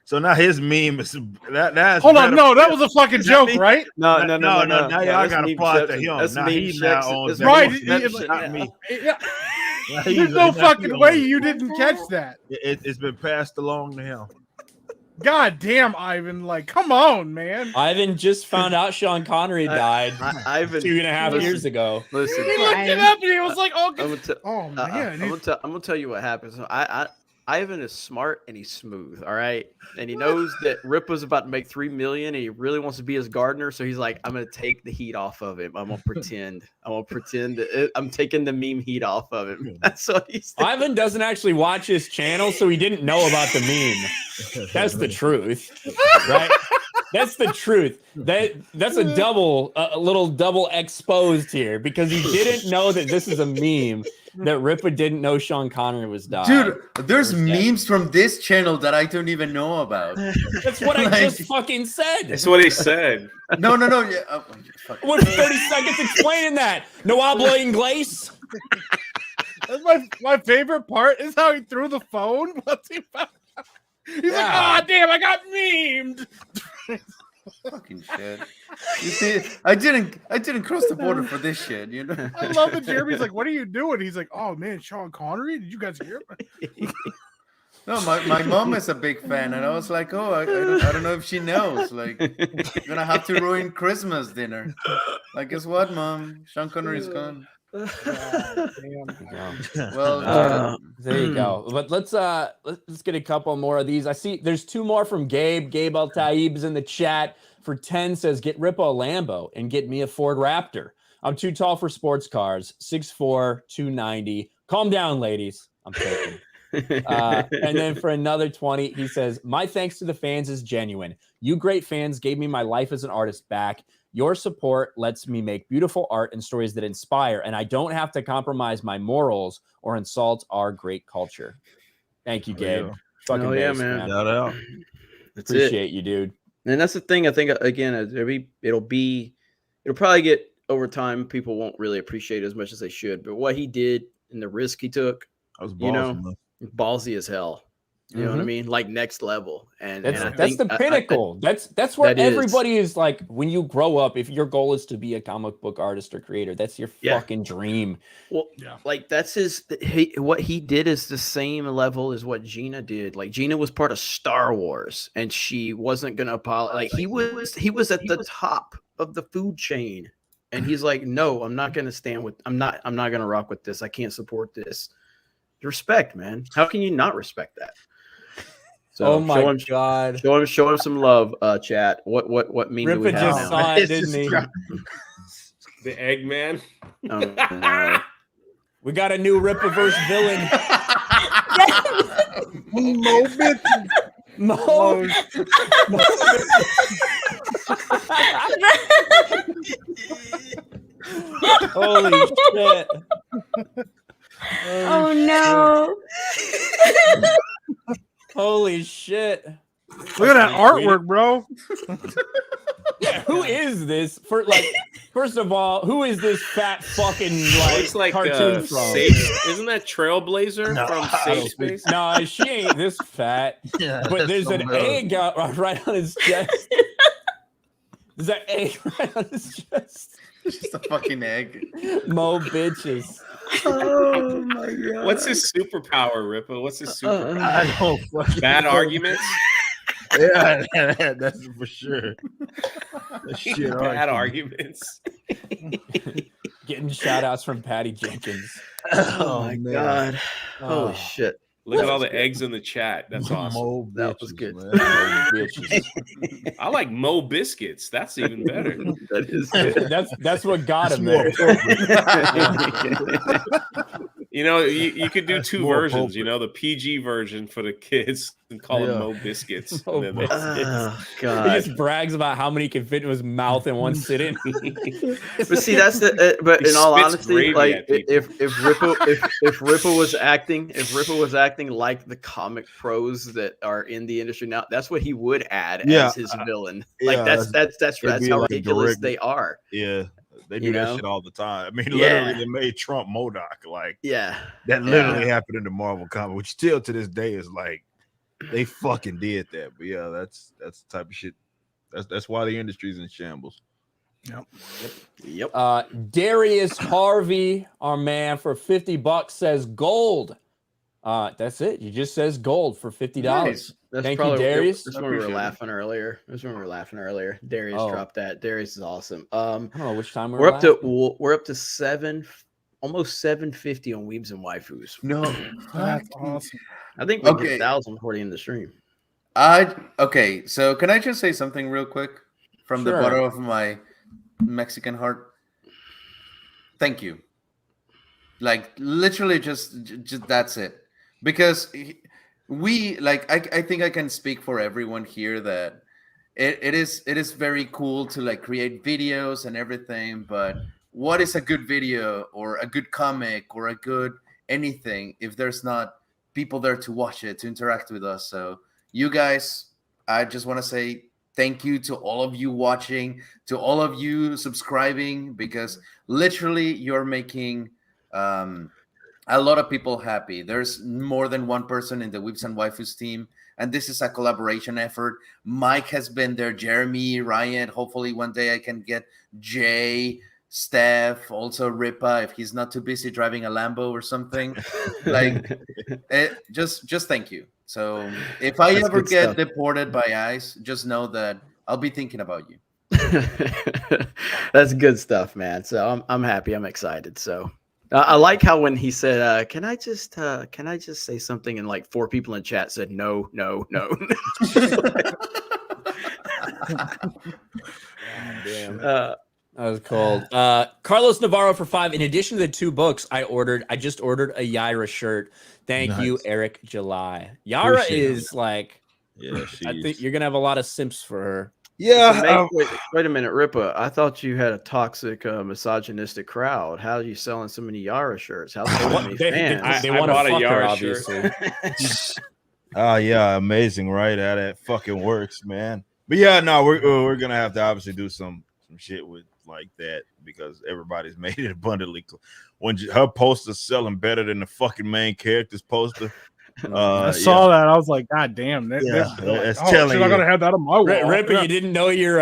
So now his meme is that's Hold on, no, that was a fucking joke, right? No. Now Yeah, y'all that's gotta meme apply it to section. him. That's Now meme he now section. owns That's Right, that. meme It's section, not yeah. me. Yeah. Now There's no now he fucking way owns it. you didn't catch that. It's been passed along to him. God damn, Ivan! Like, come on, man. Ivan just found out Sean Connery died Ivan, 2.5 years ago. Listen, He looked it up and he was like, "Oh, I'm man." gonna tell you what happens. Ivan is smart and he's smooth, all right, and he knows that Rip was about to make $3 million, and he really wants to be his gardener. So he's like, "I'm gonna take the heat off of him. I'm gonna pretend. That I'm taking the meme heat off of him." That's what he's doing. Ivan doesn't actually watch his channel, so he didn't know about the meme. That's the truth, right? That's the truth. That's a little double exposed here because he didn't know that this is a meme. That Rippa didn't know Sean Connery was dying. Dude, there's memes from this channel that I don't even know about. That's what I just fucking said. That's what he said. No. Yeah. What's 30 seconds explaining that? No hablo inglés? That's my favorite part is how he threw the phone. Once he found out. He's like, "Ah, damn, I got memed." Fucking shit. You see, I didn't cross the border for this shit, you know. I love that Jeremy's like, "What are you doing?" He's like, "Oh man, Sean Connery. Did you guys hear him?" No, my mom is a big fan, and I was like, "Oh, I don't know if she knows. Like, you're gonna have to ruin Christmas dinner." Like, guess what, Mom? Sean Connery's gone. Well, there you go. But let's get a couple more of these. I see there's 2 more from Gabe. Gabe Al Taib's in the chat for 10 says, "Get Rippo a Lambo and get me a Ford Raptor. I'm too tall for sports cars. 6'4", 290. Calm down, ladies. I'm joking." And then for another 20, he says, "My thanks to the fans is genuine. You great fans gave me my life as an artist back. Your support lets me make beautiful art and stories that inspire, and I don't have to compromise my morals or insult our great culture." Thank you, Gabe. Fucking yeah, base, man. Shout out. Appreciate you, dude. And that's the thing. I think again, it'll probably get over time. People won't really appreciate it as much as they should. But what he did and the risk he took, I was ballsy, ballsy as hell. You know what I mean? Like next level. And that's think the pinnacle. That's where that everybody is like, when you grow up, if your goal is to be a comic book artist or creator, that's your fucking dream. Well, like that's what he did is the same level as what Gina did. Like Gina was part of Star Wars and she wasn't gonna apologize. Like he was at the top of the food chain. And he's like, "No, I'm not gonna I'm not gonna rock with this. I can't support this." Respect, man. How can you not respect that? So oh my god! Show him some love, chat. What meme do we Rippa have just now? saw it, didn't he? The Eggman. Oh, no. We got a new Rippaverse villain. Mo bitch. Mo. Holy shit! Oh no! Holy shit! Look at that artwork, bro. Yeah, who is this? First of all, who is this fat fucking Looks like cartoon from? Isn't that Trailblazer from Safe Space? No, she ain't this fat. But there's an egg out right on his chest. There's an egg right on his chest. It's just a fucking egg. Mo bitches. Oh my god! What's his superpower, Rippa? What's his superpower? I don't fucking Bad know. arguments. Yeah, that's for sure. That shit Bad arguments. Getting shout outs from Patty Jenkins. Oh my god! Holy shit! Look at all the eggs in the chat. That's awesome. That was good. I like Mo biscuits. That's even better. That is good. That's what got him there. You know, you could do 2 more versions. appropriate. You know, the PG version for the kids and call them Mo biscuits. Mo And then Oh He god! just brags about how many can fit in his mouth in one sitting. But see, that's the. But He in all spits honesty, gravy like at people. if Rippa was acting like the comic pros that are in the industry now, that's what he would add as his villain. Like yeah, that's be how like ridiculous direct- they are. Yeah, they do You that know? shit all the time. I mean, Yeah. literally, they made Trump MODOK. Like Yeah, that literally happened in the Marvel comic, which still to this day is like They fucking did that. But yeah, that's the type of shit. That's why the industry's in shambles. Yep. Darius Harvey, our man, for $50 says gold. That's it. He just says gold for $50. Nice. Thank you, Darius. That's when we were laughing earlier. Darius dropped that. Darius is awesome. I don't know which time we're up to. We're up to almost 750 on Weebs and Waifus. No, that's awesome. I think we get 1,000 before the end of the stream. Okay. So can I just say something real quick from the bottom of my Mexican heart? Thank you. Like literally, just that's it. Because we I think I can speak for everyone here that it is very cool to like create videos and everything, but what is a good video or a good comic or a good anything if there's not people there to watch it, to interact with us? So you guys, I just want to say thank you to all of you watching, to all of you subscribing, because literally you're making a lot of people happy. There's more than one person in the Whips and Waifus team, and this is a collaboration effort. Mike has been there, Jeremy, Ryan. Hopefully one day I can get Jay, Steph, also Rippa, if he's not too busy driving a Lambo or something. Just thank you. So if I ever get deported by ICE, just know that I'll be thinking about you. That's good stuff, man. So I'm happy. I'm excited. So I like how when he said, "Can I just say something?" and like 4 people in chat said, "No." Damn. That was cold. Carlos Navarro for 5. In addition to the 2 books I just ordered a Yaira shirt. Thank you, Eric July. Yaira is like, I think you're gonna have a lot of simps for her. Yeah. Wait a minute, Rippa. I thought you had a toxic, misogynistic crowd. How are you selling so many Yara shirts? How's so many fans? They want to fuck her, obviously. Oh yeah, amazing, right? How that fucking works, man. But yeah, no, we're gonna have to obviously do some shit with like that because everybody's made it abundantly clear. When her poster's selling better than the fucking main character's poster. I saw that. I was like, God damn! It's telling you. I gotta have that on my wall. Ripper, you didn't know you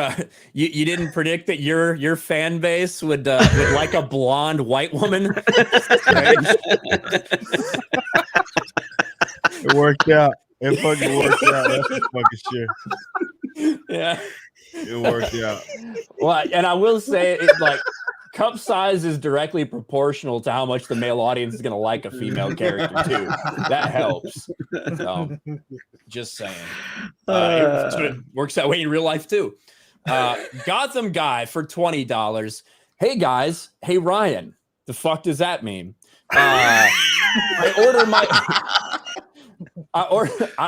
didn't predict that your fan base would like a blonde white woman. It worked out. It fucking worked out. That's the fucking shit. Yeah, it worked out. Well, and I will say it like. Cup size is directly proportional to how much the male audience is going to like a female character too. That helps. So, just saying. It works that way in real life too. Gotham Guy for $20. Hey guys. Hey Ryan. The fuck does that mean? I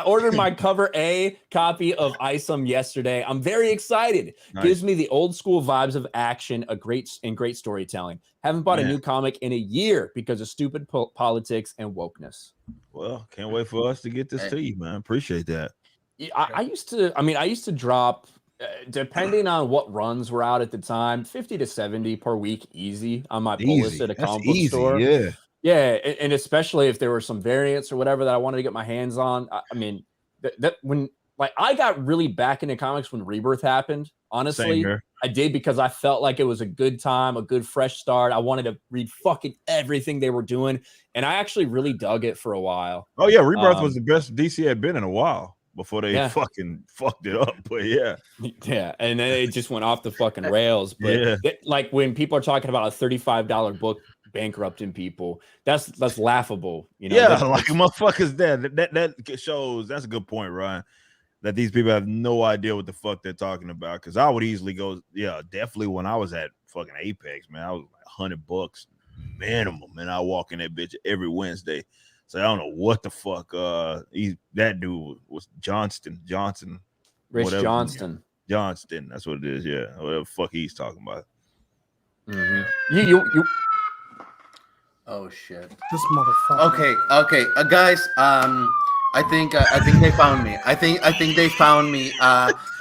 ordered my cover A copy of Isom yesterday. I'm very excited. Nice. Gives me the old school vibes of action, great storytelling. Haven't bought a new comic in a year because of stupid politics and wokeness. Well, can't wait for us to get this to you, man. Appreciate that. I used to drop, depending on what runs were out at the time, 50 to 70 per week, easy on my pull list at a comic book store. Yeah. Yeah, and especially if there were some variants or whatever that I wanted to get my hands on. I mean, that when like I got really back into comics when Rebirth happened. Honestly, I did because I felt like it was a good time, a good fresh start. I wanted to read fucking everything they were doing, and I actually really dug it for a while. Oh yeah, Rebirth was the best DC had been in a while before they fucking fucked it up. But yeah, and then it just went off the fucking rails. But like when people are talking about a $35 book bankrupting people, that's laughable, you know. Like motherfuckers that shows. That's a good point, Ryan, that these people have no idea what the fuck they're talking about, because I would easily go definitely when I was at fucking Apex, man, I was like $100 minimum, and I walk in that bitch every Wednesday. So I don't know what the fuck that dude was. Johnson Rich whatever. Johnston, that's what it is. Whatever the fuck he's talking about. You Oh shit! This motherfucker. Okay, guys. I think they found me. I think they found me.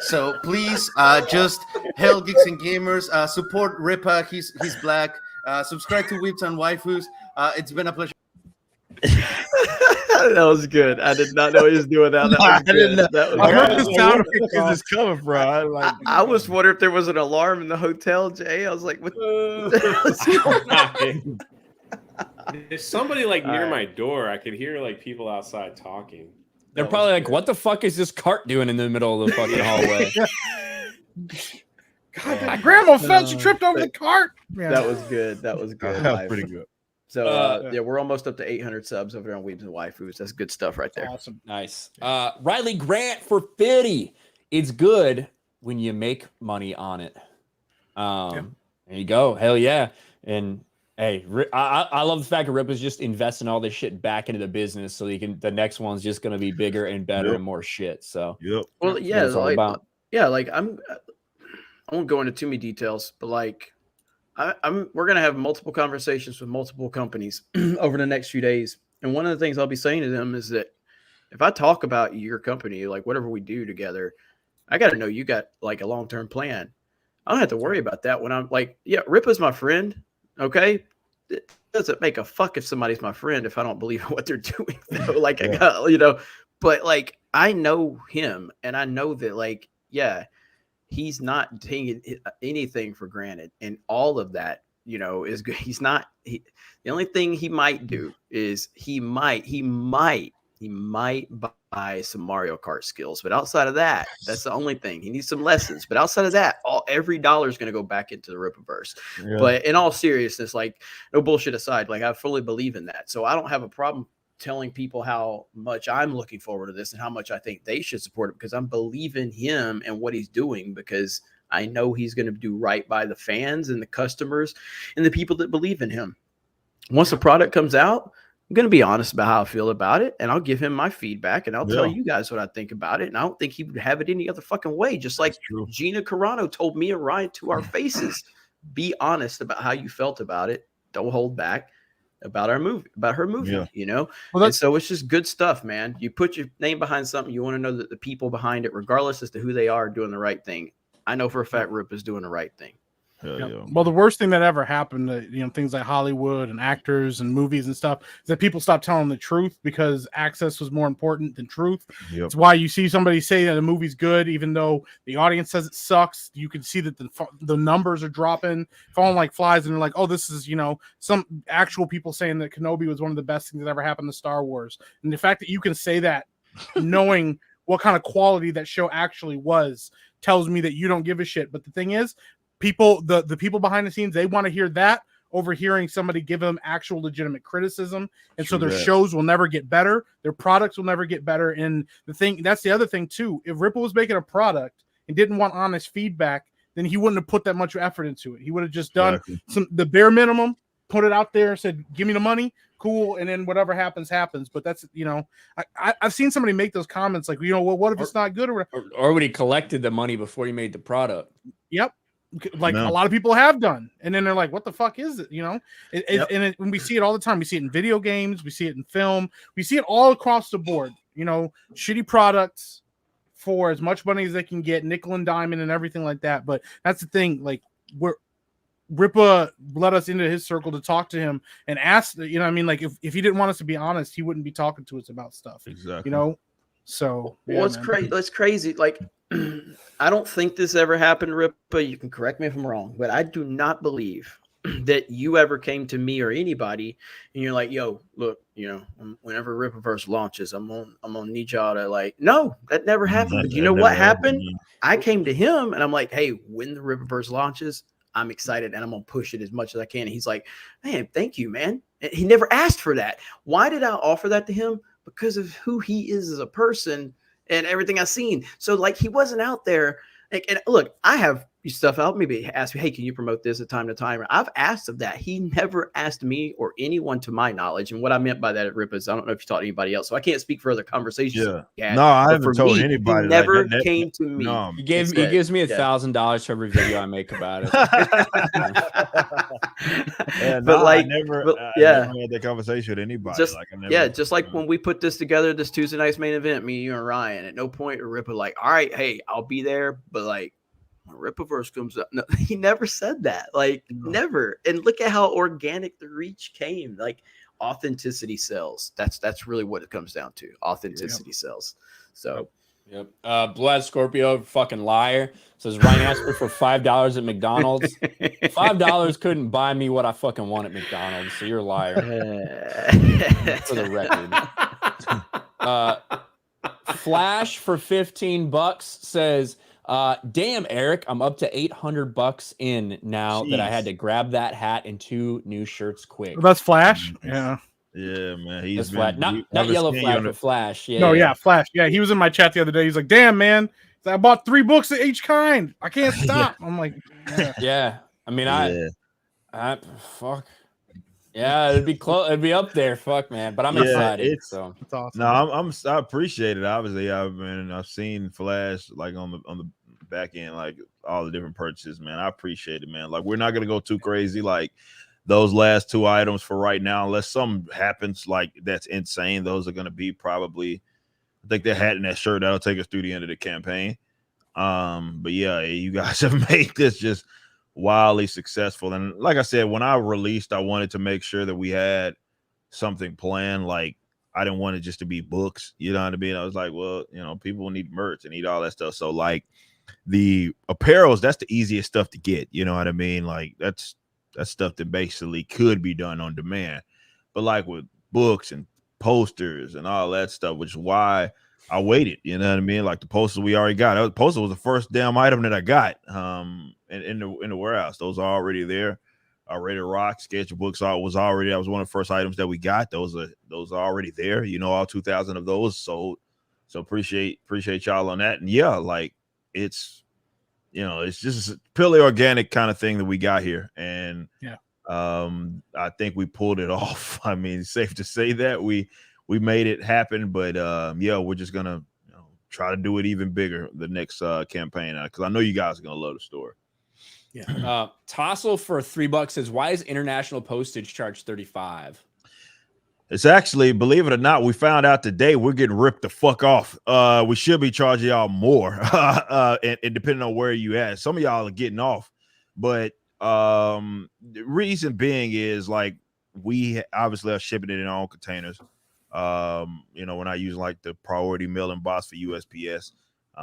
So please, just hail Geeks and Gamers. Support Rippa. He's black. Subscribe to Whips and Waifus. It's been a pleasure. That was good. I did not know he was doing that. That was good. That was I heard the sound Where is this coming from? I was wondering if there was an alarm in the hotel, Jay. I was like, what what's going on? There's somebody like near my door. I could hear like people outside talking. They're probably like, what the fuck is this cart doing in the middle of the fucking hallway? God, that grandma fell. She tripped over the cart. Yeah. That was good. That was good. That was pretty good. So yeah, we're almost up to 800 subs over there on Weebs and Waifus. That's good stuff right there. Awesome. Nice. Riley Grant for 50. It's good when you make money on it. There you go. Hell yeah. And hey, I love the fact that Rip is just investing all this shit back into the business so the next one's just going to be bigger and better and more shit. So, well, yeah, like I won't go into too many details, but like we're going to have multiple conversations with multiple companies over the next few days. And one of the things I'll be saying to them is that if I talk about your company, like whatever we do together, I got to know you got like a long-term plan. I don't have to worry about that when I'm like, yeah, Rippa's my friend. Okay. It doesn't make a fuck if somebody's my friend if I don't believe in what they're doing. Like, I got, but like, I know him and I know that like, yeah, he's not taking anything for granted. And all of that, is good. The only thing he might do is he might buy some Mario Kart skills. But outside of that, that's the only thing. He needs some lessons. But outside of that, every dollar is going to go back into the Rippaverse. Yeah. But in all seriousness, like no bullshit aside, like I fully believe in that. So I don't have a problem telling people how much I'm looking forward to this and how much I think they should support it because I'm believing him and what he's doing because I know he's going to do right by the fans and the customers and the people that believe in him. Once the product comes out, I'm going to be honest about how I feel about it and I'll give him my feedback and I'll tell you guys what I think about it. And I don't think he would have it any other fucking way. Just like Gina Carano told me and Ryan to our faces, be honest about how you felt about it. Don't hold back. About her movie, Well, and so it's just good stuff, man. You put your name behind something, you want to know that the people behind it, regardless as to who they are, doing the right thing. I know for a fact Rip is doing the right thing. Well, the worst thing that ever happened to things like Hollywood and actors and movies and stuff is that people stopped telling the truth because access was more important than truth. It's why you see somebody say that a movie's good even though the audience says it sucks. You can see that the numbers are dropping, falling like flies, and they're like, oh, this is some actual people saying that Kenobi was one of the best things that ever happened to Star Wars. And the fact that you can say that knowing what kind of quality that show actually was tells me that you don't give a shit. But the thing is, the people behind the scenes, they want to hear that over hearing somebody give them actual legitimate criticism. And so their shows will never get better. Their products will never get better. And that's the other thing too. If Ripple was making a product and didn't want honest feedback, then he wouldn't have put that much effort into it. He would have just done the bare minimum, put it out there, said, give me the money. Cool. And then whatever happens. But that's, I've seen somebody make those comments like, what if it's not good or when he collected the money before he made the product. Yep. Like a lot of people have done, and then they're like, "What the fuck is it?" When we see it all the time, we see it in video games, we see it in film, we see it all across the board. Shitty products for as much money as they can get, nickel and diamond, and everything like that. But that's the thing. Like, Rippa let us into his circle to talk to him and ask. Like if he didn't want us to be honest, he wouldn't be talking to us about stuff. Exactly. So it's crazy. It's crazy. Like. I don't think this ever happened, Rippa. You can correct me if I'm wrong, but I do not believe that you ever came to me or anybody and you're like, yo, look, whenever Rippaverse launches, I'm gonna need y'all to no, that never happened. But you know what happened? I came to him and I'm like, hey, when the Rippaverse launches, I'm excited and I'm gonna push it as much as I can. And he's like, man, thank you, man. And he never asked for that. Why did I offer that to him? Because of who he is as a person and everything I've seen. So he wasn't out there. And look, I have stuff out. Maybe ask me, hey, can you promote this at time to time? I've asked of that. He never asked me or anyone to my knowledge. And what I meant by that at Rip is I don't know if you talked to anybody else. So I can't speak for other conversations. No, I haven't told anybody. He never came to me. No. He gives me $1,000 for every video I make about it. I never had that conversation with anybody. Just like when we put this together, this Tuesday night's main event, me, you, and Ryan. At no point Rippa all right, hey, I'll be there, but when Rippaverse comes up, no, he never said that. Never. And look at how organic the reach came. authenticity sells. That's really what it comes down to. Authenticity sells. So. Yep. Blood Scorpio, fucking liar. Says Ryan Asper for $5 at McDonald's. $5 couldn't buy me what I fucking want at McDonald's. So you're a liar. For the record. Flash for $15 says, damn, Eric, I'm up to $800 in now that I had to grab that hat and 2 new shirts quick. That's Flash. Yeah. Yeah, man. He's Flash. Not Yellow Flash, but Flash. Yeah. No, yeah, Flash. Yeah, he was in my chat the other day. He's like, damn, man, I bought 3 books of each kind. I can't stop. I'm like, yeah. I mean, I fuck. Yeah, it'd be close. It'd be up there. Fuck, man. But I'm excited. It's awesome. No, I appreciate it. Obviously, I've seen Flash like on the back end, like all the different purchases, man. I appreciate it, man. Like, we're not gonna go too crazy, like those last 2 items for right now, unless something happens like that's insane. Those are gonna be probably, I think that hat and that shirt that'll take us through the end of the campaign. But yeah, you guys have made this just wildly successful. And like I said, when I released, I wanted to make sure that we had something planned. Like, I didn't want it just to be books, you know what I mean? I was like, well, you know, people need merch and need all that stuff. So like the apparels, that's the easiest stuff to get, you know what I mean? Like that's stuff that basically could be done on demand. But like with books and posters and all that stuff, which is why I waited, you know what I mean? Like the posters we already got. The poster was the first damn item that I got in the warehouse. Those are already there. Ready to rock. Sketchbooks was already, that was one of the first items that we got. Those are already there. You know, all 2,000 of those sold. So appreciate y'all on that. And yeah, like it's, you know, it's just a purely organic kind of thing that we got here. And yeah, I think we pulled it off. I mean, it's safe to say that we made it happen. But yeah, we're just gonna, you know, try to do it even bigger the next campaign, because I know you guys are gonna love the story. Yeah. Tossle for $3 says, why is international postage charge $35? It's actually, believe it or not, we found out today we're getting ripped the fuck off. We should be charging y'all more, and depending on where you at. Some of y'all are getting off, but the reason being is like we obviously are shipping it in our own containers. You know, we're not using like the priority mail and box for USPS.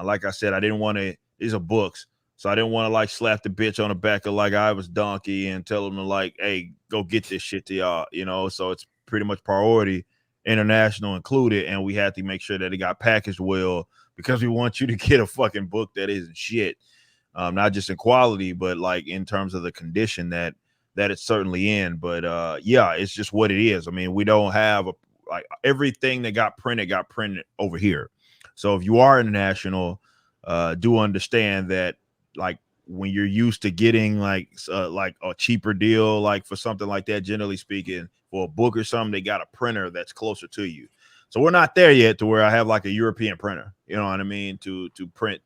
Like I said, I didn't want to. These are books. So I didn't want to like slap the bitch on the back of like I was donkey and tell them to like, hey, go get this shit to y'all, you know. So it's pretty much priority, international included, and we had to make sure that it got packaged well because we want you to get a fucking book that isn't shit, not just in quality, but like in terms of the condition that it's certainly in. But yeah, it's just what it is. I mean, we don't have like everything that got printed over here. So if you are international, do understand that. Like when you're used to getting like a cheaper deal, like for something like that, generally speaking, for a book or something, they got a printer that's closer to you. So we're not there yet to where I have like a European printer, you know what I mean, to print.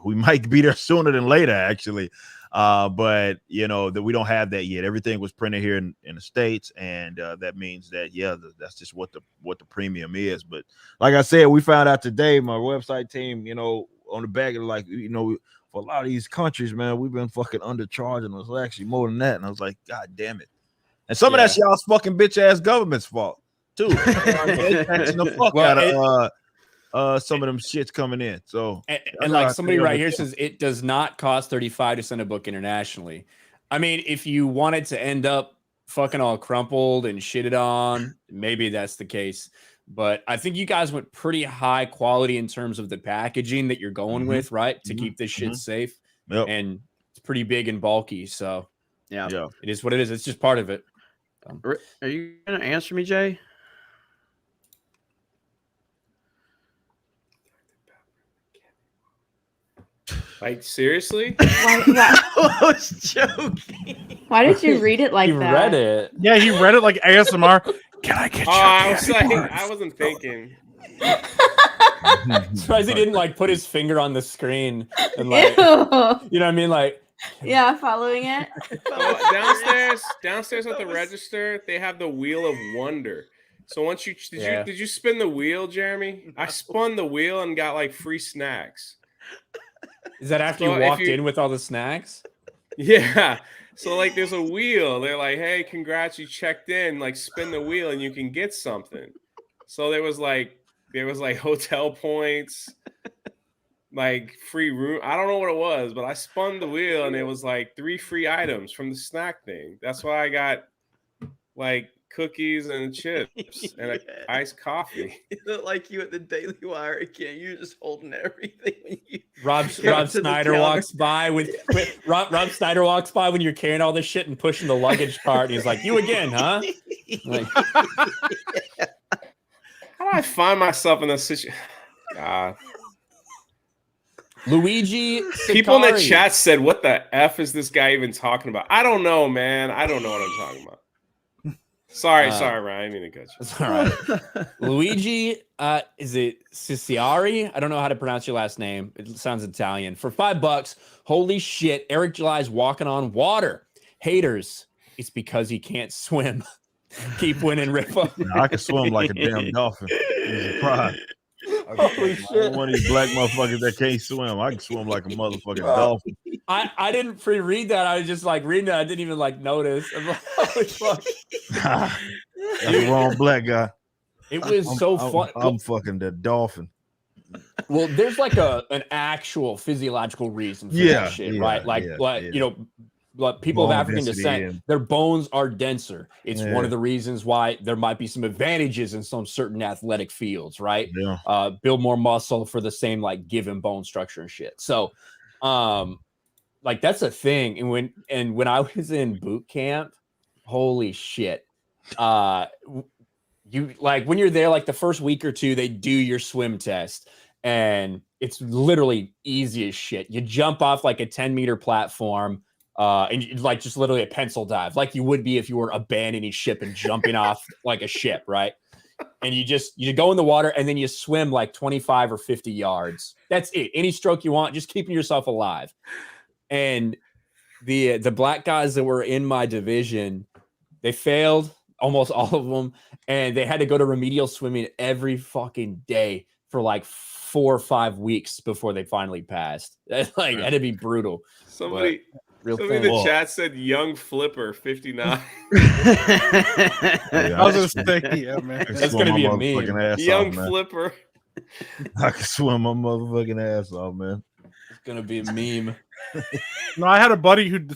We might be there sooner than later, actually. But you know that we don't have that yet. Everything was printed here in the States, and that means that that's just what the premium is. But like I said, we found out today, my website team, you know, on the back of like, you know, for a lot of these countries, man, we've been fucking undercharging. It was actually more than that. And I was like, God damn it. And some of that's y'all's fucking bitch ass government's fault, too. They're taxing the fuck out of some of them shits coming in. So and like somebody right here says it does not cost $35 to send a book internationally. I mean, if you wanted to end up fucking all crumpled and shitted on, maybe that's the case. But I think you guys went pretty high quality in terms of the packaging that you're going with, right? To keep this shit safe. Yep. And it's pretty big and bulky. So yeah, it is what it is. It's just part of it. Are you going to answer me, Jay? Like, seriously? I was joking. Why did you read it like he that? Read it. Yeah, he read it like ASMR. Can I get you? I was like, I wasn't thinking. Surprised he didn't like put his finger on the screen and like, Ew. you know what I mean? Like, yeah, following it. Downstairs at the register, they have the Wheel of Wonder. So once did you spin the wheel, Jeremy? I spun the wheel and got like free snacks. Is that after you walked in with all the snacks? Yeah. So like there's a wheel. They're like, hey, congrats, you checked in. Like spin the wheel and you can get something. So there was like hotel points, like free room. I don't know what it was, but I spun the wheel and it was like 3 free items from the snack thing. That's why I got like cookies and chips and an iced coffee. You look like you at the Daily Wire again. You're just holding everything. When you Rob Snyder walks by Rob Snyder walks by when you're carrying all this shit and pushing the luggage cart, and he's like, "You again, huh?" Like, how do I find myself in this situation? Luigi People in the Sakari. chat said, "What the f is this guy even talking about?" I don't know, man. I don't know what I'm talking about. Sorry, Ryan. I didn't mean to cut you. It's all right. Luigi, is it Ciciari? I don't know how to pronounce your last name. It sounds Italian. For $5, holy shit, Eric July's walking on water. Haters, it's because he can't swim. Keep winning, Rippa. I can swim like a damn dolphin. Surprise. Holy shit. One of these black motherfuckers that can't swim. I can swim like a motherfucking dolphin. I didn't pre-read that. I was just like reading it. I didn't even like notice. I'm like, holy fuck. That's the wrong black guy. It was so fun. I'm fucking the dolphin. Well, there's like an actual physiological reason for that shit, right? Like, you know, like people of African descent, their bones are denser. It's one of the reasons why there might be some advantages in some certain athletic fields, right? Yeah. Build more muscle for the same like given bone structure and shit. So, like that's a thing. And when I was in boot camp, holy shit, you like when you're there, like the first week or two, they do your swim test. And it's literally easy as shit. You jump off like a 10-meter platform. And you, like just literally a pencil dive, like you would be if you were abandoning ship and jumping off like a ship, right? And you go in the water and then you swim like 25 or 50 yards. That's it. Any stroke you want, just keeping yourself alive. And the black guys that were in my division, they failed almost all of them, and they had to go to remedial swimming every fucking day for like 4 or 5 weeks before they finally passed. Like it had to be brutal. Somebody in the chat said young flipper 59. I was gonna say, yeah, man. That's gonna be a meme. Young flipper. I can swim my motherfucking ass off, man. It's gonna be a meme. No, I had a buddy who did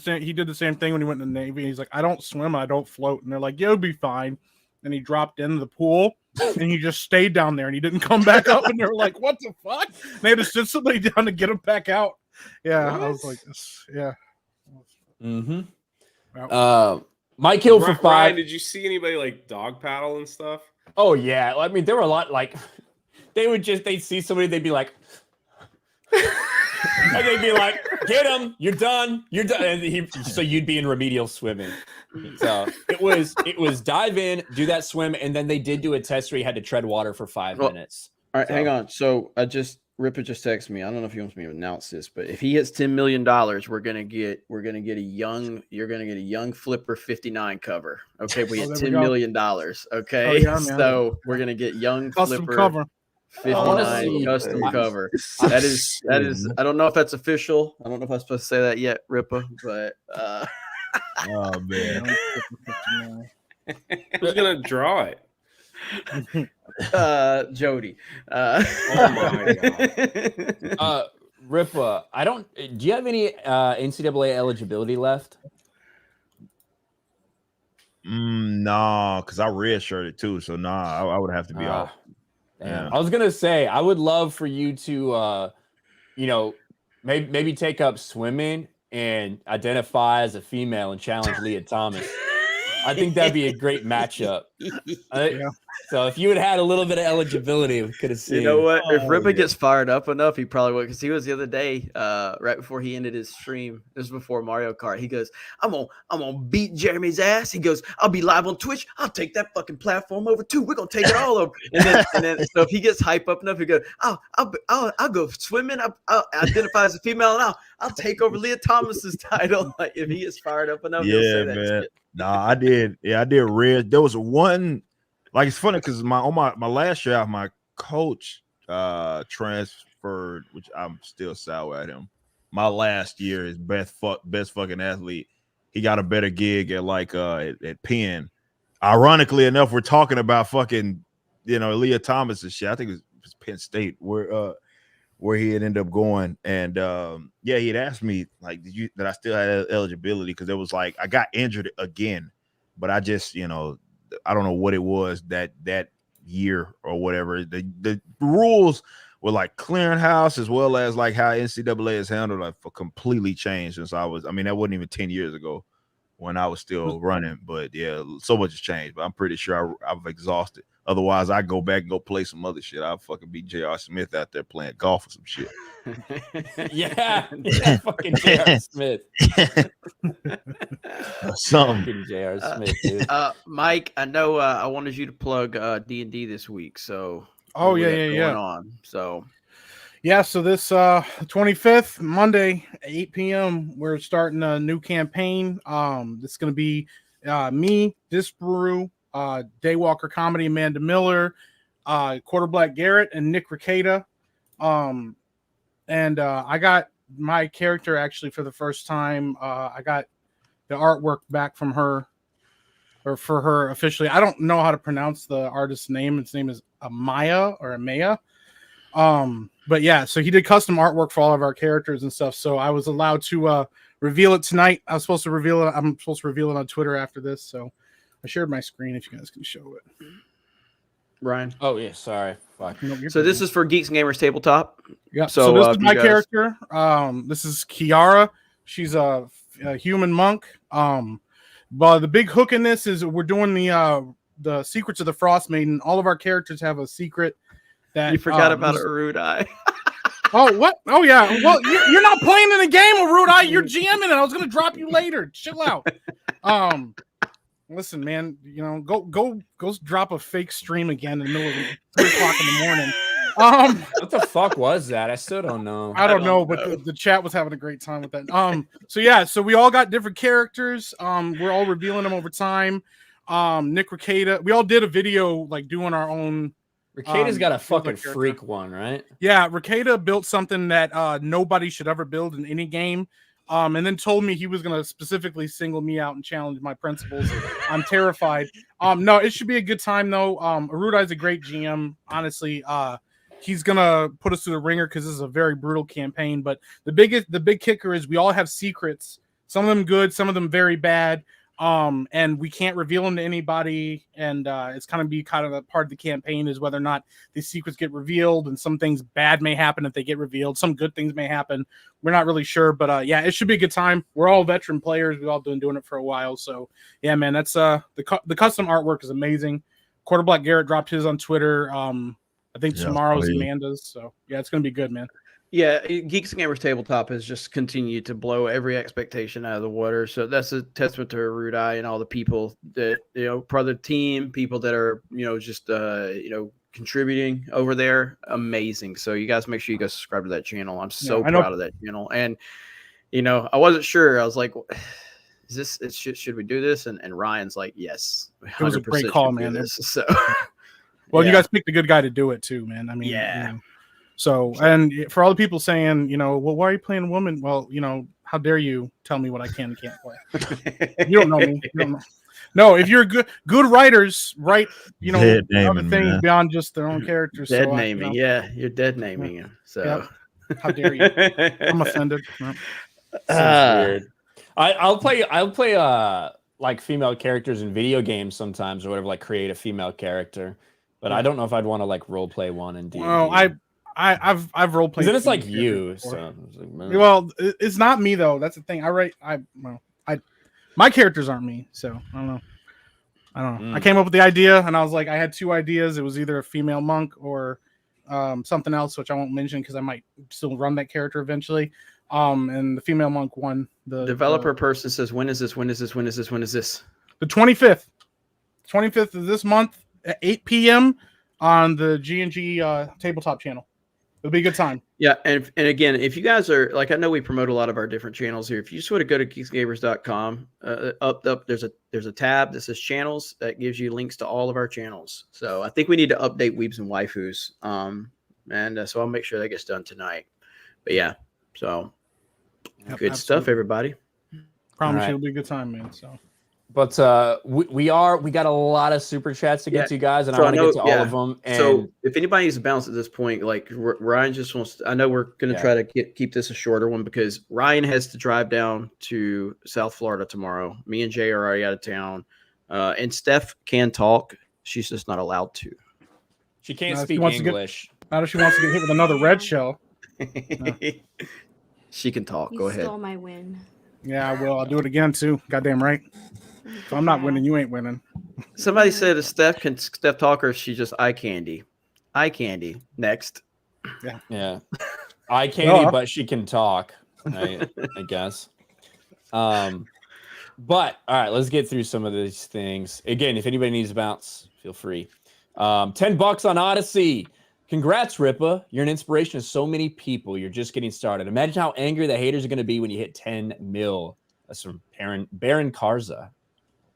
the same thing when he went in the Navy. He's like, I don't swim, I don't float, and they're like, you'll be fine. And he dropped into the pool, and he just stayed down there, and he didn't come back up. And they were like, what the fuck? And they had to sit somebody down to get him back out. Yeah, what? I was like, yeah. Mm-hmm. Mike Hill for $5. Ryan, did you see anybody like dog paddle and stuff? Oh yeah, I mean there were a lot. Like they'd see somebody, they'd be like, and they'd be like, get him, you're done, and so you'd be in remedial swimming. So it was dive in, do that swim, and then they did do a test where you had to tread water for 5 minutes. All right, hang on. So Rippa just texted me. I don't know if he wants me to announce this, but if he hits $10 million, you're gonna get a young flipper 59 cover. Okay, we get $10 million. Okay, so we're gonna get young custom flipper cover 59 custom cover. That is. I don't know if that's official. I don't know if I'm supposed to say that yet, Rippa, but oh man, who's gonna draw it? Jody. Oh my god. Rippa, do you have any NCAA eligibility left? No, because I redshirted too, so I would have to be off. Yeah. I was gonna say I would love for you to maybe take up swimming and identify as a female and challenge Leah Thomas. I think that'd be a great matchup. So if you had a little bit of eligibility, we could have seen. You know what? If Rippa gets fired up enough, he probably would. Because he was the other day, right before he ended his stream. This was before Mario Kart. He goes, "I'm gonna beat Jeremy's ass." He goes, "I'll be live on Twitch. I'll take that fucking platform over too. We're gonna take it all over." And then so if he gets hype up enough, he goes, "I'll go swimming. I'll identify as a female, and I'll take over Leah Thomas's title." Like if he gets fired up enough, he'll say that man. shit. Nah, I did. Yeah, I did red. There was one. Like it's funny because my last year, my coach transferred, which I'm still sour at him. My last year is best fucking athlete. he got a better gig at like at Penn. Ironically enough, we're talking about fucking, you know, Leah Thomas and shit. I think it was Penn State where he had ended up going. And yeah, he had asked me like, that I still had eligibility, because it was like I got injured again, but I just, you know, I don't know what it was that year or whatever. The rules were like clearinghouse, as well as like how NCAA is handled, like for completely changed since that wasn't even 10 years ago when I was still running. But yeah, so much has changed, but I'm pretty sure I've exhausted. Otherwise, I go back and go play some other shit. I'll fucking beat J.R. Smith out there playing golf or some shit. yeah, fucking J.R. Smith. Something. J.R. Smith, dude. Mike, I know I wanted you to plug D&D this week. So yeah. On. So yeah, so this 25th Monday, 8 p.m. we're starting a new campaign. It's going to be me, Disparu, Daywalker Comedy, Amanda Miller, Quarter Black Garrett, and Nick Ricada. And I got my character actually for the first time. I got the artwork back from her, or for her officially. I don't know how to pronounce the artist's name. Its name is Amaya or Amaya. But yeah, so he did custom artwork for all of our characters and stuff. So I was allowed to reveal it tonight. I'm supposed to reveal it on Twitter after this. So I shared my screen if you guys can show it. Ryan. Oh yeah, sorry. Fuck. So this is for Geeks Gamers Tabletop. Yeah. So this is my character. This is Kiara. She's a human monk. But the big hook in this is we're doing the Secrets of the Frost Maiden. All of our characters have a secret that you forgot about Arudai. Oh, what? Oh, yeah. Well, you're not playing in the game, Arudai. You're GMing it. I was going to drop you later. Chill out. Listen, man, you know, go drop a fake stream again in the middle of 3 o'clock in the morning. What the fuck was that? I still don't know. I don't know, but the chat was having a great time with that. So yeah, so we all got different characters. We're all revealing them over time. Nick Ricada, we all did a video like doing our own. Ricada's got a fucking freak one, right? Yeah, Ricada built something that nobody should ever build in any game. And then told me he was going to specifically single me out and challenge my principles. I'm terrified. No, it should be a good time though. Arudai's a great GM. Honestly, he's going to put us through the ringer because this is a very brutal campaign. But the big kicker is we all have secrets. Some of them good, some of them very bad. And we can't reveal them to anybody. And it's going to be kind of a part of the campaign is whether or not these secrets get revealed, and some things bad may happen if they get revealed. Some good things may happen. We're not really sure, but yeah, it should be a good time. We're all veteran players. We've all been doing it for a while. So yeah, man, that's the custom artwork is amazing. Quarter Black Garrett dropped his on Twitter. I think tomorrow's Amanda's. So yeah, it's going to be good, man. Yeah, Geeks Gamers Tabletop has just continued to blow every expectation out of the water. So that's a testament to Arudai and all the people that, you know, part of the team, people that are, you know, just, you know, contributing over there. Amazing. So you guys make sure you go subscribe to that channel. I'm so proud of that channel. And, you know, I wasn't sure. I was like, is this, should we do this? And Ryan's like, yes. It was a great call, man. So, well, you guys picked a good guy to do it too, man. I mean, yeah. You know, so, and for all the people saying, you know, well, why are you playing a woman? Well, you know, how dare you tell me what I can and can't play? You don't know me. You don't know. No, if you're good writers, write, you know, other things beyond just their own characters. Dead naming, yeah, you're dead naming him. So, how dare you? I'm offended. Weird. I'll play like female characters in video games sometimes or whatever, like create a female character. But I don't know if I'd want to like role play one in D&D. Well, I've role played. Then it's like you. So well, it's not me though. That's the thing. My characters aren't me. So I don't know. I came up with the idea, and I was like, I had 2 ideas. It was either a female monk or something else, which I won't mention because I might still run that character eventually. And the female monk won. The developer person says, "When is this? When is this? When is this? When is this?" The 25th. 25th of this month at 8 p.m. on the G&G tabletop channel. It'll be a good time. Yeah, and again, if you guys are like, I know we promote a lot of our different channels here. If you just want to go to geeksgamers.com, up there's a tab that says channels that gives you links to all of our channels. So I think we need to update Weebs and Waifus, and so I'll make sure that gets done tonight. But yeah, so good stuff, everybody. Promise you it'll be a good time, man. So. But we got a lot of super chats to get to, guys, and I want to get to all of them. And so if anybody needs to bounce at this point, like Ryan just wants to, I know we're going to try to keep this a shorter one because Ryan has to drive down to South Florida tomorrow. Me and Jay are already out of town. And Steph can talk. She's just not allowed to. She can't speak English. How does she wants to get hit with another red shell? She can talk. You Go ahead. stole my win. Yeah, I will. I'll do it again too. Goddamn right. If I'm not winning, you ain't winning. Somebody said if Steph talk or she just eye candy. Eye candy. Next. Yeah. Eye candy, but she can talk. I guess. But all right, let's get through some of these things. Again, if anybody needs a bounce, feel free. $10 on Odyssey. Congrats, Rippa. You're an inspiration to so many people. You're just getting started. Imagine how angry the haters are going to be when you hit 10 mil. That's from Baron Karza.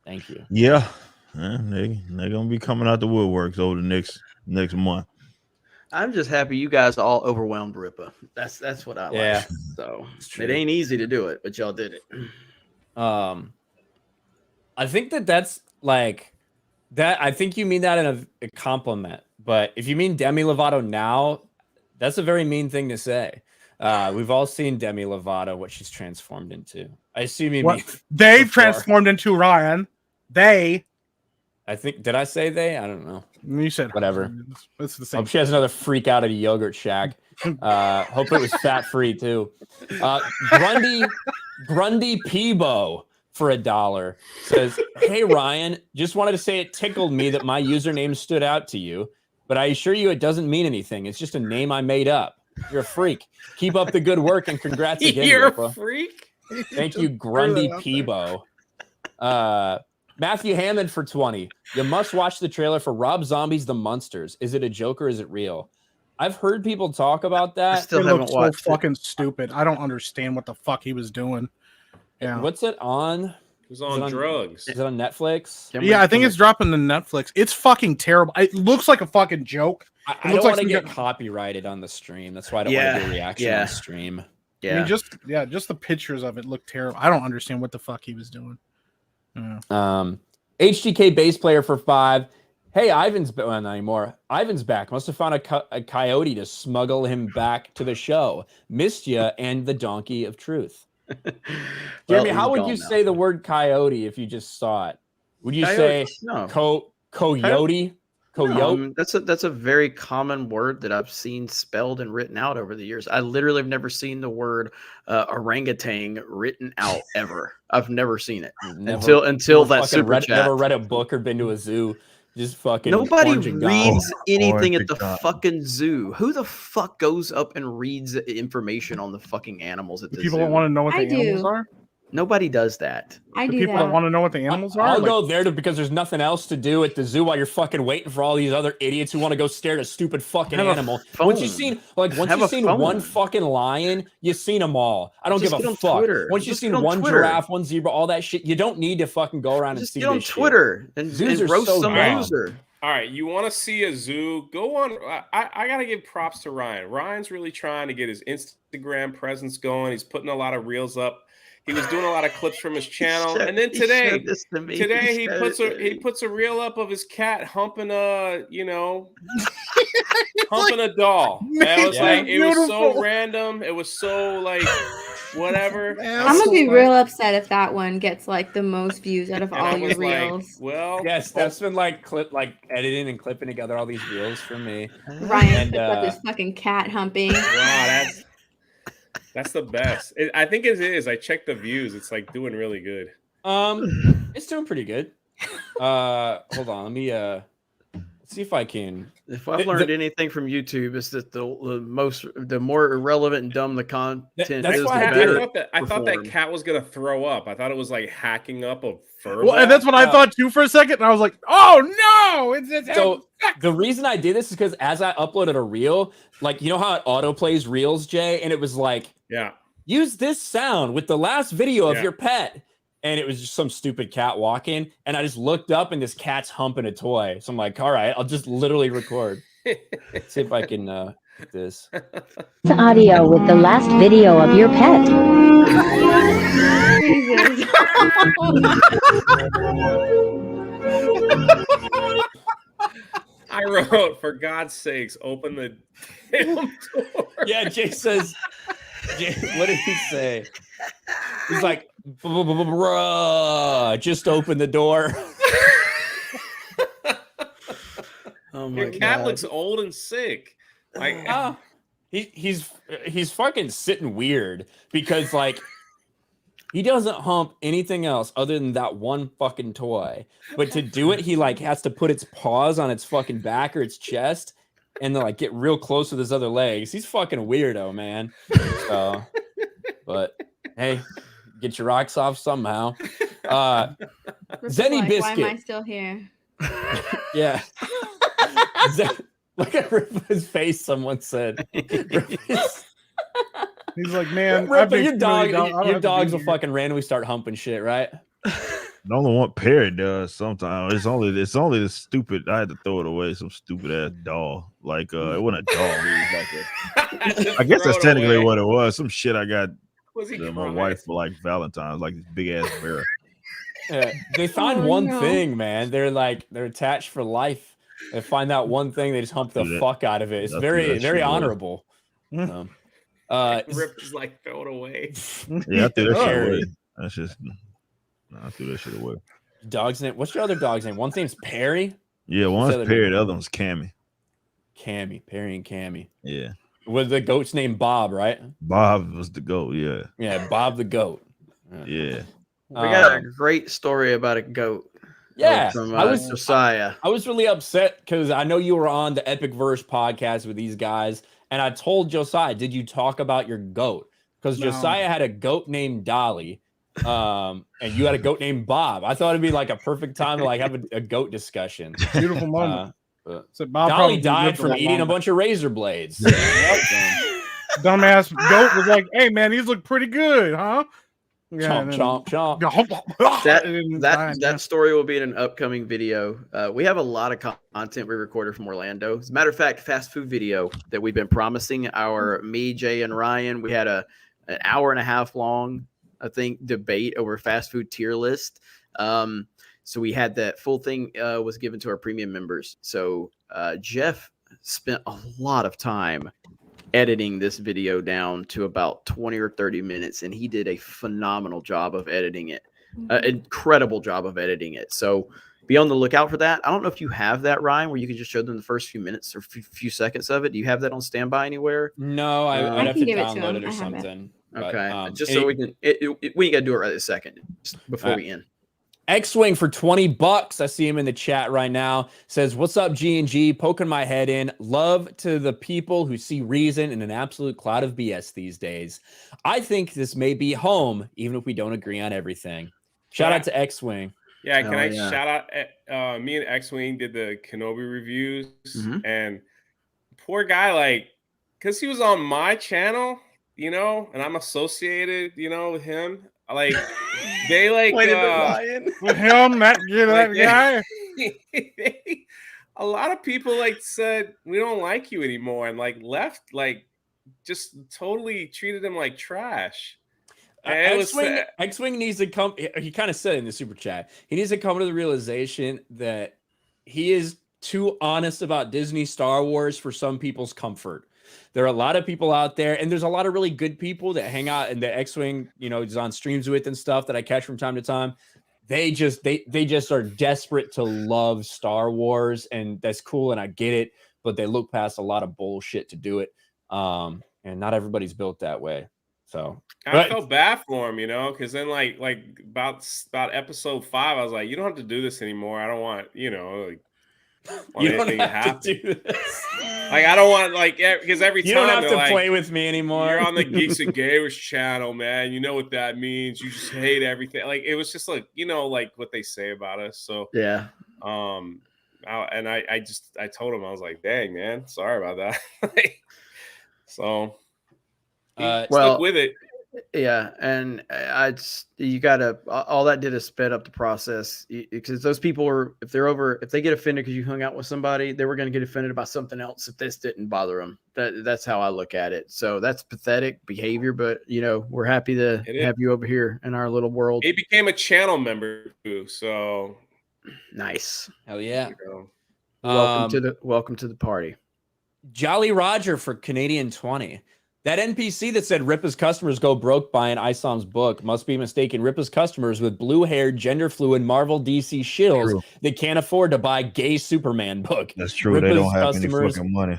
Thank you. Yeah. They're going to be coming out the woodworks over the next month. I'm just happy you guys all overwhelmed Rippa. That's what I like. Yeah. So it ain't easy to do it, but y'all did it. I think that's like that. I think you mean that in a compliment, but if you mean Demi Lovato now, that's a very mean thing to say. We've all seen Demi Lovato, what she's transformed into. I assume you mean they transformed into Ryan. They. I think, did I say they? I don't know. You said whatever. It's the same. Hope she has another freak out at a yogurt shack. Hope it was fat free too. Grundy Peebo for $1 says, "Hey Ryan, just wanted to say it tickled me that my username stood out to you, but I assure you it doesn't mean anything. It's just a name I made up. You're a freak. Keep up the good work and congrats again." You're Rippa. a freak. Thank you, Grundy Peebo. Matthew Hammond for 20. You must watch the trailer for Rob Zombie's The Munsters. Is it a joke or is it real? I've heard people talk about that. I still haven't watched. So fucking stupid. I don't understand what the fuck he was doing. Yeah. What's it on? It was on drugs. Is it on Netflix? Yeah, I think it's dropping to Netflix. It's fucking terrible. It looks like a fucking joke. I don't want to get copyrighted on the stream. That's why I don't want to do a reaction on the stream. Yeah. I mean, just the pictures of it look terrible. I don't understand what the fuck he was doing. HGK bass player for 5. Hey, Ivan's not anymore. Ivan's back. Must have found a coyote to smuggle him back to the show. Missed ya and the donkey of truth. Jeremy, how would you say the word coyote if you just saw it? Would you say coyote? No, that's a very common word that I've seen spelled and written out over the years. I literally have never seen the word orangutan written out ever. I've never seen it until that super chat. Never read a book or been to a zoo. Just fucking nobody reads anything at the fucking zoo. Who the fuck goes up and reads information on the fucking animals at the zoo? People don't want to know what the animals are. Nobody does that. People that want to know what the animals are. I'll go there because there's nothing else to do at the zoo while you're fucking waiting for all these other idiots who want to go stare at a stupid fucking animal. Once you've seen one fucking lion, you've seen them all. I don't give a fuck. Once you've seen one giraffe, one zebra, all that shit, you don't need to fucking go around and see this shit. Just get on Twitter and roast some loser. All right, you want to see a zoo? Go on. I got to give props to Ryan. Ryan's really trying to get his Instagram presence going. He's putting a lot of reels up. He was doing a lot of clips from his channel, and then today he puts a reel up of his cat humping humping a doll. And it was so random. It was so like whatever. I'm gonna be real upset if that one gets like the most views out of all your reels. Yes, that's been editing and clipping together all these reels for me. Ryan puts up this fucking cat humping. Wow, that's the best. I think it is. I checked the views. It's like doing really good. It's doing pretty good. Hold on. Let me see if I can. If I've learned anything from YouTube, is that the more irrelevant and dumb the content that's is, why I thought that cat was gonna throw up. I thought it was like hacking up a fur. Well, and that's what I thought too for a second, and I was like, "Oh no!" It's so the reason I did this is because as I uploaded a reel, like you know how it auto plays reels, Jay, and it was like, use this sound with the last video of your pet. And it was just some stupid cat walking. And I just looked up and this cat's humping a toy. So I'm like, all right, I'll just literally record. See if I can get this. Audio with the last video of your pet. I wrote, for God's sakes, open the damn door. Yeah, Jay says, what did he say? He's like, bruh, just open the door. Oh my Your cat God. looks old and sick. Like, he's fucking sitting weird because like he doesn't hump anything else other than that one fucking toy. But to do it, he like has to put its paws on its fucking back or its chest and then like get real close with his other legs. He's fucking weirdo, man. So, but hey, get your rocks off somehow. Zenny Like, Biscuit. why am I still here? Yeah. Look at Rippa's face. Someone said. He's like, man, Rippa, your dogs will fucking randomly start humping shit, right? The only one Perry does sometimes. It's only this stupid. I had to throw it away. Some stupid ass doll. Like it wasn't a doll. It was like I guess that's technically away. what it was. Some shit I got Was he my crying? wife for like Valentine's, like this big ass bear. Yeah, they find one thing, man. They're attached for life. They find that one thing, they just hump the fuck out of it. It's very honorable. Rip is like, throw it away. Yeah, I threw that shit away. That's just I threw that shit away. Dog's name. What's your other dog's name? One's name's Perry. Yeah, one's Perry, the other one's Cammy. Cammy, Perry and Cammy. Yeah. Was the goat's name Bob, right? Bob was the goat, yeah. Yeah, Bob the goat. Yeah. We got a great story about a goat. Yeah, From Josiah. I was really upset because I know you were on the Rippaverse podcast with these guys, and I told Josiah, "Did you talk about your goat?" Because Josiah had a goat named Dolly, and you had a goat named Bob. I thought it'd be like a perfect time to like have a goat discussion. Beautiful moment. So Dolly died from eating a bunch of razor blades. Dumbass goat was like, "Hey man, these look pretty good, huh?" Yeah, chomp, chomp. That story will be in an upcoming video. We have a lot of content we recorded from Orlando. As a matter of fact, fast food video that we've been promising me, Jay, and Ryan. We had an hour and a half long, I think, debate over fast food tier list. So we had that full thing was given to our premium members. So Jeff spent a lot of time editing this video down to about 20 or 30 minutes, and he did a phenomenal job of editing it. Incredible job of editing it. So be on the lookout for that. I don't know if you have that, Ryan, where you can just show them the first few minutes or few seconds of it. Do you have that on standby anywhere? No, I'd have to download it or something. Okay, just so we can. We ain't got to do it right this second, just before we end. X-Wing for $20. I see him in the chat right now. Says, "What's up, G&G? Poking my head in. Love to the people who see reason in an absolute cloud of BS these days. I think this may be home, even if we don't agree on everything." Shout out to X-Wing. Yeah, can I shout out? Me and X-Wing did the Kenobi reviews, and poor guy, like, because he was on my channel, you know, and I'm associated, you know, with him. Like, they like with him, that guy. A lot of people like said we don't like you anymore, and like left, like just totally treated him like trash. X-Wing needs to come. He kind of said in the super chat, he needs to come to the realization that he is too honest about Disney Star Wars for some people's comfort. There are a lot of people out there, and there's a lot of really good people that hang out and the X-Wing, you know, is on streams with and stuff that I catch from time to time. They just are desperate to love Star Wars, and that's cool, and I get it, but they look past a lot of bullshit to do it. And not everybody's built that way. So I felt bad for him, you know, because then like about episode 5, I was like, you don't have to do this anymore. I don't want, you know, like, you don't have to do this. Like, I don't want, like, because every time you don't have to like, play with me anymore. You're on the Geeks Gamers channel, man. You know what that means. You just hate everything. Like, it was just like, you know, like what they say about us. So yeah. I told him, I was like, dang, man, sorry about that. So stick with it. Yeah, and you gotta all that did is sped up the process because those people are if they get offended because you hung out with somebody, they were going to get offended about something else if this didn't bother them. That's how I look at it. So that's pathetic behavior, but we're happy to have you over here in our little world. He became a channel member too, so nice. Hell yeah! Welcome to the party. Jolly Roger for Canadian 20. That NPC that said Rippa's customers go broke buying Isam's book must be mistaken Rippa's customers with blue-haired, gender-fluid Marvel DC shills that can't afford to buy gay Superman book. That's true. Rippa's they don't have any fucking money.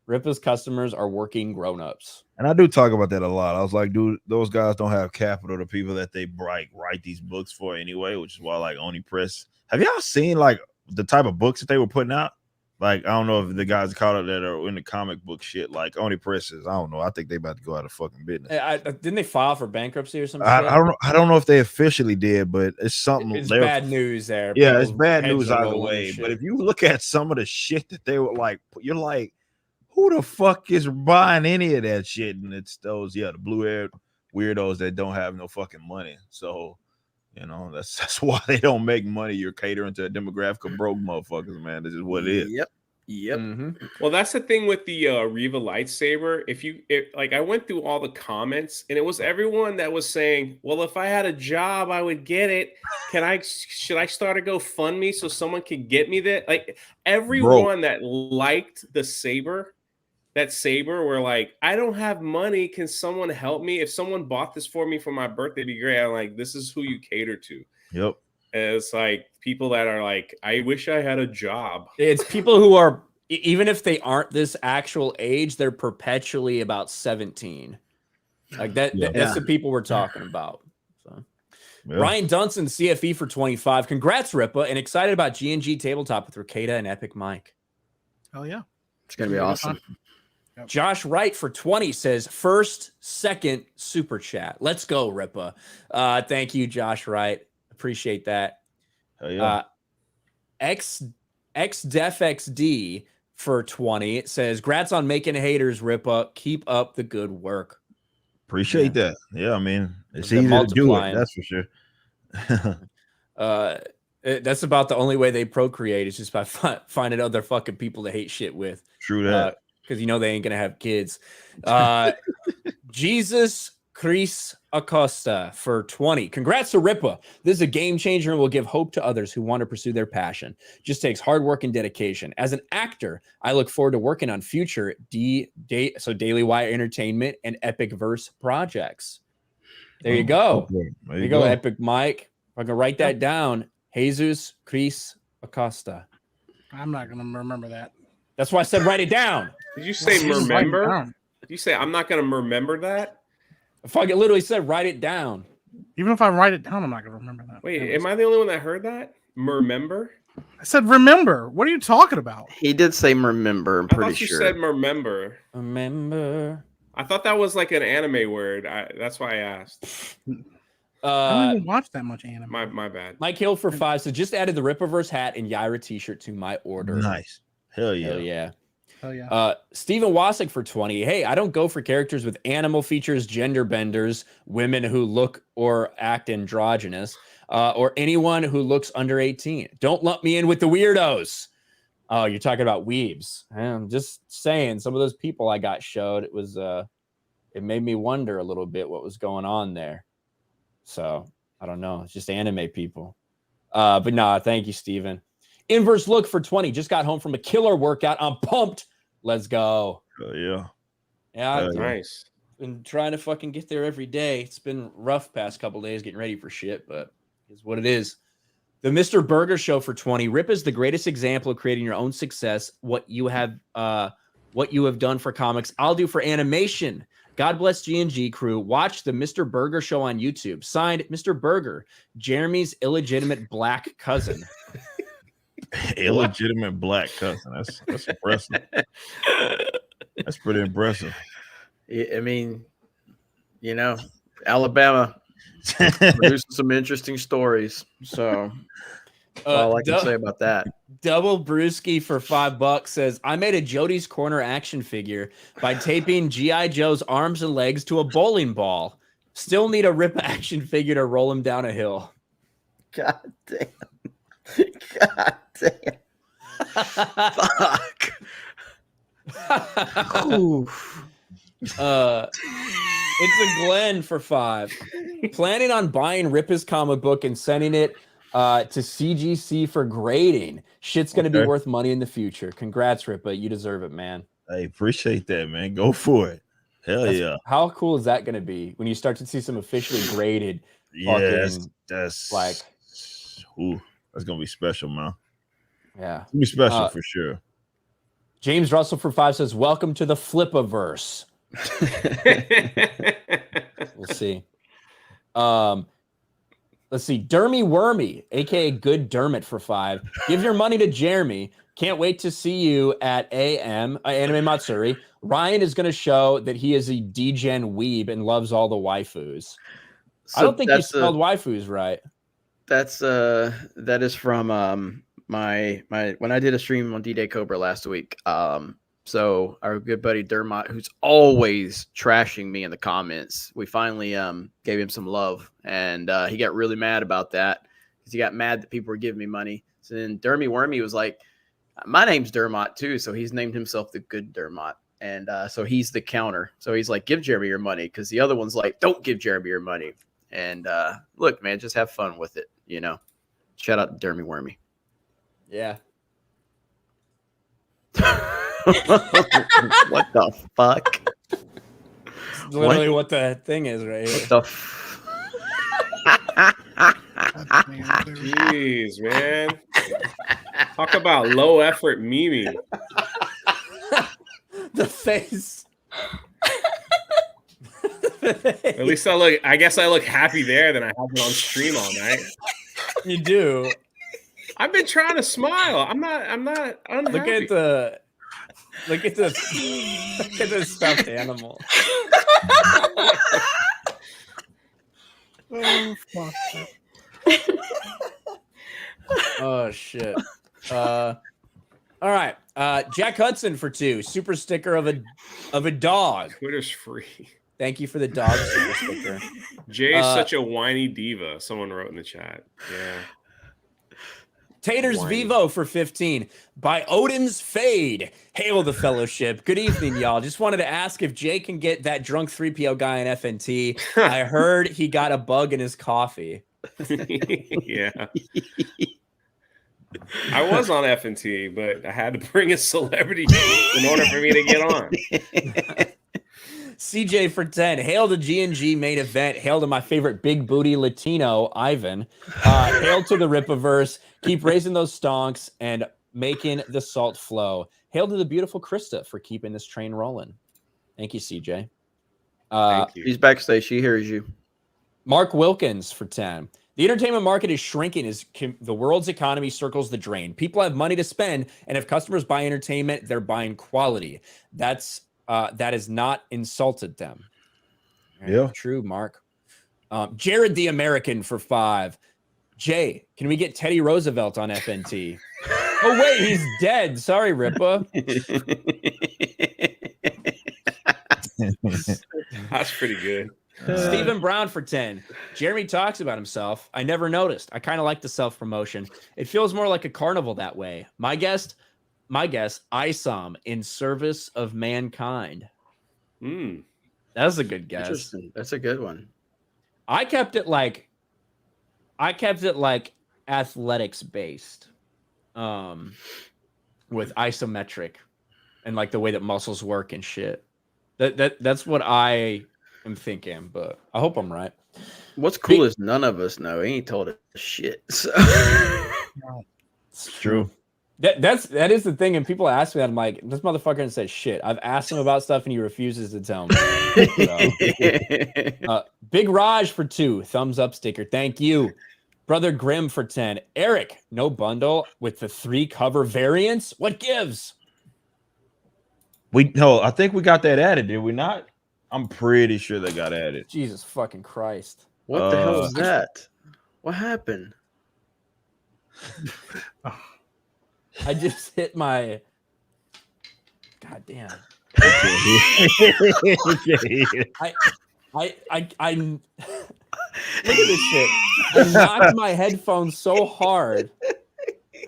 Rippa's customers are working grown-ups. And I do talk about that a lot. I was like, dude, those guys don't have capital, the people that they write these books for anyway, which is why like Oni Press. Have y'all seen like the type of books that they were putting out? Like, I don't know if the guys caught it that are in the comic book shit, like Oni Presses. I don't know. I think they about to go out of fucking business. Didn't they file for bankruptcy or something? I don't know if they officially did, but it's something. It's bad news there. Yeah, it's bad news either way. But if you look at some of the shit that they were like, you're like, who the fuck is buying any of that shit? And it's those, the blue-haired weirdos that don't have no fucking money. So, that's why they don't make money. You're catering to a demographic of broke motherfuckers, man. This is what it is. Yep. Mm-hmm. Well, that's the thing with the Riva lightsaber. I went through all the comments, and it was everyone that was saying, "Well, if I had a job, I would get it. Should I start a GoFundMe so someone can get me that?" Like everyone that liked the saber. That saber were like, I don't have money. Can someone help me? If someone bought this for me for my birthday, it'd be great. I'm like, this is who you cater to. Yep. And it's like people that are like, I wish I had a job. It's people who are, even if they aren't this actual age, they're perpetually about 17. Like that. Yeah. That's the people we're talking about. So. Yeah. Ryan Dunson, CFE for 25. Congrats, Rippa, and excited about G&G Tabletop with Ricada and Epic Mike. Oh, yeah. It's going to be awesome. Yep. Josh Wright for 20 says second super chat. Let's go, Rippa. Thank you, Josh Wright. Appreciate that. Hell yeah. XDefXD for 20. It says, "Grats on making haters, Rippa. Keep up the good work." Appreciate that. Yeah, I mean, it's easy to do it. That's for sure. That's about the only way they procreate is just by finding other fucking people to hate shit with. True that. Because they ain't gonna have kids. Jesus Chris Acosta for 20. Congrats to Rippa. This is a game changer and will give hope to others who want to pursue their passion. Just takes hard work and dedication. As an actor, I look forward to working on future Daily Wire Entertainment and Epic Verse projects. There you go. There you go, Epic Mike. If I can write that down, Jesus Chris Acosta. I'm not gonna remember that. That's why I said write it down. Did you say remember? Did you say I'm not going to remember that? I fucking literally said write it down. Even if I write it down, I'm not going to remember that. Wait, am I the only one that heard that? Remember? I said remember. What are you talking about? He did say remember. I'm pretty sure. You said remember. Remember. I thought that was like an anime word. That's why I asked. I don't even watch that much anime. My bad. Mike Hill for 5. So just added the Rippaverse hat and Yaira t-shirt to my order. Nice. Hell yeah. Hell yeah. Hell yeah. Stephen Wasik for 20. Hey, I don't go for characters with animal features, gender benders, women who look or act androgynous, or anyone who looks under 18. Don't lump me in with the weirdos. Oh, you're talking about weebs. I'm just saying, some of those people I got showed, it was it made me wonder a little bit what was going on there. So I don't know. It's just anime people. But nah, thank you, Stephen. Inverse Look for 20. Just got home from a killer workout. I'm pumped. Let's go. Yeah. Yeah. Nice. Been trying to fucking get there every day. It's been rough past couple days getting ready for shit, but it's what it is. The Mr. Burger Show for 20. Rip is the greatest example of creating your own success. What you have done for comics, I'll do for animation. God bless G&G crew. Watch the Mr. Burger Show on YouTube. Signed, Mr. Burger, Jeremy's illegitimate black cousin. Illegitimate black cousin. That's impressive. That's pretty impressive. I mean, Alabama producing some interesting stories. So all I can say about that. Double Brewski for $5 says, I made a Jody's Corner action figure by taping G.I. Joe's arms and legs to a bowling ball. Still need a Rippa action figure to roll him down a hill. God damn. God damn. Fuck. It's a Glenn for 5. Planning on buying Rippa's comic book and sending it to CGC for grading. Shit's gonna be worth money in the future. Congrats, Rippa. You deserve it, man. I appreciate that, man. Go for it. Yeah. How cool is that gonna be when you start to see some officially graded? That's like, that's gonna be special, man. Yeah, it's gonna be special for sure. James Russell for 5 says, "Welcome to the Flippaverse." We'll see. Let's see. Dermy Wormy, aka Good Dermot, for 5. Give your money to Jeremy. Can't wait to see you at Anime Matsuri. Ryan is going to show that he is a D-gen weeb and loves all the waifus. So I don't think you spelled waifus right. That is from my when I did a stream on D-Day Cobra last week. So our good buddy Dermot, who's always trashing me in the comments, we finally gave him some love, and he got really mad about that because he got mad that people were giving me money. So then Dermy Wormy was like, "My name's Dermot too," so he's named himself the Good Dermot, and so he's the counter. So he's like, "Give Jeremy your money," because the other one's like, "Don't give Jeremy your money." And look, man, just have fun with it, you know. Shout out to Dermy Wormy. Yeah. What the fuck? Literally what the thing is right here. What the Jeez, man. Talk about low effort memeing. The face. At least I guess I look happy there than I have been on stream all night. You do. I've been trying to smile. I'm not unhappy. Look at the stuffed animal. Oh fuck. Oh shit. All right. Jack Hudson for 2. Super sticker of a dog. Twitter's free. Thank you for the dog super sticker. Jay's such a whiny diva. Someone wrote in the chat. Yeah. Taters Whiny. Vivo for 15. By Odin's Fade. Hail the fellowship. Good evening, y'all. Just wanted to ask if Jay can get that drunk 3PO guy in FNT. I heard he got a bug in his coffee. Yeah. I was on FNT, but I had to bring a celebrity in order for me to get on. CJ for 10. Hail to G&G main event. Hail to my favorite big booty Latino, Ivan. Hail to the Rippaverse. Keep raising those stonks and making the salt flow. Hail to the beautiful Krista for keeping this train rolling. Thank you, CJ. Thank you. She's backstage. She hears you. Mark Wilkins for 10. The entertainment market is shrinking as the world's economy circles the drain. People have money to spend, and if customers buy entertainment, they're buying quality. That has not insulted them. Yeah. True, Mark. Jared the American for 5. Jay, can we get Teddy Roosevelt on FNT? Oh, wait, he's dead. Sorry, Rippa. That's pretty good. Stephen Brown for 10. Jeremy talks about himself. I never noticed. I kind of like the self-promotion. It feels more like a carnival that way. My guess, ISOM, in service of mankind. That's a good guess. Interesting. That's a good one. I kept it like athletics based, with isometric and like the way that muscles work and shit. That's what I am thinking, but I hope I'm right. What's cool is none of us know. He ain't told us shit. So. It's true. That is the thing, and people ask me that, I'm like, this motherfucker didn't say shit. I've asked him about stuff and he refuses to tell me. So, Big Raj for 2, thumbs up sticker. Thank you. Brother Grim for 10. Eric, no bundle with the 3 cover variants. What gives? I think we got that added, did we not? I'm pretty sure they got added. Jesus fucking Christ. What the hell is that? What happened? I just hit my. God damn. I look at this shit. I knocked my headphones so hard.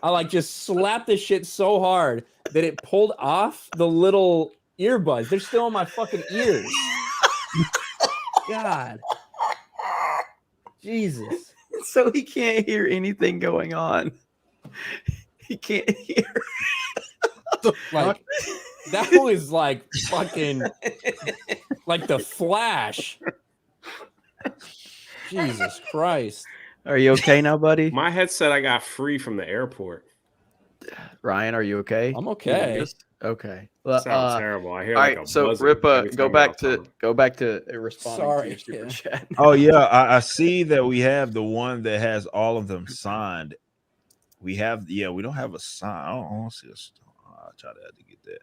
I like just slapped this shit so hard that it pulled off the little earbuds. They're still in my fucking ears. God. Jesus. So he can't hear anything going on. He can't hear. Like that was like fucking like the Flash. Jesus Christ. Are you okay now, buddy? My headset I got free from the airport. Ryan, are you okay? I'm okay. Okay. Sounds terrible. I hear all like right, a so buzzing Rippa, every go time back I to responding to your super chat. Oh yeah, I see that we have the one that has all of them signed. We have, we don't have a sign. I don't see a. I'll try to get that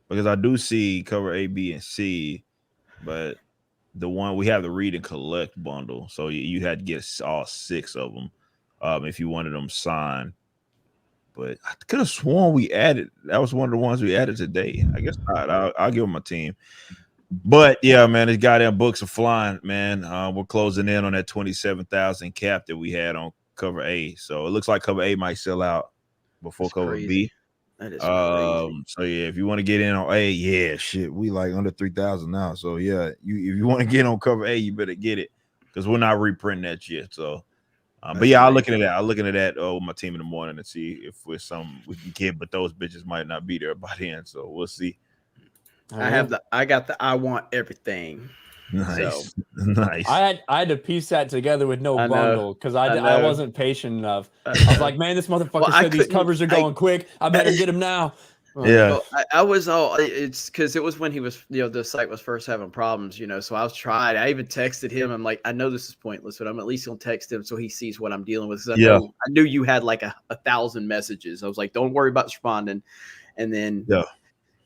because I do see cover A, B, and C, but the one we have the read and collect bundle, so you had to get all 6 of them if you wanted them signed. But I could have sworn we added. That was one of the ones we added today. I guess not. I'll give them a team. But yeah, man, these goddamn books are flying, man. We're closing in on that 27,000 cap that we had on cover A. So it looks like cover A might sell out before cover B. That is crazy. So yeah, if you want to get in on A, shit, we like under 3,000 now. So yeah, if you want to get on cover A, you better get it because we're not reprinting that shit. So. But yeah, I'll look into that. I'll look into that with my team in the morning and see if there's something we can get. But those bitches might not be there by then, so we'll see. I got the I want everything. Nice, so. Nice. I had to piece that together with no bundle because I wasn't patient enough. I was like, man, this motherfucker said these covers are going quick. I better get them now. Yeah, I was all. It's because it was when he was, the site was first having problems, So I was trying. I even texted him. I'm like, I know this is pointless, but I'm at least gonna text him so he sees what I'm dealing with. I knew you had like 1,000 messages. I was like, don't worry about responding. And then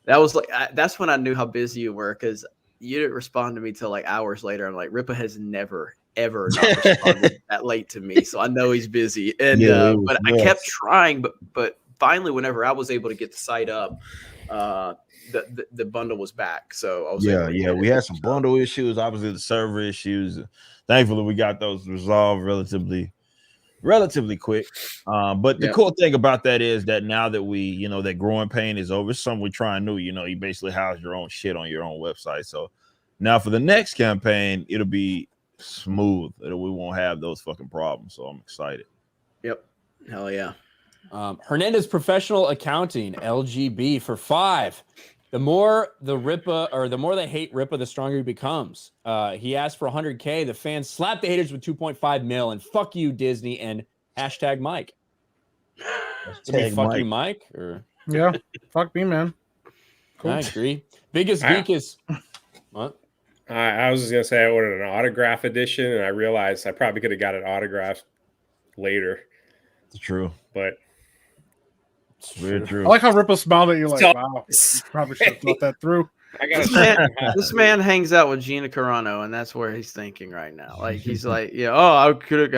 that was like, that's when I knew how busy you were because you didn't respond to me till like hours later. I'm like, Rippa has never ever not responded that late to me, so I know he's busy. And but I kept trying, but. Finally, whenever I was able to get the site up, the bundle was back. So I was we had some bundle issues, obviously the server issues. Thankfully, we got those resolved relatively quick. But the cool thing about that is that now that we, that growing pain is over, it's something we're trying new. You basically house your own shit on your own website. So now for the next campaign, it'll be smooth. We won't have those fucking problems. So I'm excited. Yep. Hell yeah. Hernandez Professional Accounting, LGB for 5. The more they hate Rippa, the stronger he becomes. He asked for 100K. The fans slapped the haters with 2.5 mil and fuck you, Disney, and hashtag Mike. Fuck you, Mike? Or yeah, fuck me, man. Cool. I agree. Biggest geek is what? I was just gonna say I ordered an autograph edition, and I realized I probably could have got it autographed later. It's true, but. Very true. I like how Ripple smiled at you like, wow, you probably should have thought that through. This man hangs out with Gina Carano, and that's where he's thinking right now. Like he's like, I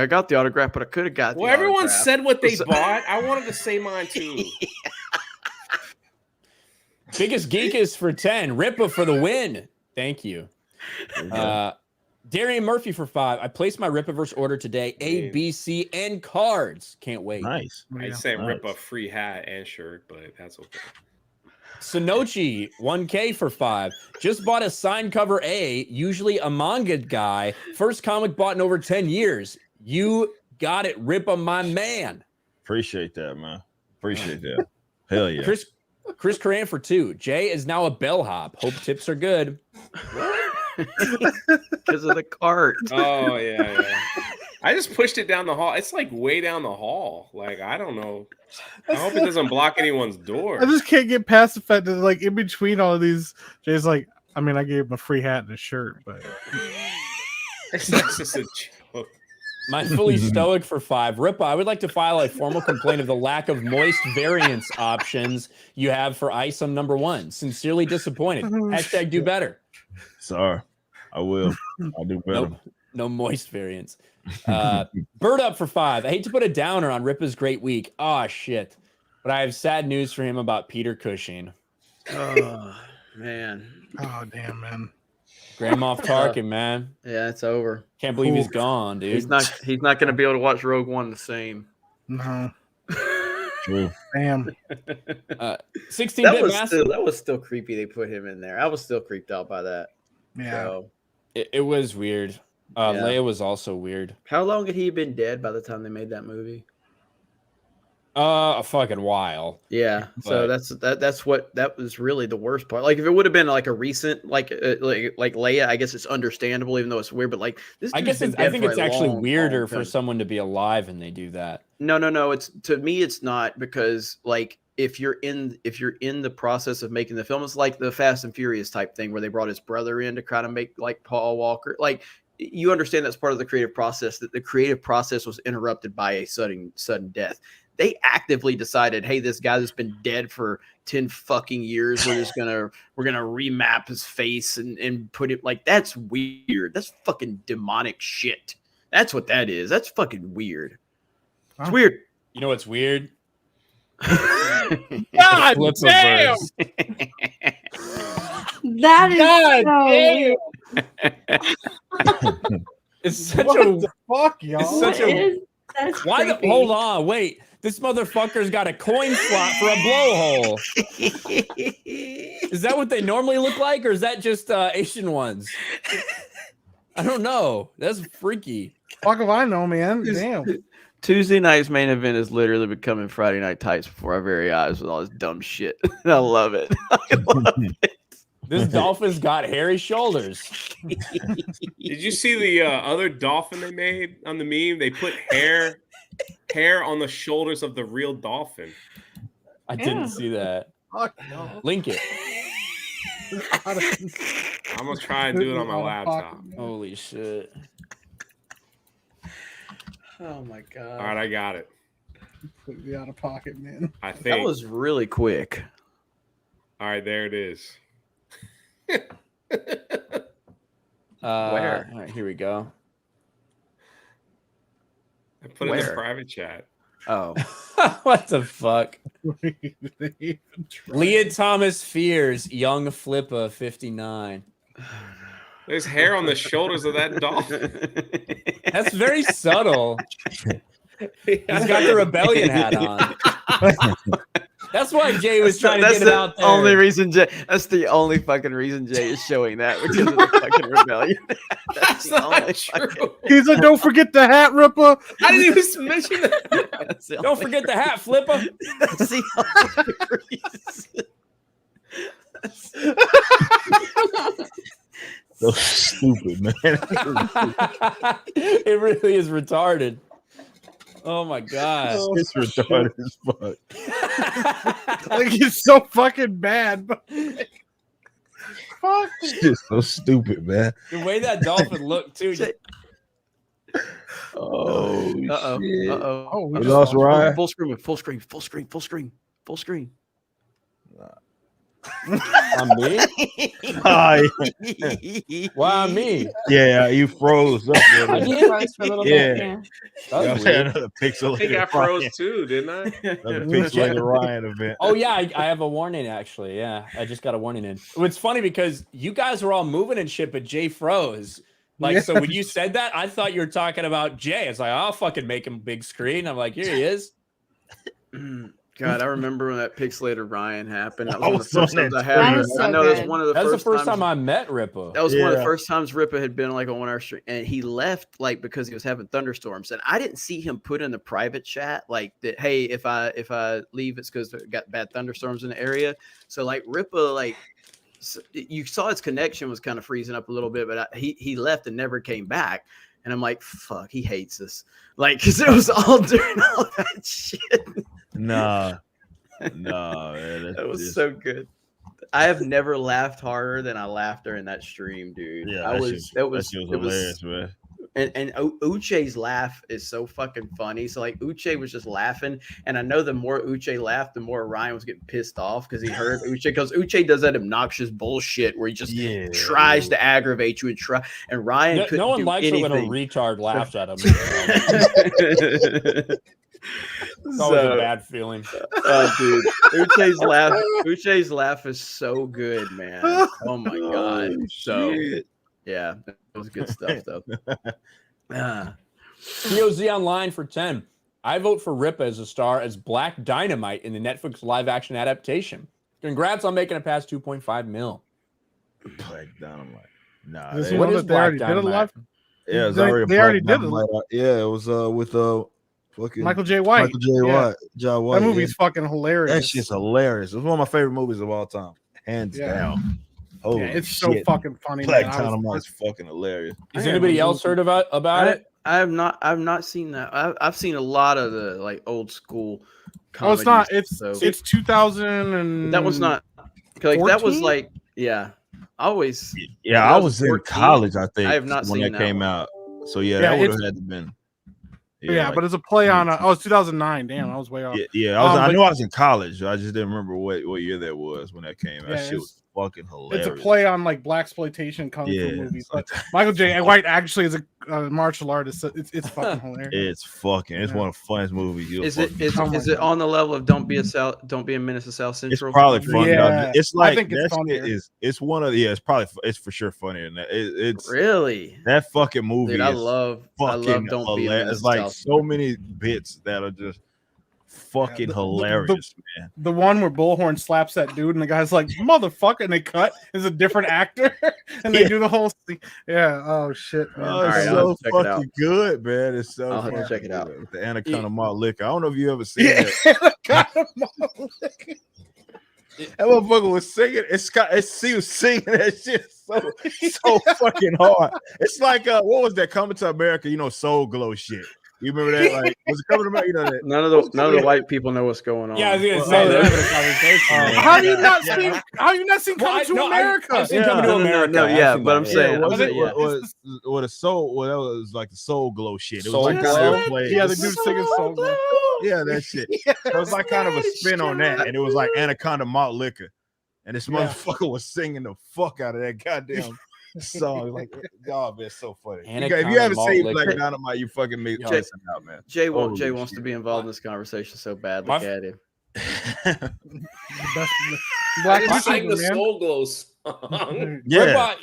got the autograph, but I could have got the autograph. Everyone said what they bought. I wanted to say mine too. Biggest geek is for 10. Rippa for the win. Thank you. Darian Murphy for 5. I placed my Rippaverse order today. A, B, C, and cards. Can't wait. Nice. I say Rippa free hat and shirt, but that's okay. Sonochi, 1K for 5. Just bought a signed cover A, usually a manga guy. First comic bought in over 10 years. You got it, Rippa, my man. Appreciate that, man. Appreciate that. Hell yeah. Chris Coran for 2. Jay is now a bellhop. Hope tips are good. Because of the cart. Oh yeah. I just pushed it down the hall. It's like way down the hall. Like I don't know. I hope it doesn't block anyone's door. I just can't get past the fact that like in between all of these, Jay's like, I mean, I gave him a free hat and a shirt, but it's just a joke. My fully stoic for 5. Rippa, I would like to file a formal complaint of the lack of moist variance options you have for ISOM #1. Sincerely disappointed. Hashtag do better. Sorry, I will. I'll do better. No moist variants. Bird up for 5. I hate to put a downer on Rippa's great week. Oh shit! But I have sad news for him about Peter Cushing. Oh man. Oh damn, man. Grand Moff Tarkin, man. Yeah, it's over. Can't believe he's gone, dude. He's not going to be able to watch Rogue One the same. No. True. Damn. 16-bit master. That was still creepy. They put him in there. I was still creeped out by that. Yeah. So, it was weird. Leia was also weird. How long had he been dead by the time they made that movie? A fucking while. Yeah. So that was really the worst part. Like if it would have been like a recent like Leia, I guess it's understandable even though it's weird. But like this, I think it's actually weirder for someone to be alive and they do that. No. It's to me, it's not because like if you're in the process of making the film, it's like the Fast and Furious type thing where they brought his brother in to kind of make like Paul Walker. Like you understand that's part of the creative process. That the creative process was interrupted by a sudden death. They actively decided, hey, this guy that's been dead for 10 fucking years, we're gonna remap his face and put it like that's weird. That's fucking demonic shit. That's what that is. That's fucking weird. It's weird. You know what's weird? God damn! That is It's such what a the fuck, y'all. It's such a that's why the, creepy. hold on, wait. This motherfucker's got a coin slot for a blowhole. Is that what they normally look like, or is that just Asian ones? I don't know. That's freaky. Fuck if I know, man. Damn. Tuesday night's main event is literally becoming Friday Night Tights before our very eyes with all this dumb shit. I love it. I love it. This dolphin's got hairy shoulders. Did you see the other dolphin they made on the meme? They put hair on the shoulders of the real dolphin. I didn't see that. Fuck no. Link it. I'm gonna try and do it on my laptop. Holy shit. Oh my god. All right, I got it. Put me out of pocket, man. I think That was really quick. all right, there it is. Where? All right, here we go. I put it in the private chat. Oh. What the fuck? Leah Thomas Fears, young Flippa, 59. There's hair on the shoulders of that dolphin. That's very subtle. He's got the rebellion hat on. That's why Jay was trying to get it out there. Only reason Jay. That's the only fucking reason Jay is showing that because of the fucking rebellion. That's not true. He's like, don't forget the hat, Ripper. I didn't even mention that. Don't forget the hat, Flipper. That's the only reason. So stupid, man. It really is retarded. Oh my god. It's retarded as fuck. Like he's so fucking bad. But fuck. It's just so stupid, man. The way that dolphin looked too. Oh, shit. Oh, We lost Ryan. Full screen. On me? Hi. Why me? Yeah, you froze up. I did froze for a little bit. Yeah. That was Yeah, weird. another I think I pixelated froze Ryan. too, didn't I? Another pixelated Ryan event. Oh yeah, I have a warning actually. Yeah, I just got a warning in. It's funny because you guys were all moving and shit, but Jay froze. Like, so when you said that, I thought you were talking about Jay. It's like, I'll fucking make him big screen. I'm like, here he is. God, I remember when that pixelated Ryan happened. That I was one of was the on first times I that had. That is so I know that's good. one of the That's the first first times time I met Rippa. That was one of the Yeah. first times Rippa had been like on our stream, and he left like because he was having thunderstorms, and I didn't see him put in the private chat like that. Hey, if I leave, it's because got bad thunderstorms in the area. So like Rippa, like you saw his connection was kind of freezing up a little bit, but he left and never came back. And I'm like, fuck, he hates us. Like, because it was all during all that shit. Nah, man. That was so good. I have never laughed harder than I laughed during that stream, dude. Yeah, that shit was hilarious, man. And Uche's laugh is so fucking funny. So like Uche was just laughing, and I know the more Uche laughed, the more Ryan was getting pissed off because he heard Uche, because Uche does that obnoxious bullshit where he just tries to aggravate you and Ryan couldn't no one do likes anything. it when a retard laughs at him. It's always a bad feeling. Oh, dude, Uche's laugh is so good, man. Oh my god, so Yeah, it was good stuff though. POZ Online for 10. I vote for Rippa as a star as Black Dynamite in the Netflix live-action adaptation. Congrats on making it past 2.5 mil. Black Dynamite. Nah, what is Black Dynamite? Yeah, they already did it. Yeah, it was with fucking Michael J. White. Michael J. White. John White. That movie's fucking hilarious. That shit's hilarious. It's one of my favorite movies of all time, hands down. Holy it's shit. so fucking funny. Black Dynamite is fucking hilarious. Has anybody else heard about it? I've not seen that. I've seen a lot of the like old school comedies. Oh, it's not. It's 2000 and that was not like that was like I was in college. I think I have not when seen that came out. So that would have had to been. But it's a play on. It's 2009. Damn, I was way off. Yeah. I knew I was in college. I just didn't remember what year that was when that came out. That shit was fucking hilarious. It's a play on like blaxploitation kung fu movies. But Michael J. White actually is a martial artist. So it's fucking hilarious. It's one of the funniest movies. Is it on the level of Don't Be a Menace to South Central? It's probably funny. Yeah. It's like I think it's funnier. It's one of it's for sure funnier than that. It's really that fucking movie. Dude, I love Don't Be a Menace. It's like so many bits that are just fucking hilarious, man. The one where Bullhorn slaps that dude and the guy's like, motherfucker, and they cut is a different actor and they do the whole thing. Yeah. Oh shit, man. Oh, it's so fucking good, man. It's so I'll have to check it out. With the Anaconda Malt Liquor. I don't know if you ever seen that. Anaconda Malt Liquor. That motherfucker was singing. She was singing that shit so fucking hard. It's like what was that Coming to America? Soul glow shit. You remember that? Like, was it Coming to America? None of the white people know what's going on. Yeah, I was gonna say they're having a conversation. How have you not seen Coming to America? I've seen Coming to America. No, but I'm saying, was it the soul? Well, that was like the soul glow shit. It was like the dude singing soul glow. Yeah, that shit. It was like kind of a spin on that, and it was like Anaconda Malt Liquor, and this motherfucker was singing the fuck out of that goddamn song. Like, man, it's so funny. If you haven't seen Black Dynamite, you fucking missing out, man. Jay wants to be involved in this conversation so bad. Look at him. Black sing the Soul Glow song. Yeah.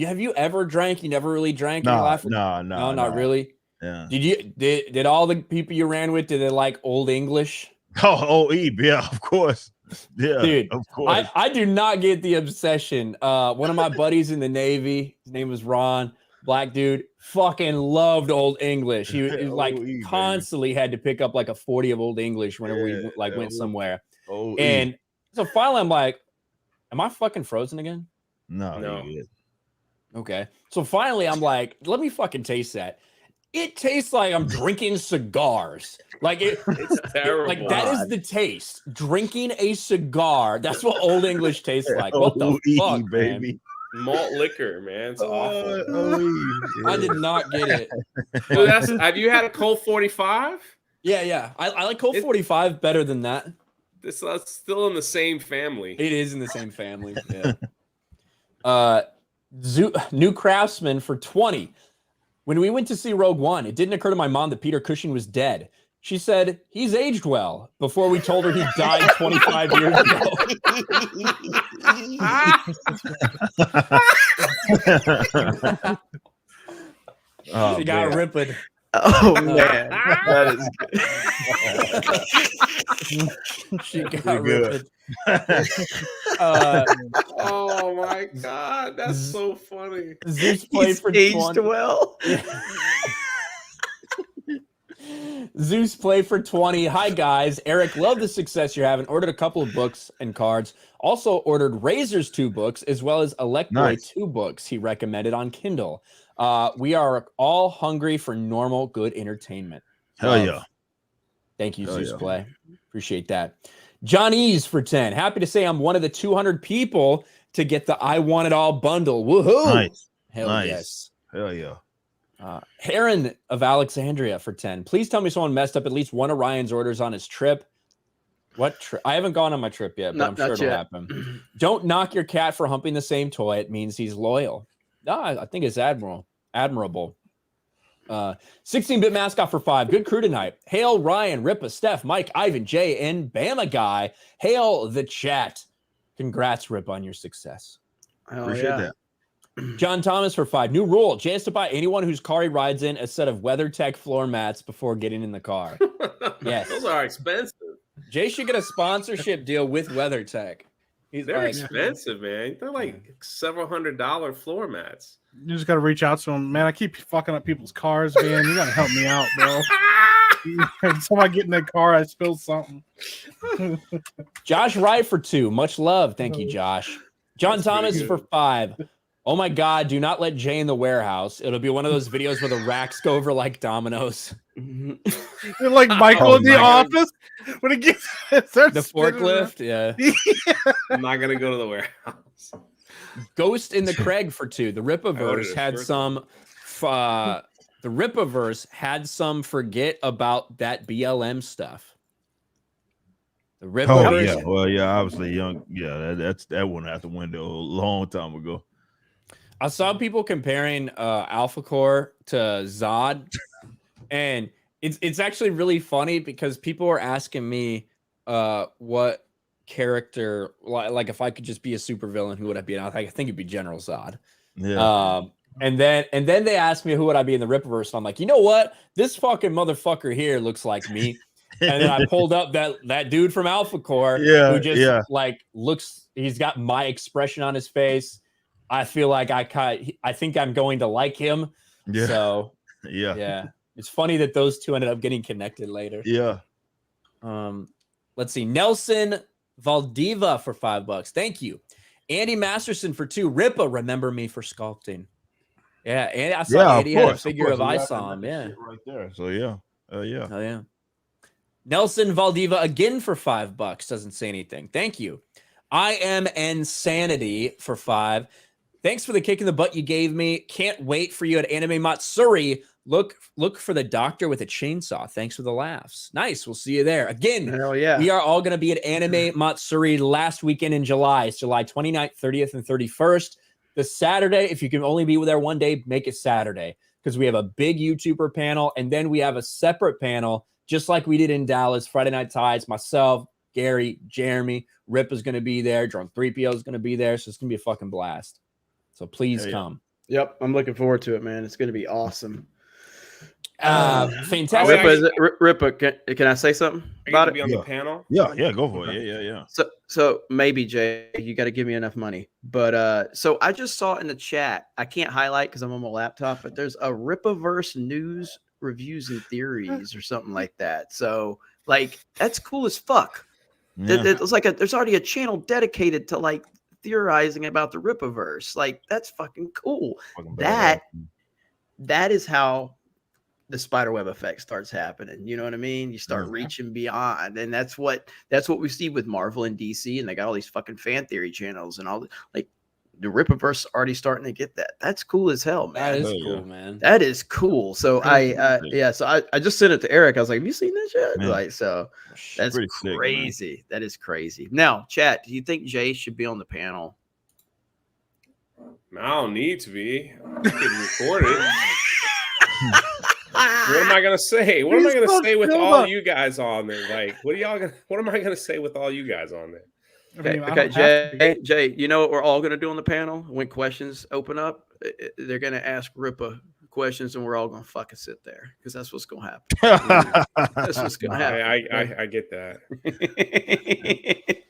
Have you ever drank? You never really drank in your life? No, not really. Yeah. Did all the people you ran with, did they like Old English? Oh, yeah, of course. Yeah, dude, of course. I do not get the obsession. One of my buddies in the Navy, his name was Ron, black dude, fucking loved Old English. He was like constantly had to pick up like a 40 of Old English whenever we went somewhere. And so finally I'm like, am I fucking frozen again? No. Okay. So finally I'm like, let me fucking taste that. It tastes like I'm drinking cigars. Like it's terrible. Like that is the taste. Drinking a cigar. That's what Old English tastes like. What the fuck, baby? Malt liquor, man. It's awful. I did not get it. Dude, have you had a Colt 45? Yeah. I like Colt 45 better than that. That's still in the same family. It is in the same family. Yeah. New Craftsman for 20. When we went to see Rogue One, it didn't occur to my mom that Peter Cushing was dead. She said, he's aged well, before we told her he died 25 years ago. She got ripped. Oh, man. That is good. She got ripped. Oh my god, that's so funny. Zeus played for aged 20. well. Zeus played for 20. Hi guys, Eric, love the success you're having. Ordered a couple of books and cards. Also ordered Razor's 2 books as well as Electboy 2 books he recommended on Kindle. We are all hungry for normal, good entertainment. Hell yeah. Thank you, Zeus Play. Appreciate that. Johnny's for 10. Happy to say I'm one of the 200 people to get the I Want It All bundle. Woohoo! Nice. Hell yes. Hell yeah. Heron of Alexandria for 10. Please tell me someone messed up at least one of Ryan's orders on his trip. What trip? I haven't gone on my trip yet, but I'm sure it'll happen. Don't knock your cat for humping the same toy. It means he's loyal. No, I think it's admirable. 16-bit mascot for 5. Good crew tonight. Hail Ryan, Rippa, Steph, Mike, Ivan, Jay, and Bama Guy. Hail the chat. Congrats, Rip, on your success. Appreciate that. John Thomas for 5. New rule: Jay has to buy anyone whose car he rides in a set of WeatherTech floor mats before getting in the car. Yes, those are expensive. Jay should get a sponsorship deal with WeatherTech. They're expensive, man. They're like several $100 floor mats. You just got to reach out to them, man. I keep fucking up people's cars, man. You got to help me out, bro. Every time I get in that car, I spill something. Josh Wright for 2. Much love. Thank you, Josh. John Thomas for 5. Oh my God, do not let Jay in the warehouse. It'll be one of those videos where the racks go over like dominoes. You're like Michael in the office when he gets the forklift. Yeah. I'm not going to go to the warehouse. Ghost in the Craig for 2. The Rippaverse had some. The Rippaverse had some forget about that BLM stuff. The Rippaverse. Oh yeah, well yeah, obviously young. Yeah, that went out the window a long time ago. I saw people comparing Alpha Core to Zod, and it's actually really funny because people are asking me what character, like if I could just be a supervillain, who would I be? And I think it'd be General Zod. Yeah. And then they asked me who would I be in the Rippaverse, and I'm like, you know what? This fucking motherfucker here looks like me. And then I pulled up that dude from Alpha Core, who just like looks. He's got my expression on his face. I feel like I think I'm going to like him. Yeah. So yeah. It's funny that those two ended up getting connected later. Yeah. Let's see. Nelson Valdiva for $5. Thank you. Andy Masterson for 2. Rippa, remember me for sculpting. Yeah, and I saw Andy had a figure of Isom. Yeah, right there. So yeah. Oh yeah. Nelson Valdiva again for $5. Doesn't say anything. Thank you. I am Insanity for 5. Thanks for the kick in the butt you gave me. Can't wait for you at Anime Matsuri. Look for the doctor with a chainsaw. Thanks for the laughs. Nice. We'll see you there. Again, hell yeah. We are all going to be at Anime Matsuri last weekend in July. It's July 29th, 30th, and 31st. The Saturday, if you can only be there one day, make it Saturday because we have a big YouTuber panel, and then we have a separate panel, just like we did in Dallas, Friday Night Tides, myself, Gary, Jeremy, Rip is going to be there. Drunk 3PO is going to be there. So it's going to be a fucking blast. So please come. Yep. I'm looking forward to it, man. It's going to be awesome. Fantastic. Rippa, can I say something about it? Be on the panel? Yeah, go for it. Yeah. So maybe, Jay, you got to give me enough money. But so I just saw in the chat, I can't highlight because I'm on my laptop, but there's a Rippaverse news reviews and theories or something like that. So like that's cool as fuck. Yeah. It's like there's already a channel dedicated to like theorizing about the Rippaverse. Like that's fucking cool. That is how the spiderweb effect starts happening. You know what I mean? You start reaching beyond, and that's what we see with Marvel and DC, and they got all these fucking fan theory channels and all the, like the Rippaverse already starting to get that. That's cool as hell, man. That is cool, man. That is cool. So I just sent it to Eric. I was like, have you seen this yet? Man. Like, so that's crazy. Sick, that is crazy. Now, chat, do you think Jay should be on the panel? I don't need to be. I can record it. What am I gonna say? What am I gonna say with all you guys on there? Like, what am I gonna say with all you guys on there? Okay, Jay, you know what we're all gonna do on the panel when questions open up? They're gonna ask Rippa questions, and we're all gonna fucking sit there because that's what's gonna happen. That's what's gonna happen. I get that.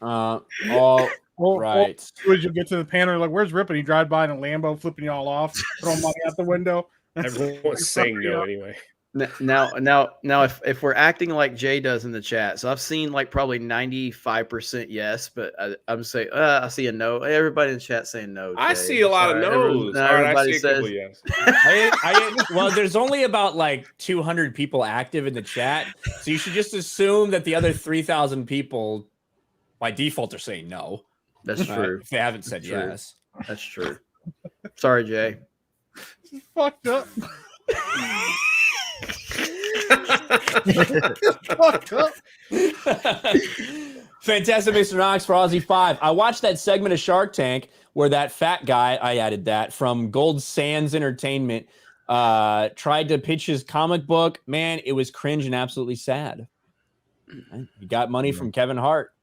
All right. Would you get to the panel? Like, where's Rippa? You drive by in a Lambo, flipping you all off, throwing money out the window. Everyone's saying no anyway. Now, if we're acting like Jay does in the chat, so I've seen like probably 95% yes, but I'm saying I see a no. Everybody in the chat saying no. Jay. I see a lot of no's. Everybody I see a couple yes. Well, there's only about like 200 people active in the chat, so you should just assume that the other 3,000 people by default are saying no. That's true. If they haven't said yes. That's true. Sorry, Jay. Fucked up. Fantastic Mr. Knox for Aussie 5. I watched that segment of Shark Tank where that fat guy, I added that, from Gold Sands Entertainment, tried to pitch his comic book. Man, it was cringe and absolutely sad. He got money from Kevin Hart.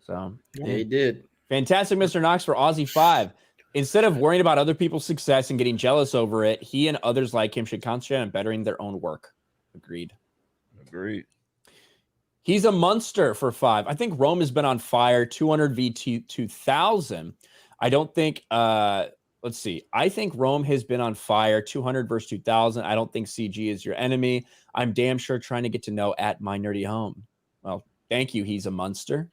So yeah, he did. Fantastic Mr. Knox for Aussie 5. Instead of worrying about other people's success and getting jealous over it, he and others like him should concentrate on bettering their own work. Agreed. He's a monster for 5. I think Rome has been on fire. 200 v 2000. I don't think. Let's see. I think Rome has been on fire. 200 versus 2000. I don't think CG is your enemy. I'm damn sure trying to get to know at my nerdy home. Well, thank you. He's a monster.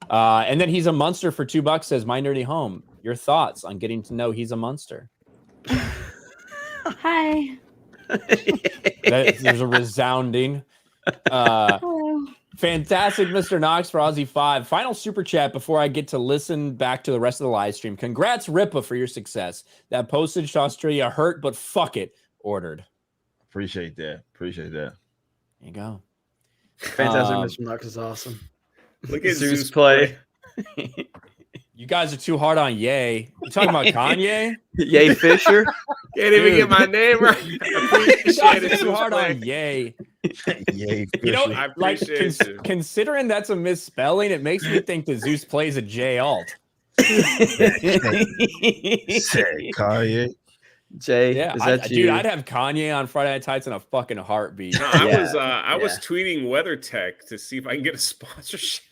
And then he's a monster for $2. Says my nerdy home. Your thoughts on getting to know he's a monster? Hi. There's a resounding. Hello. Fantastic, Mr. Knox for Aussie 5. Final super chat before I get to listen back to the rest of the live stream. Congrats, Rippa, for your success. That postage to Australia hurt, but fuck it. Ordered. Appreciate that. There you go. Fantastic, Mr. Knox is awesome. Look at Zeus play. You guys are too hard on Ye. You talking about Kanye? Ye Fisher? Can't even get my name right. You guys are too hard on Ye. Yay, You know, I like appreciate you. considering that's a misspelling, it makes me think that Zeus plays a J alt. Kanye. Jay, Yeah, is that you? dude, I'd have Kanye on Friday Night Tights in a fucking heartbeat. No, I was tweeting WeatherTech to see if I can get a sponsorship.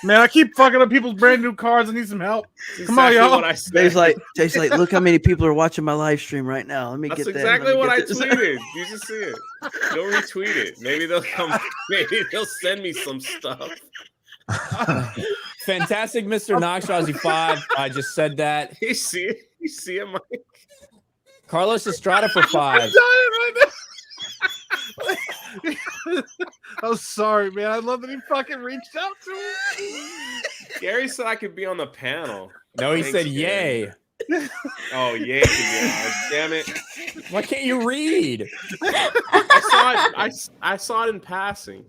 Man, I keep fucking up people's brand new cars. I need some help. Come on, y'all. Jay's like, look how many people are watching my live stream right now. Let me That's get that. exactly what I tweeted. You just see it. Go retweet it. Maybe they'll come. Maybe they'll send me some stuff. Fantastic, Mr. Knox, Aussie 5. I just said that. You see it? You see it, Mike? Carlos Estrada for 5. I'm dying right now. I'm sorry, man. I love that he fucking reached out to me. Gary said I could be on the panel. No, he Thanks, said Gary. yay. Oh, yay. Damn it. Why can't you read? I saw it in passing.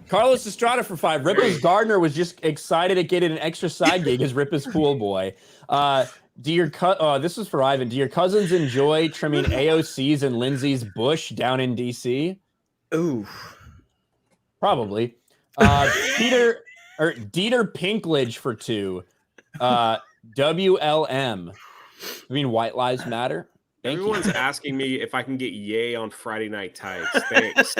Carlos Estrada for 5. Rippa's Gardner was just excited at getting an extra side gig as Rippa's pool boy. This is for Ivan. Do your cousins enjoy trimming AOC's and Lindsay's bush down in DC? Ooh, probably. Dieter Pinklage for 2. WLM. I mean, White Lives Matter. Everyone's asking me if I can get yay on Friday Night Tights. Thanks.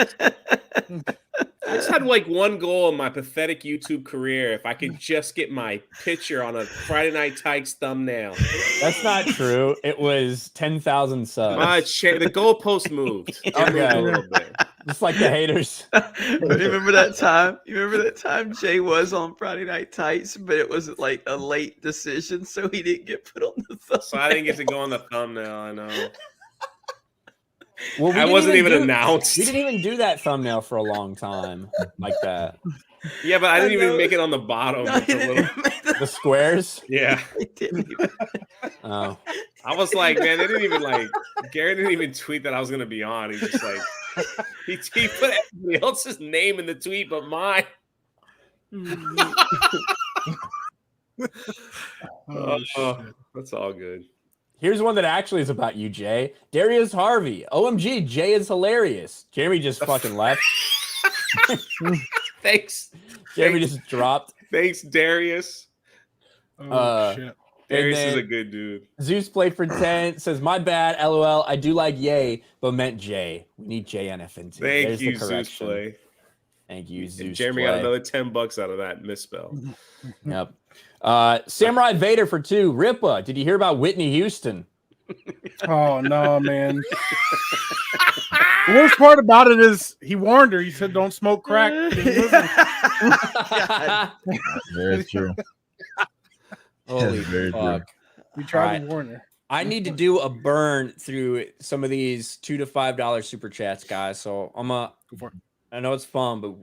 I just had like one goal in my pathetic YouTube career. If I could just get my picture on a Friday Night Tights thumbnail. That's not true. It was 10,000 subs. The goalpost moved. Okay. A little bit. Just like the haters. Remember that time? You remember that time Jay was on Friday Night Tights, but it was like a late decision, so he didn't get put on the thumbnail. So I didn't get to go on the thumbnail. I know. Well, I wasn't even announced. We didn't even do that thumbnail for a long time like that. Yeah, but I didn't even make it on the bottom. No, the squares? Yeah. Oh. I was like, man, they didn't even Gary didn't even tweet that I was going to be on. He's just like, he put everybody else's name in the tweet but mine. That's all good. Here's one that actually is about you, Jay. Darius Harvey. OMG, Jay is hilarious. Jeremy just fucking left. Thanks. Jeremy just dropped. Thanks, Darius. Shit. Darius is a good dude. Zeus played for 10. Says, my bad, LOL. I do like yay, but meant Jay. We need Jay on FNT. Thank you, Zeus Play. Thank you, Zeus and Jeremy got another $10 out of that misspell. Yep. Samurai Vader for 2. Rippa, did you hear about Whitney Houston? Oh no, man. The worst part about it is he warned her. He said, "Don't smoke crack." Very true. Holy fuck. We tried to warn her. I need to do a burn through some of these $2 to $5 super chats, guys. So I know it's fun, but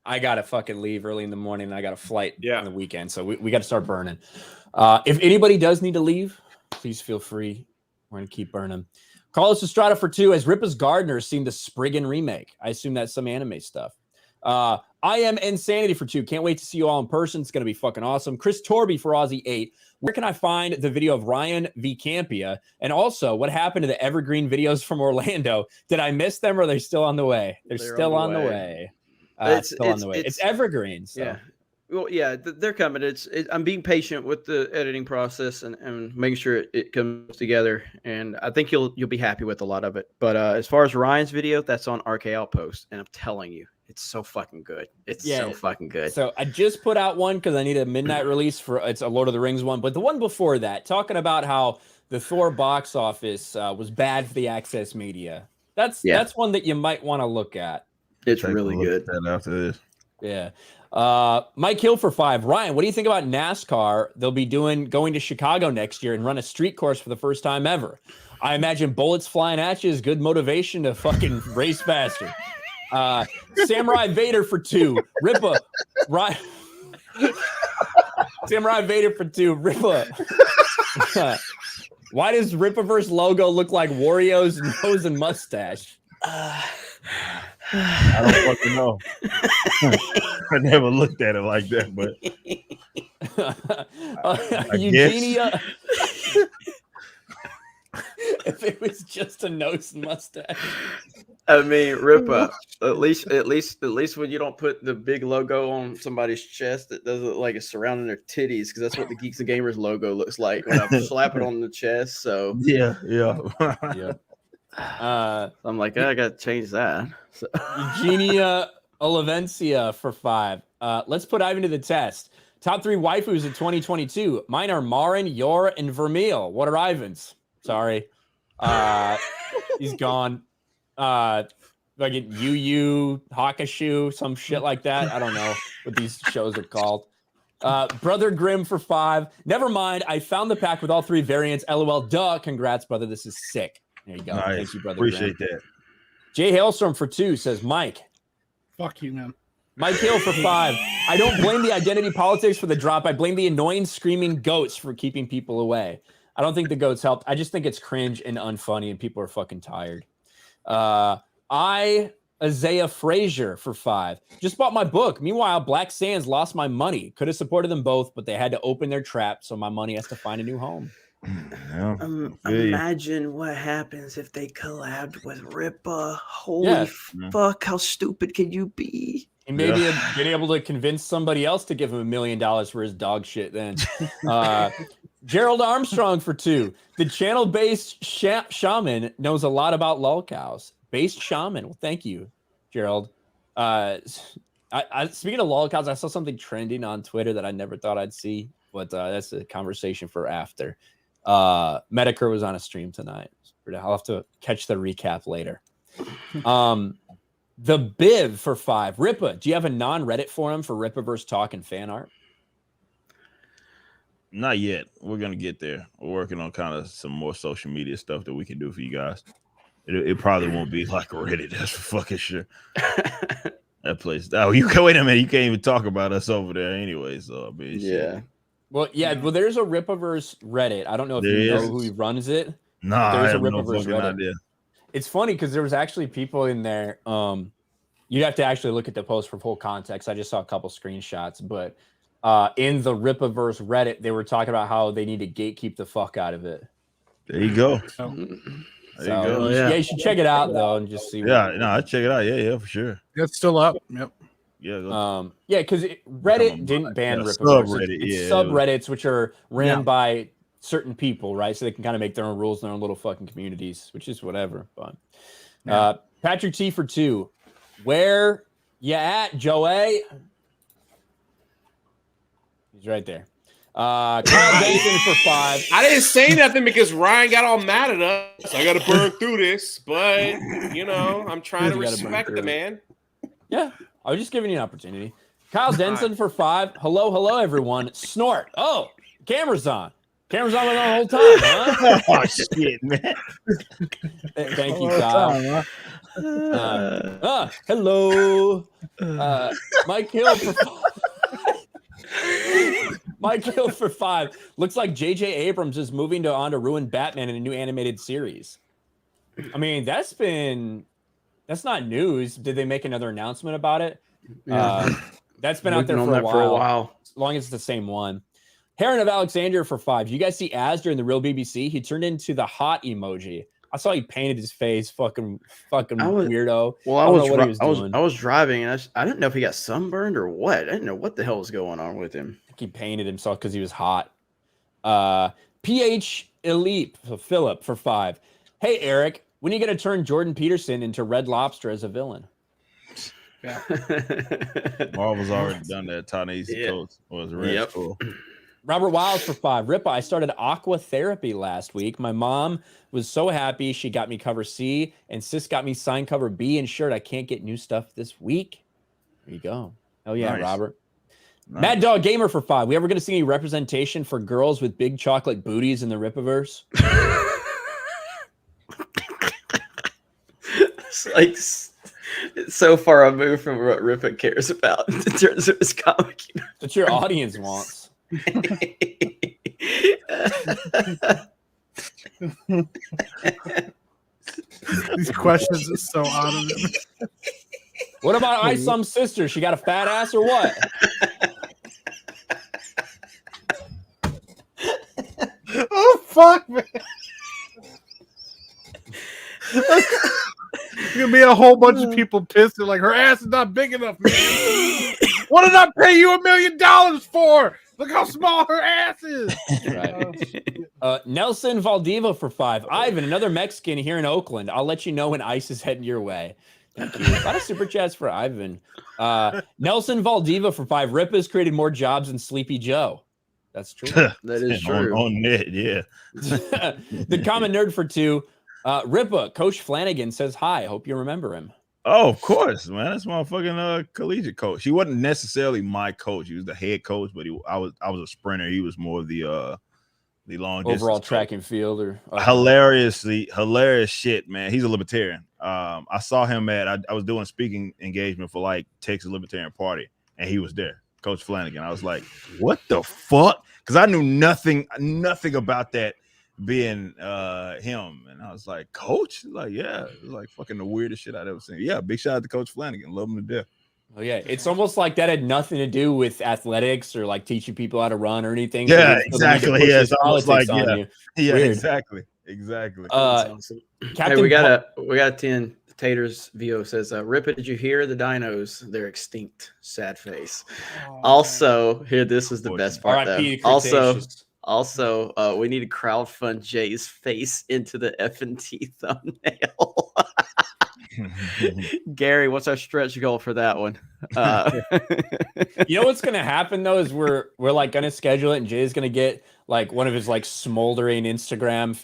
I gotta fucking leave early in the morning and I got a flight on the weekend. So we gotta start burning. If anybody does need to leave, please feel free. We're gonna keep burning. Carlos Estrada for 2. As Rippa's Gardner seen the Spriggan remake. I assume that's some anime stuff. I am Insanity for 2. Can't wait to see you all in person. It's gonna be fucking awesome. Chris Torby for Aussie 8. Where can I find the video of Ryan V. Campia? And also, what happened to the Evergreen videos from Orlando? Did I miss them or are they still on the way? They're still on the way. It's still on the way. It's Evergreen. So. Yeah. Well, yeah, they're coming. I'm being patient with the editing process and making sure it comes together. And I think you'll be happy with a lot of it. But as far as Ryan's video, that's on RK Outpost, and I'm telling you, it's so fucking good. It's so fucking good. So I just put out one because I need a midnight release for it's a Lord of the Rings one, but the one before that, talking about how the Thor box office was bad for the access media. That's one that you might want to look at. It's really good. After this. Yeah. Mike Hill for 5. Ryan, what do you think about NASCAR? They'll be going to Chicago next year and run a street course for the first time ever. I imagine bullets flying at you is good motivation to fucking race faster. Samurai Vader for 2. Rippa. Ryan. Samurai Vader for 2. Rippa. Why does Rippaverse logo look like Wario's nose and mustache? I don't fucking know. I never looked at it like that, but Eugenia. If it was just a nose and mustache. I mean, Rippa. At least when you don't put the big logo on somebody's chest, it doesn't look like it's surrounding their titties, because that's what the Geeks and Gamers logo looks like when I slap it on the chest. So yeah. I'm like, I gotta change that. So. Eugenia Olivencia for 5. Let's put Ivan to the test. Top 3 waifus in 2022. Mine are Marin, Yor, and Vermeil. What are Ivan's? Sorry. He's gone. Like Yu Yu Hakusho, some shit like that. I don't know what these shows are called. Brother Grimm for 5. Never mind. I found the pack with all 3 variants. LOL. Duh. Congrats, brother. This is sick. There you go. Nice. Thank you, brother. Appreciate Grimm. that. Jay Hailstorm for 2 says, Mike. Fuck you, man. Mike Hill for 5. I don't blame the identity politics for the drop. I blame the annoying screaming goats for keeping people away. I don't think the goats helped. I just think it's cringe and unfunny, and people are fucking tired. Isaiah Frazier for 5. Just bought my book. Meanwhile, Black Sands lost my money. Could have supported them both, but they had to open their trap, so my money has to find a new home. Yeah. Imagine what happens if they collabed with Rippa. Holy fuck, how stupid can you be? And maybe been able to convince somebody else to give him $1 million for his dog shit then. Gerald Armstrong for 2. The channel-based shaman knows a lot about lolcows. Based shaman. Well, thank you, Gerald. Speaking of lolcows, I saw something trending on Twitter that I never thought I'd see, but that's a conversation for after. Medicare was on a stream tonight. I'll have to catch the recap later. The Biv for 5. Rippa, do you have a non-Reddit forum for Rippaverse talk and fan art? Not yet. We're gonna get there. We're working on kind of some more social media stuff that we can do for you guys. It probably won't be like Reddit. That's for fucking sure. That place. Oh, you can wait a minute. You can't even talk about us over there anyway. So I mean, shit. Well, there's a Rippaverse Reddit. I don't know if you know who runs it. Nah, there's I have a no Rippaverse fucking Reddit. idea. It's funny because there was actually people in there. You'd have to actually look at the post for full context. I just saw a couple screenshots, but in the Rippaverse Reddit, they were talking about how they need to gatekeep the fuck out of it. There you go. There you go. Yeah, you should check it out though and just see. I check it out. Yeah, for sure. It's still up. Yep. Yeah. Because Reddit didn't ban Rippaverse. It's subreddits which are ran by certain people, right? So they can kind of make their own rules in their own little fucking communities, which is whatever. But Patrick T for 2. Where you at, Joey? He's right there. Kyle Benson for 5. I didn't say nothing because Ryan got all mad at us. I got to burn through this, but I'm trying to respect the man. Yeah, I was just giving you an opportunity. Kyle Denson for 5. Hello, everyone. Snort. Oh, camera's on. Camera's on the whole time, huh? Oh shit, man. Thank you, Kyle. Hello. Mike Hill for 5. Mike Hill for 5. Looks like J.J. Abrams is moving on to ruin Batman in a new animated series. I mean, that's not news. Did they make another announcement about it? That's been out there for a while. As long as it's the same one. Heron of Alexander for 5. You guys see Az during the real BBC? He turned into the hot emoji. I saw he painted his face. Fucking weirdo. Well, I was driving, and I didn't know if he got sunburned or what. I didn't know what the hell was going on with him. I think he painted himself because he was hot. PH Elite Philip for 5. Hey Eric, when are you gonna turn Jordan Peterson into Red Lobster as a villain? Yeah. Marvel's already done that. Ta-Nehisi Coates was really cool. Robert Wiles for 5. Rippa, I started aqua therapy last week. My mom was so happy she got me cover C, and sis got me signed cover B and shirt. I can't get new stuff this week. There you go. Oh yeah, nice. Robert. Nice. Mad Dog Gamer for 5. We ever going to see any representation for girls with big chocolate booties in the Rippaverse? It's like it's so far removed from what Rippa cares about in terms of his comic. What your audience wants. These questions are so out of it. What about Isom's sister? She got a fat ass or what? Oh fuck, man! There's gonna be a whole bunch of people pissed. They're like, her ass is not big enough, man. What did I pay you $1 million for? Look how small her ass is. Right. Nelson Valdiva for 5. Ivan, another Mexican here in Oakland. I'll let you know when ice is heading your way. Thank you. A lot of super chats for Ivan. Nelson Valdiva for 5. Rip has created more jobs than Sleepy Joe. That's true. That is true. On net, yeah. The Common Nerd for 2. Rippa, Coach Flanagan says hi. Hope you remember him. Oh, of course, man. That's my fucking collegiate coach. He wasn't necessarily my coach. He was the head coach, but I was a sprinter. He was more of the long overall distance track coach. And field or hilarious shit, man. He's a libertarian. I saw him I was doing a speaking engagement for like Texas Libertarian Party, and he was there, Coach Flanagan. I was like, what the fuck? Because I knew nothing about that being him, and I was like, Coach, like, yeah, it was like fucking the weirdest shit I'd ever seen. Yeah, big shout out to Coach Flanagan, love him to death. Oh yeah, it's almost like that had nothing to do with athletics or like teaching people how to run or anything. Yeah, exactly. Yeah, it's almost like yeah, Weird. exactly. Awesome. Captain, hey, we got a 10. Taters VO says, Rippa, did you hear the dinos? They're extinct. Sad face. Also, here, this is the best part though. Also, we need to crowdfund Jay's face into the F&T thumbnail. Gary, what's our stretch goal for that one? You know what's gonna happen though is we're like gonna schedule it, and Jay's gonna get like one of his like smoldering Instagram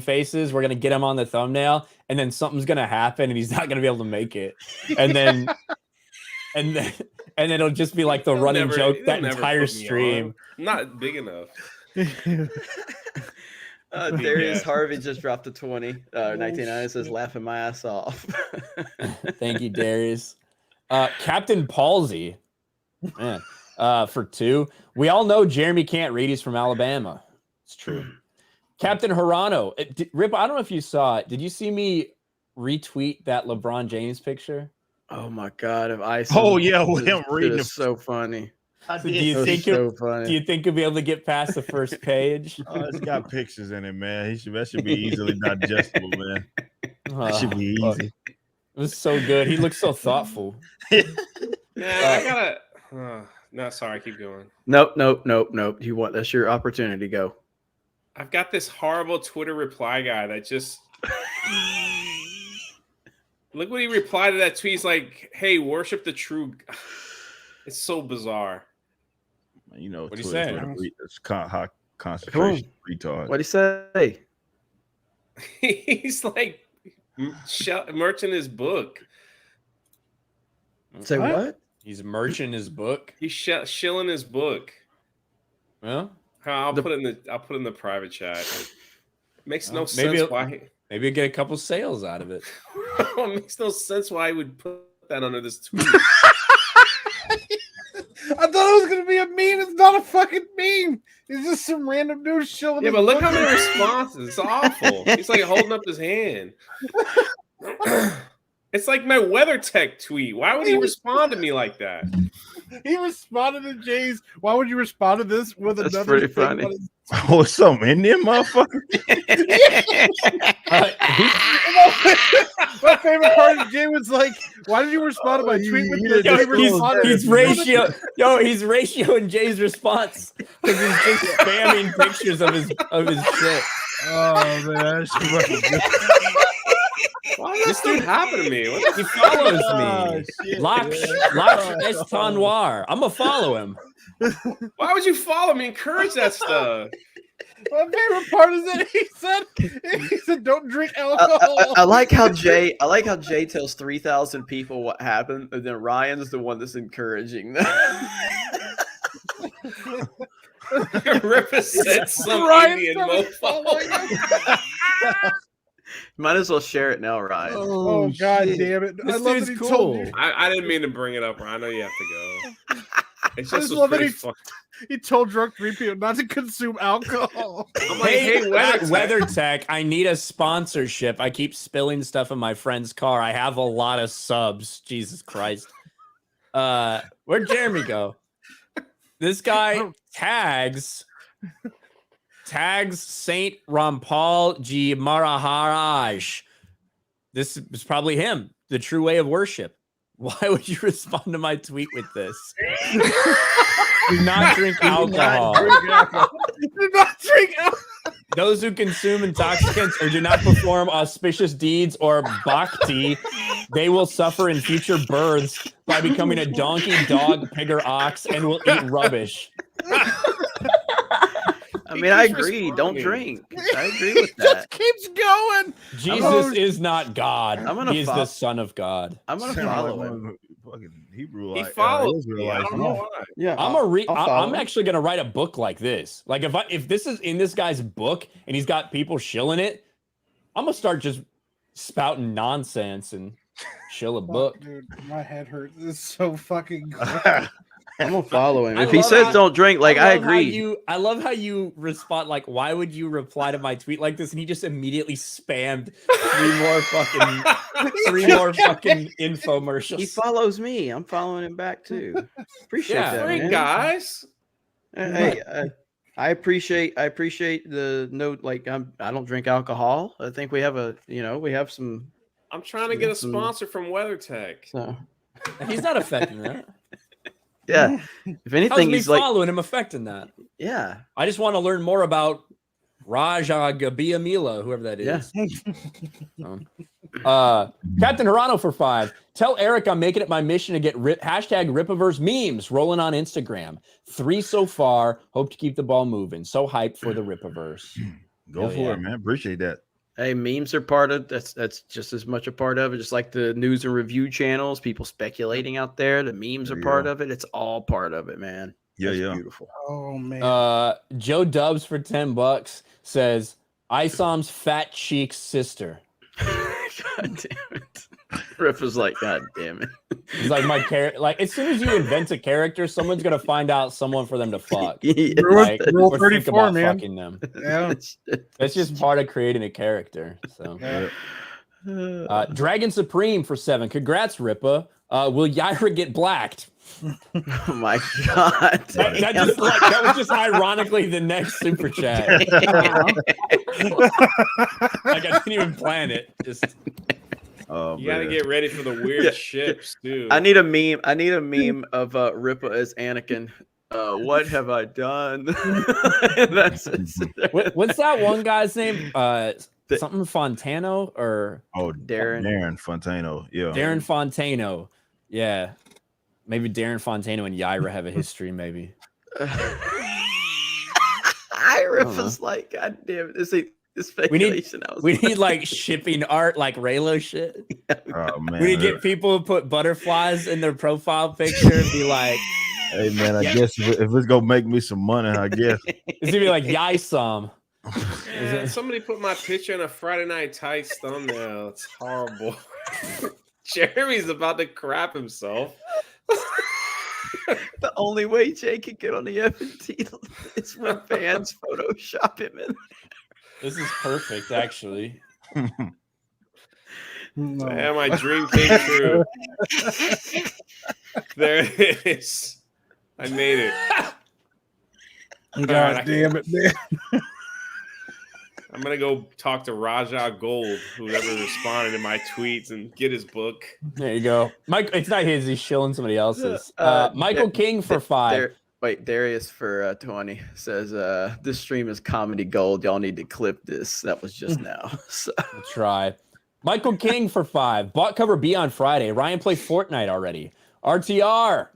faces. We're gonna get him on the thumbnail, and then something's gonna happen, and he's not gonna be able to make it, and then it'll just be like the running joke that entire stream. Not big enough. Darius Harvey just dropped a 20. 1990 says, laughing my ass off. Thank you, Darius. Captain Palsy, man, for 2. We all know Jeremy can't read. He's from Alabama. It's true. Captain Hirano. Rip, I don't know if you saw it. Did you see me retweet that LeBron James picture? Oh my God! If I with him reading it, so funny. Do you think you'll be able to get past the first page? Oh, it's got pictures in it, man. That should be easily digestible, man. That should be easy. It was so good. He looks so thoughtful. Yeah, I gotta. No, sorry. Keep going. Nope. That's your opportunity. Go. I've got this horrible Twitter reply guy that just. Look what he replied to that tweet. He's like, "Hey, worship the true." It's so bizarre. You know, what do you say? It's high concentration retard. What do you say? He's like merching his book. Say what? He's merching his book. He's shilling his book. Well, I'll put it in the private chat. It makes no sense why. Maybe you'll get a couple sales out of it. It makes no sense why I would put that under this tweet. I thought it was gonna be a meme. It's not a fucking meme. It's just some random dude showing. Yeah, but look how many responses. It's awful. He's like holding up his hand. It's like my WeatherTech tweet. Why would he respond to me like that? He responded to Jay's. Why would you respond to this with That's another? Pretty funny. Oh, something in there, motherfucker. was like, why did you respond to my tweet with this? He's ratioing Jay's response because he's just spamming pictures of his shit. Oh man, that's fucking good. Why does this dude happen to me? He follows me. Lach es noir. I'm gonna follow him. Why would you follow me? Encourage that stuff. My favorite part is that he said don't drink alcohol. I like how Jay tells 3,000 people what happened, and then Ryan's the one that's encouraging them. Rippa said some Indian mofo. Might as well share it now, Ryan. Oh god damn it! This I love dude's that he cool. told me. I didn't mean to bring it up, Ryan. I know you have to go. It's I just just was love that pretty fun. he told drunk 3 people not to consume alcohol. I'm like, hey, WeatherTech, I need a sponsorship. I keep spilling stuff in my friend's car. I have a lot of subs. Jesus Christ. Where'd Jeremy go? This guy tags Saint Rampal Ji Maharaj. This is probably him, the true way of worship. Why would you respond to my tweet with this? Do not drink alcohol. Do not drink alcohol. Those who consume intoxicants or do not perform auspicious deeds or bhakti, they will suffer in future births by becoming a donkey, dog, pig, or ox and will eat rubbish. I mean, I agree. Don't drink. I agree with that. Just keeps going. Jesus is not God. He is the Son of God. I'm gonna follow him. Fucking Hebrew. He follows me. I Israelite. don't know why. Yeah, I'm actually gonna write a book like this. Like if this is in this guy's book and he's got people shilling it, I'm gonna start just spouting nonsense and shill a book. Dude, my head hurts. It's so fucking good. I'm gonna follow him. If he says don't drink, like I agree. I love how you respond. Like, why would you reply to my tweet like this? And he just immediately spammed three more fucking infomercials. He follows me. I'm following him back too. Appreciate that, Three man. guys. Hey, I appreciate the note. Like I don't drink alcohol. I think we have some. I'm trying to get a sponsor from WeatherTech. So He's not affecting that. yeah. If anything, How's me he's like following him affecting that. yeah. I just want to learn more about Raja Gabiamila, whoever that is. Captain Hirano for 5. Tell Eric I'm making it my mission to get hashtag Rippaverse memes rolling on Instagram. 3 so far. Hope to keep the ball moving. So hyped for the Rippaverse. Go for it, man. Appreciate that. Hey, memes are part of that's just as much a part of it, just like the news and review channels, people speculating out there. The memes are part of it. It's all part of it, man. That's beautiful. Oh man. Joe Dubs for $10 says Isam's fat cheeks sister. God damn it. Riff was like, God damn it. It's like my character. Like as soon as you invent a character, someone's gonna find out someone for them to fuck. Rule 34, man. Fucking them. Yeah. That's just part of creating a character. So, Dragon Supreme for 7. Congrats, Rippa. Will Yaira get blacked? Oh my God. That was just ironically the next super chat. Like I didn't even plan it. Just. Oh, you gotta get ready for the weird ships, dude. I need a meme of Rippa as Anakin. What have I done? That's what's that one guy's name? Something Fontano or Darren Fontano. Yeah. Darren Fontano. Yeah. Maybe Darren Fontano and Yaira have a history, maybe. Rippa's like, God damn it. This speculation. We need like shipping art, like Raylo shit. Oh man, we need to get people to put butterflies in their profile picture and be like, "Hey man, I guess if it's gonna make me some money, I guess it's gonna be like Yisam." Man, somebody put my picture in a Friday Night Tights thumbnail. It's horrible. Jeremy's about to crap himself. The only way Jay can get on the FNT is when fans Photoshop him in. This is perfect, actually. Man, my dream came true. There it is. I made it. God damn it, man. I'm gonna go talk to Raja Gold, whoever responded to my tweets, and get his book. There you go, Mike. It's not his. He's shilling somebody else's. Michael King for 5. Wait, Darius for 20 says this stream is comedy gold. Y'all need to clip this. That was just now. So. We'll try. Michael King for 5. Bot cover B on Friday. Ryan played Fortnite already. RTR.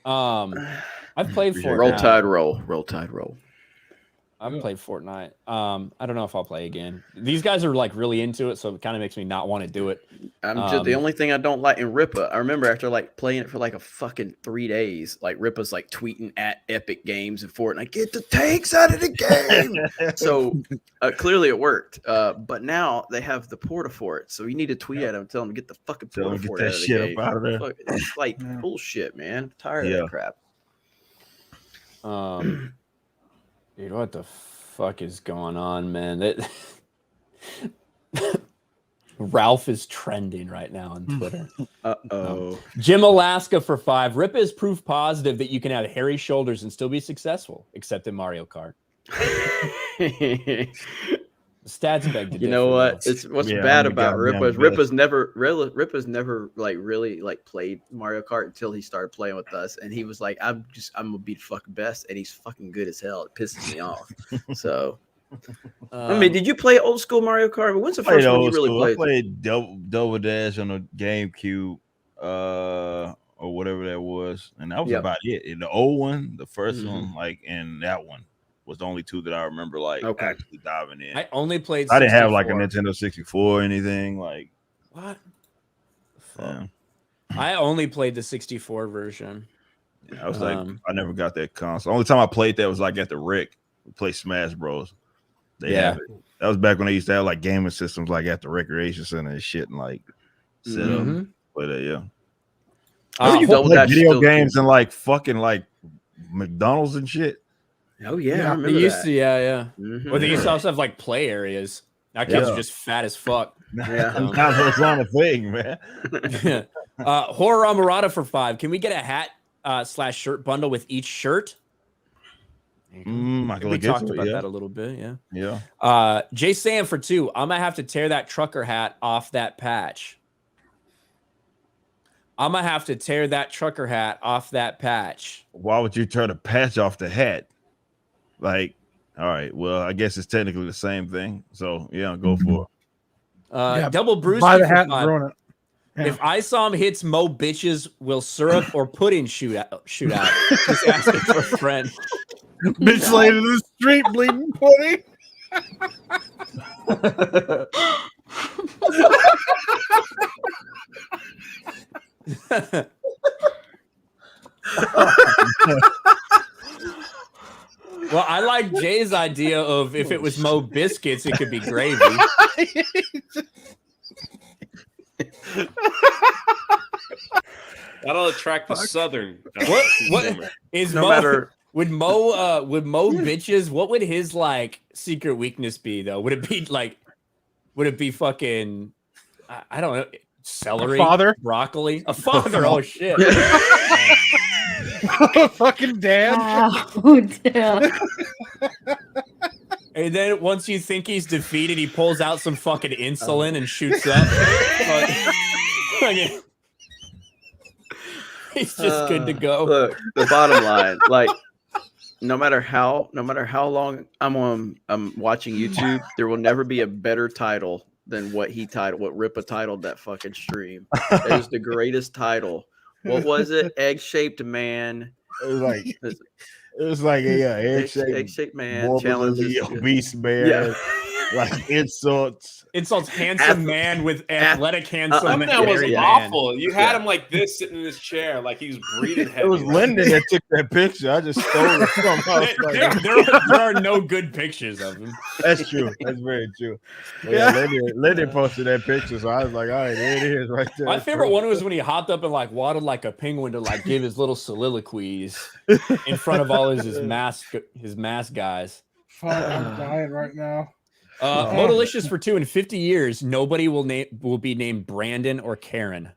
I've played Fortnite. Roll Tide roll. Roll Tide roll. I've played Fortnite. I don't know if I'll play again. These guys are like really into it, so it kind of makes me not want to do it. Just the only thing I don't like in Rippa. I remember after like playing it for like a fucking 3 days, like Rippa's like tweeting at Epic Games and Fortnite, get the tanks out of the game. So clearly it worked. But now they have the porta fort, so you need to tweet at them, tell them to get the fucking porta fort out of the game. Out of there. It's like bullshit, man. I'm tired of that crap. Dude, what the fuck is going on, man? Ralph is trending right now on Twitter. Jim Alaska for 5. Rippa is proof positive that you can have hairy shoulders and still be successful, except in Mario Kart. Stats beg to differ. You know what? It's what's bad about Rippa. Rippa's never like really like played Mario Kart until he started playing with us, and he was like, I'm gonna be the fucking best, and he's fucking good as hell. It pisses me off. So, I mean, did you play old school Mario Kart? When's the first one you really played? I played Double Dash on the GameCube, or whatever that was, and that was about it. And the old one, the first one, like, and that one was the only 2 that I remember like actually diving in. I only played 64. I didn't have like a Nintendo 64 or anything. Like what? Yeah. I only played the 64 version. Yeah, I was like, I never got that console. Only time I played that was like at the Rick. We played Smash Bros. They have it. That was back when they used to have like gaming systems like at the recreation center and shit and like set up. But you play video games and like fucking like McDonald's and shit. Oh yeah, I remember they used that. to, Well, they used to also have like play areas. Now kids are just fat as fuck. Yeah, that was on a thing, man. Horror Amarada for 5. Can we get a hat / shirt bundle with each shirt? We talked about that a little bit. Yeah. Jay Sam for 2. I'm gonna have to tear that trucker hat off that patch. Why would you tear the patch off the hat? Like, all right, well, I guess it's technically the same thing. So yeah, go for it. Double Bruce. Buy the hat and ruin it. Yeah. If ISOM hits Mo bitches, will syrup or pudding shoot out? Just asking for a friend. Bitch laid in the street bleeding pudding. Well, I like Jay's idea of if it was Mo biscuits, it could be gravy. That'll attract the southern. What is no Mo? Matter. Would Mo bitches? What would his like secret weakness be though? Would it be like? Would it be fucking? I don't know. Celery, broccoli, a father. Oh shit. Fucking dad. Oh, damn. And then once you think he's defeated, he pulls out some fucking insulin and shoots up. He's just good to go. Look, the bottom line, like, no matter how long I'm watching YouTube, there will never be a better title than what Rippa titled that fucking stream. It is the greatest title. What was it? Egg-shaped man. It was like egg-shaped man challenges obese man. Yeah. Like insults handsome man with athletic handsome. That was awful. You had him like this sitting in his chair, like he was breathing heavy. It was Lyndon that took that picture. I just stole it from her. There are no good pictures of him. That's true. That's very true. Yeah, Lyndon posted that picture, so I was like, all right, there it is, right there. My favorite one was when he hopped up and like waddled like a penguin to like give his little soliloquies in front of all his mask guys. Fuck, I'm dying right now. Modalicious for 2. In 50 years, nobody will be named Brandon or Karen.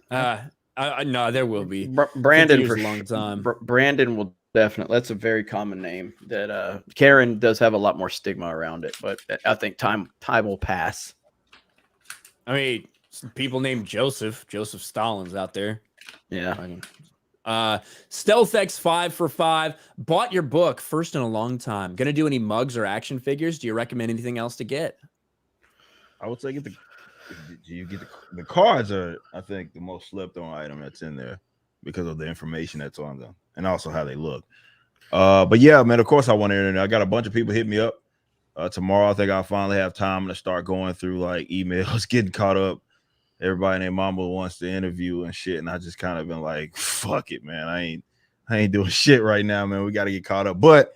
No, there will be. Brandon for a long time. Brandon will Definitely. That's a very common name that Karen does have a lot more stigma around it, but I think time will pass. I mean, people named Joseph Stalin's out there. Yeah. Stealth X5 for 5. Bought your book first in a long time. Gonna do any mugs or action figures? Do you recommend anything else to get? I would say get the cards are, I think, the most slept on item that's in there because of the information that's on them and also how they look. But yeah, man, of course I want to internet. I got a bunch of people hit me up. Tomorrow I think I'll finally have time to start going through like emails, getting caught up. Everybody and their mama wants to interview and shit, and I just kind of been like, fuck it, man. I ain't doing shit right now, man. We got to get caught up. But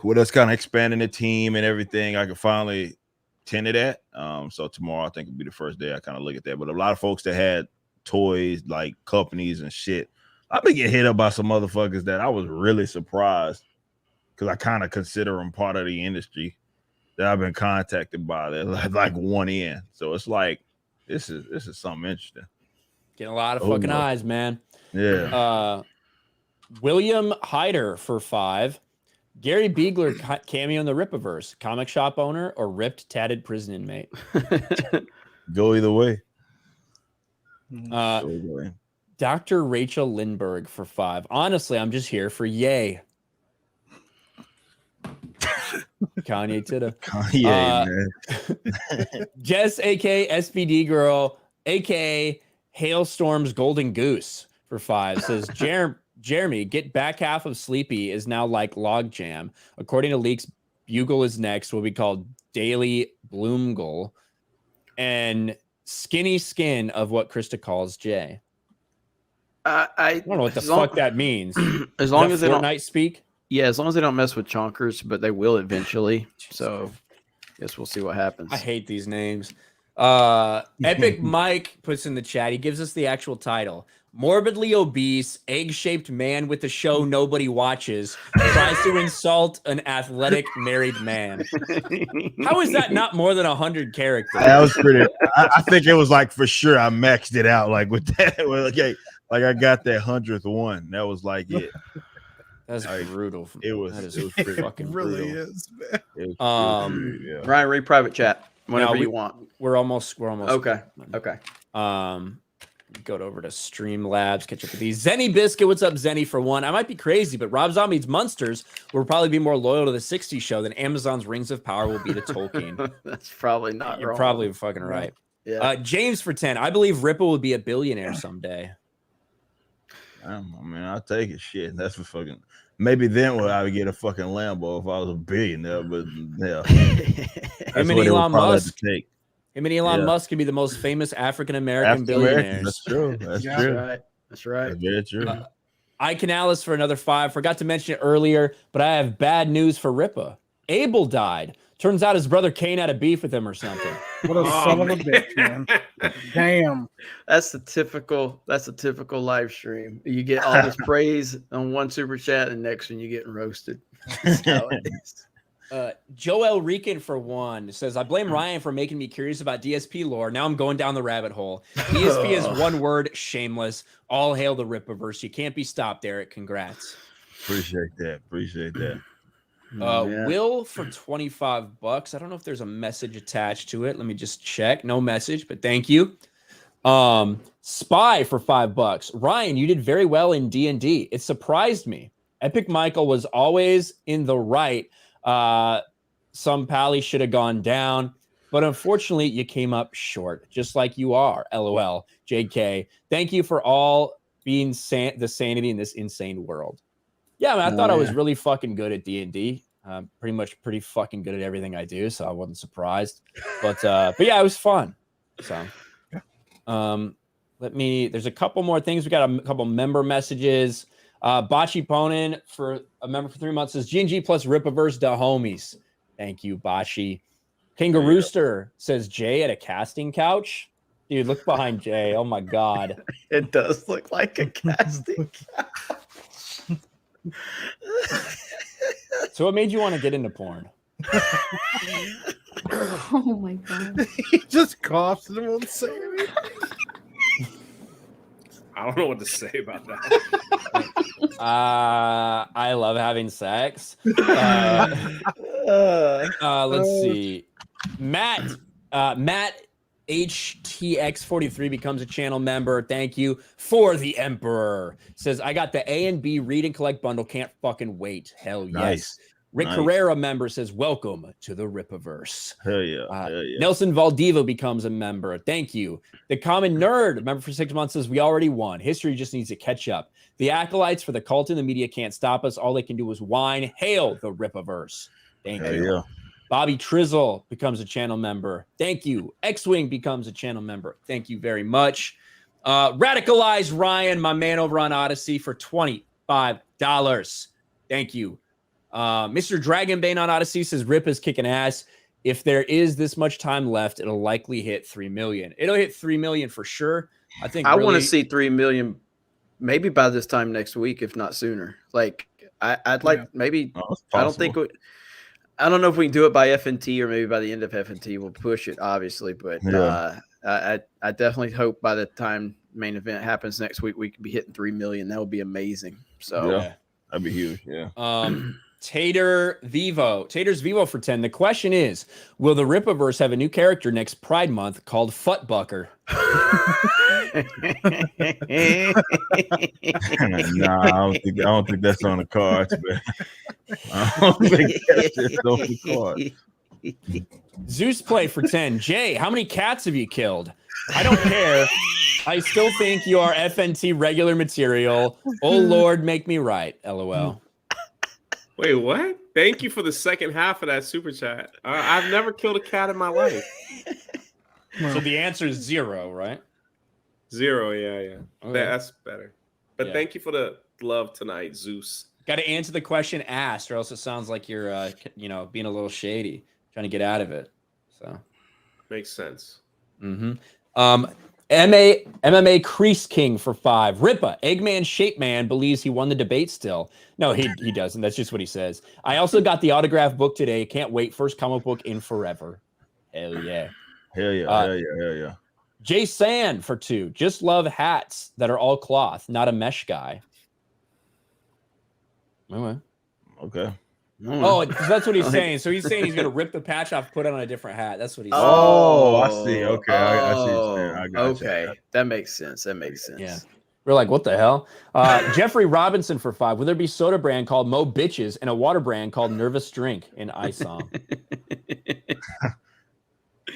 with us kind of expanding the team and everything, I can finally tend to that. So tomorrow I think will be the first day I kind of look at that. But a lot of folks that had toys, like companies and shit, I've been getting hit up by some motherfuckers that I was really surprised because I kind of consider them part of the industry that I've been contacted by that like one in. So it's like, this is something interesting. Getting a lot of fucking eyes, man. Yeah. William Hyder for 5. Gary Beegler cameo in the Rippaverse. Comic shop owner or ripped, tatted prison inmate? Go either way. Dr. Rachel Lindbergh for 5. Honestly, I'm just here for yay. Kanye Titta. Kanye, man. Jess, aka SPD Girl, aka Hailstorm's Golden Goose for 5 says Jeremy, get back half of Sleepy is now like Logjam. According to leaks, Bugle is next, will be called Daily Bloomgle, and Skinny Skin of what Krista calls Jay. I don't know what the fuck that means. As long as they don't Fortnite speak. Yeah, as long as they don't mess with chonkers, but they will eventually. So, guess we'll see what happens. I hate these names. Epic Mike puts in the chat. He gives us the actual title: morbidly obese, egg-shaped man with a show nobody watches tries to insult an athletic married man. How is that not more than 100 characters? That was pretty. I think it was like for sure. I maxed it out like with that. Okay, like I got that 100th one. That was like it. That's brutal. It was pretty fucking really brutal. is, man. Yeah. Ryan, read private chat whenever you want. We're almost okay. Go over to Streamlabs, catch up with these. Zenny Biscuit, what's up, Zenny? For 1, I might be crazy, but Rob Zombie's Munsters will probably be more loyal to the 60s show than Amazon's Rings of Power will be to Tolkien. That's probably not You're wrong. probably fucking right. Yeah. James for 10, I believe Ripple will be a billionaire someday. I mean, I'll take it. Shit, that's for fucking. Maybe then I would get a fucking Lambo if I was a billionaire. But yeah, Him and Elon Musk. Him and Elon Musk can be the most famous African American billionaires. That's true. That's That's true. right. That's right. That's very true. Ike Alice for another 5. Forgot to mention it earlier, but I have bad news for Rippa. Abel died. Turns out his brother Kane had a beef with him or something. What a son of a bitch, man. Damn. That's the typical live stream. You get all this praise on one super chat, and next one you getting roasted. That's how it is. Joel Rican for 1 says, I blame Ryan for making me curious about DSP lore. Now I'm going down the rabbit hole. DSP is one word: shameless. All hail the Rippaverse. You can't be stopped, Eric. Congrats. Appreciate that. Will for $25. I don't know if there's a message attached to it. Let me just check. No message, but thank you. Spy for $5. Ryan, you did very well in D&D. It surprised me. Epic Michael was always in the right. Some pally should have gone down, but unfortunately you came up short, just like you are. LOL. JK. Thank you for all being the sanity in this insane world. Yeah, man, I thought I was really fucking good at D&D. Pretty fucking good at everything I do, so I wasn't surprised. But yeah, it was fun. So, there's a couple more things. We got a couple member messages. Bocce Ponin for a member for 3 months says G&G plus Rippaverse da homies. Thank you, Bocce. Kangarooster says Jay at a casting couch. Dude, look behind Jay. Oh my god. It does look like a casting couch. So what made you want to get into porn? Oh my god. He just coughs and won't say anything. I don't know what to say about that. I love having sex. Let's see. Matt HTX43 becomes a channel member. Thank you. For the Emperor says, I got the A and B read and collect bundle. Can't fucking wait. Hell yes. Nice. Rick Carrera member says, welcome to the Rippaverse. Hell yeah. Hell yeah. Nelson Valdiva becomes a member. Thank you. The Common Nerd, member for 6 months, says, we already won. History just needs to catch up. The acolytes for the cult and the media can't stop us. All they can do is whine. Hail the Rippaverse. Thank you. Yeah. Bobby Trizzle becomes a channel member. Thank you. X-Wing becomes a channel member. Thank you very much. Radicalized Ryan, my man over on Odyssey, for $25. Thank you. Mr. Dragonbane on Odyssey says Rip is kicking ass. If there is this much time left, it'll likely hit 3 million. It'll hit 3 million for sure. I think I want to see 3 million maybe by this time next week, if not sooner. Like I'd like maybe I don't think I don't know if we can do it by FNT or maybe by the end of FNT. We'll push it, obviously, but I definitely hope by the time main event happens next week, we can be hitting 3 million. That would be amazing. So yeah, that'd be huge. Yeah. Taters Vivo for 10. The question is, will the Rippaverse have a new character next Pride Month called Futbucker? Nah, I don't think that's on the cards, man. I don't think that's on the cards. Zeus Play for 10. Jay, how many cats have you killed? I don't care. I still think you are FNT regular material. Oh Lord, make me right. LOL. Wait, what? Thank you for the second half of that super chat. I've never killed a cat in my life. So the answer is 0, right? 0, yeah. Okay. That's better. But thank you for the love tonight, Zeus. Got to answer the question asked, or else it sounds like you're, being a little shady, trying to get out of it. So makes sense. Mm-hmm. MMA Crease King for 5. Rippa, Eggman Shape Man believes he won the debate still. No, he doesn't. That's just what he says. I also got the autograph book today. Can't wait. First comic book in forever. Hell yeah. Hell yeah. Hell yeah. Jay Sand for 2. Just love hats that are all cloth, not a mesh guy. Okay. Oh, that's what he's saying. So he's saying he's gonna rip the patch off, put it on a different hat. That's what he's saying. Oh, I see. Okay, I see what you're saying. I got okay. you. That makes sense. Yeah. We're like, what the hell? Jeffrey Robinson for 5. Will there be soda brand called Mo Bitches and a water brand called Nervous Drink in ISOM?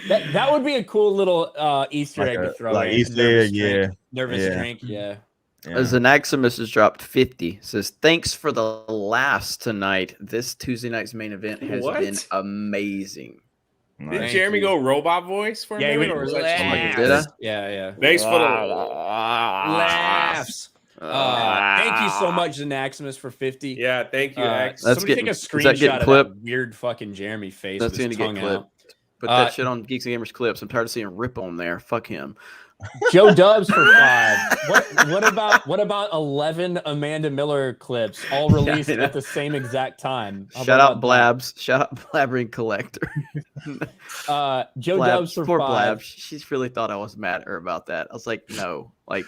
that would be a cool little Easter egg to throw in. Easter egg, yeah. Nervous Drink, yeah. Xanaximus has dropped 50. Says, thanks for the laughs tonight. This Tuesday night's main event has been amazing. Did Jeremy go robot voice for a minute? Or is that did I? Yeah. Thanks for the laughs. Thank you so much, Xanaximus, for 50. Yeah, thank you, X. Somebody take a screenshot of that weird fucking Jeremy face. That's going to get clipped. Put that shit on Geeks and Gamers clips. I'm tired of seeing Rip on there. Fuck him. Joe Dubs for 5. What about 11 Amanda Miller clips all released at the same exact time? Shout out Blabs. Shout out Blabbering Collector. Joe Dubs for 5. Blabs. She's really thought I was mad at her about that. I was like, no, like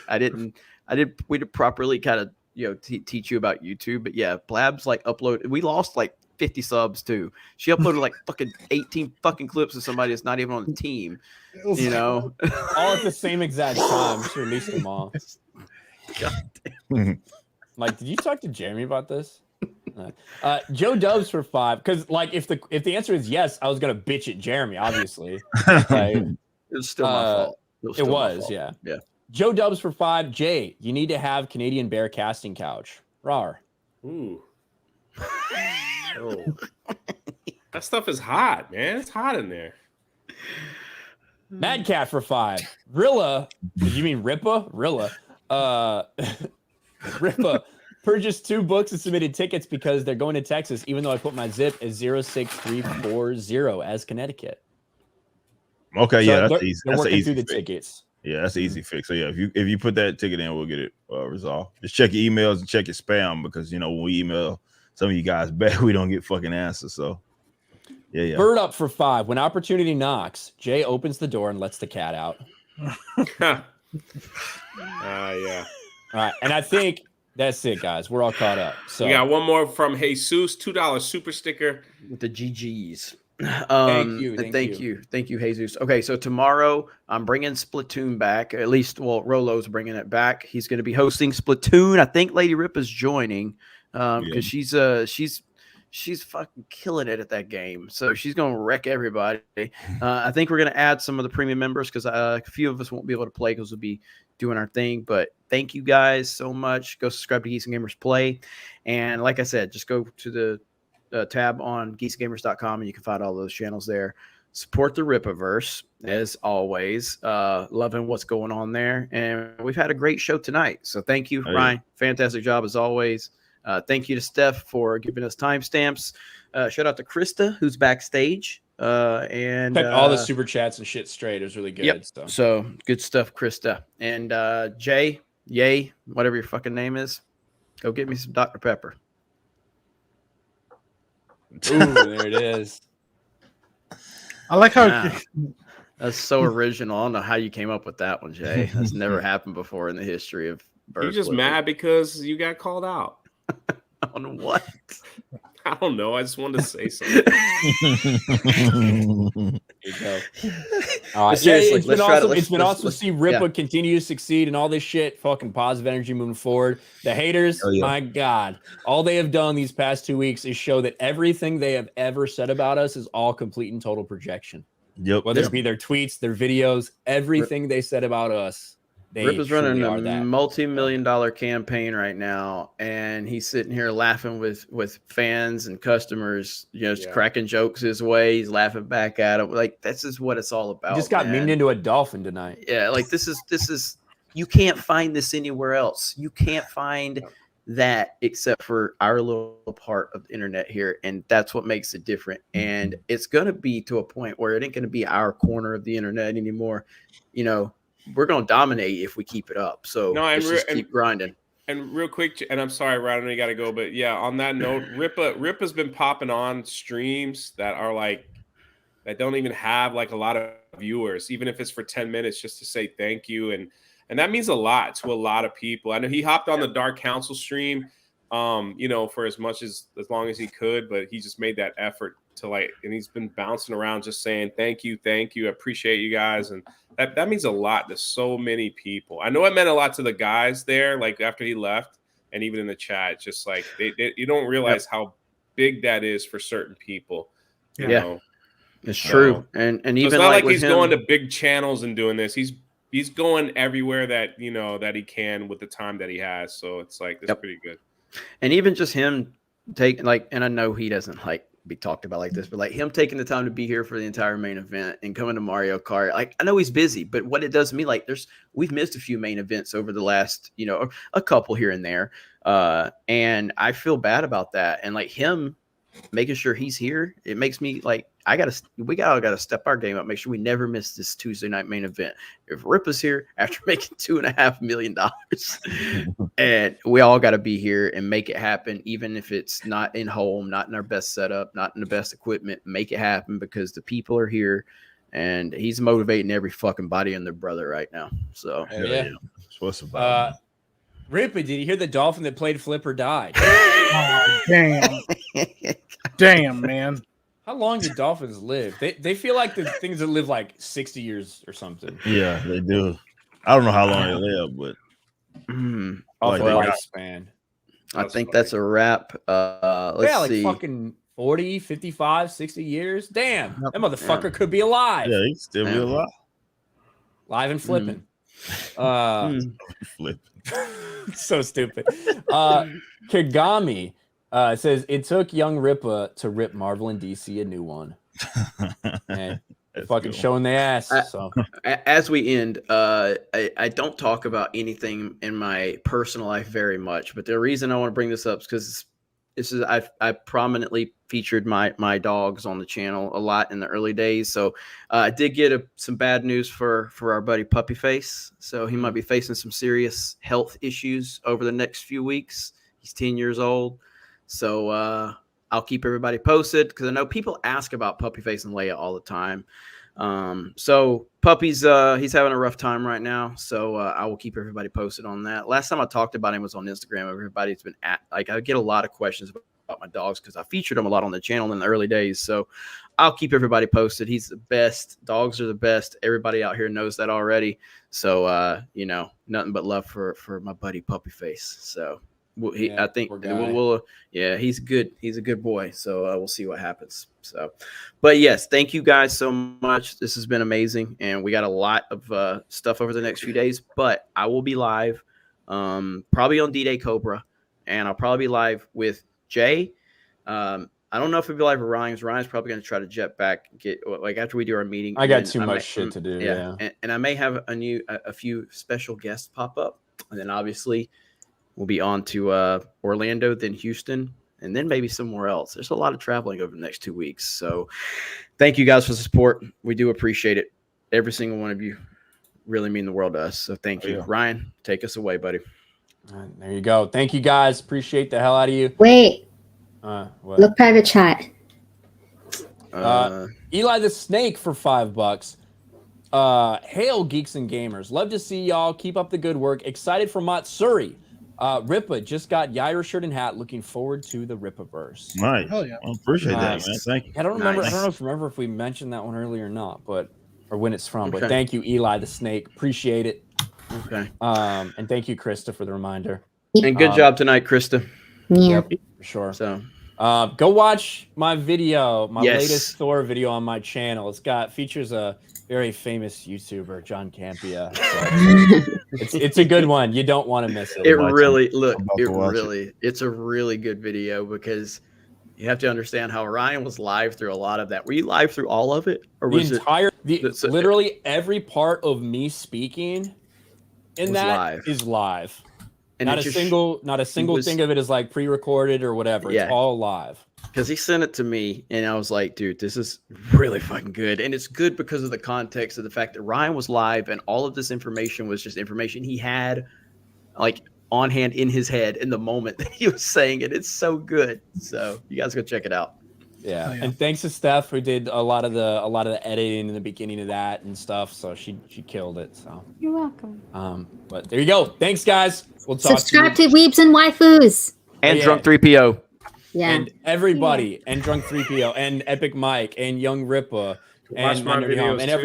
we did properly kind of teach you about YouTube, but yeah, Blabs upload. We lost 50 subs too. She uploaded fucking 18 fucking clips of somebody that's not even on the team. All at the same exact time. She released them all. God damn. Did you talk to Jeremy about this? Joe Dubs for 5. Because if the answer is yes, I was gonna bitch at Jeremy, obviously. It was still my fault. It was, yeah. Joe Dubs for 5. Jay, you need to have Canadian Bear casting couch. Rawr. Ooh. Oh. That stuff is hot, man. It's hot in there. Mad Cat for 5. Rilla. Did you mean Rippa? Rilla. Rippa purchased 2 books and submitted tickets because they're going to Texas, even though I put my zip as 06340 as Connecticut. Okay, yeah, that's easy. They're That's working easy through the fix. tickets. Yeah, that's an easy fix. So yeah, if you put that ticket in, we'll get it resolved. Just check your emails and check your spam because when we email some of you guys back, we don't get fucking answers. So yeah. Bird up for 5. When opportunity knocks, Jay opens the door and lets the cat out. Yeah. All right, and I think that's it, guys. We're all caught up. So we got one more from Jesus, $2 super sticker with the GGs. Thank you, thank you, Jesus. Okay, so tomorrow I'm bringing Splatoon back. At least, well, Rolo's bringing it back. He's going to be hosting Splatoon. I think Lady Rippa's joining because she's fucking killing it at that game. So she's going to wreck everybody. I think we're going to add some of the premium members because a few of us won't be able to play because we'll be doing our thing. But thank you guys so much. Go subscribe to Geeks Gamers Play, and like I said, just go to the tab on geeksgamers.com and you can find all those channels there. Support the Rippaverse as always. Loving what's going on there, and we've had a great show tonight. So thank you, Ryan. Fantastic job as always. Thank you to Steph for giving us timestamps. Shout out to Krista who's backstage. And kept all the super chats and shit straight. It was really good. Yep. So good stuff, Krista. And Jay, yay, whatever your fucking name is, go get me some Dr. Pepper. Ooh, there it is. I like how that's so original. I don't know how you came up with that one, Jay. That's never happened before in the history of You're just mad because you got called out. On what? I don't know. I just wanted to say something. All right. Seriously, it's been awesome to see Rippa continue to succeed and all this shit. Fucking positive energy moving forward. The haters, my God, all they have done these past 2 weeks is show that everything they have ever said about us is all complete and total projection. Yep. Whether it be their tweets, their videos, everything they said about us. Rip is running a multi-million-dollar campaign right now, and he's sitting here laughing with fans and customers, just cracking jokes his way. He's laughing back at him. Like, this is what it's all about. He just got memed into a dolphin tonight. Yeah, like this is you can't find this anywhere else. You can't find that except for our little part of the internet here, and that's what makes it different. And it's gonna be to a point where it ain't gonna be our corner of the internet anymore. We're going to dominate if we keep it up. So let's just keep grinding. And real quick, and I'm sorry, Ryan, I know you got to go, but yeah, on that note, Rippa's been popping on streams that are like, that don't even have like a lot of viewers, even if it's for 10 minutes just to say thank you. And that means a lot to a lot of people. I know he hopped on the Dark Council stream, for as long as he could, but he just made that effort to and he's been bouncing around just saying thank you, I appreciate you guys, and that means a lot to so many people. I know it meant a lot to the guys there, like after he left, and even in the chat, just like you don't realize how big that is for certain people. You know? It's true, and even it's not like he's going to big channels and doing this. He's going everywhere that that he can with the time that he has. So it's like that's pretty good. And even just him taking and I know he doesn't be talked about like this, but him taking the time to be here for the entire main event and coming to Mario Kart. I know he's busy, but what it does to me, we've missed a few main events over the last, a couple here and there. And I feel bad about that. And him making sure he's here, it makes me we gotta step our game up, make sure we never miss this Tuesday night main event. If Rippa's here after making $2.5 million, and we all got to be here and make it happen, even if it's not in home, not in our best setup, not in the best equipment, make it happen because the people are here, and he's motivating every fucking body and their brother right now. So what's about Rippa, did you hear the dolphin that played Flipper died? Oh, damn, man. How long do dolphins live? They feel like the things that live 60 years or something. Yeah, they do. I don't know how long they live, but lifespan. I think that's a wrap. Let's see. Fucking 40, 55, 60 years. Damn, that motherfucker could be alive. Yeah, he still be alive. Live and flipping. Flipping. So stupid. Kagami says it took young Rippa to rip Marvel and DC a new one. And fucking showing the ass. So as we end, I don't talk about anything in my personal life very much, but the reason I want to bring this up is because I prominently featured my dogs on the channel a lot in the early days. So I did get some bad news for our buddy Puppy Face. So he might be facing some serious health issues over the next few weeks. He's 10 years old. So I'll keep everybody posted because I know people ask about Puppy Face and Leia all the time. So Puppy's he's having a rough time right now. So I will keep everybody posted on that. Last time I talked about him was on Instagram. Everybody's been I get a lot of questions about my dogs because I featured them a lot on the channel in the early days. So I'll keep everybody posted. He's the best. Dogs are the best. Everybody out here knows that already. So nothing but love for my buddy Puppy Face. So I think he's good. He's a good boy. So we'll see what happens. So, but yes, thank you guys so much. This has been amazing, and we got a lot of stuff over the next few days. But I will be live, probably on D-Day Cobra, and I'll probably be live with Jay. I don't know if it'll be live with Ryan's. Ryan's probably going to try to jet back, after we do our meeting. I got too much shit to do. Yeah. And I may have a few special guests pop up, and then obviously we'll be on to Orlando, then Houston, and then maybe somewhere else. There's a lot of traveling over the next 2 weeks. So thank you guys for the support. We do appreciate it. Every single one of you really mean the world to us. So thank you. Ryan, take us away, buddy. All right, there you go. Thank you guys. Appreciate the hell out of you. Wait. What? Look, private chat. Eli the Snake for $5. Hail Geeks and Gamers. Love to see y'all. Keep up the good work. Excited for Matsuri. Rippa just got Yaira shirt and hat. Looking forward to the Rippaverse. Nice. Hell yeah. I appreciate that, man. Thank you. I don't remember. I don't remember if we mentioned that one earlier or not, or when it's from. But thank you, Eli the Snake. Appreciate it. Okay. And thank you, Krista, for the reminder. And good job tonight, Krista. Yeah. Yep, for sure. So go watch my video, my Yes. latest Thor video on my channel. Features a very famous YouTuber, John Campia. So it's a good one. You don't want to miss it. It's a really good video because you have to understand how Ryan was live through a lot of that. Were you live through all of it, or was literally every part of me speaking in that is live? And not a single thing of it is like pre-recorded or whatever. It's all live. Because he sent it to me, and I was like, dude, this is really fucking good. And it's good because of the context of the fact that Ryan was live, and all of this information was just information he had like on hand in his head in the moment that he was saying it. It's so good. So you guys go check it out. Yeah. And thanks to Steph, who did a lot of the editing in the beginning of that and stuff. So she killed it. So you're welcome. But there you go. Thanks, guys. We'll talk Subscribe to Weebs and Waifus. And Drunk 3PO. Yeah. And everybody, and Drunk 3PO, and Epic Mike, and Young Rippa, and Watch my videos and everybody.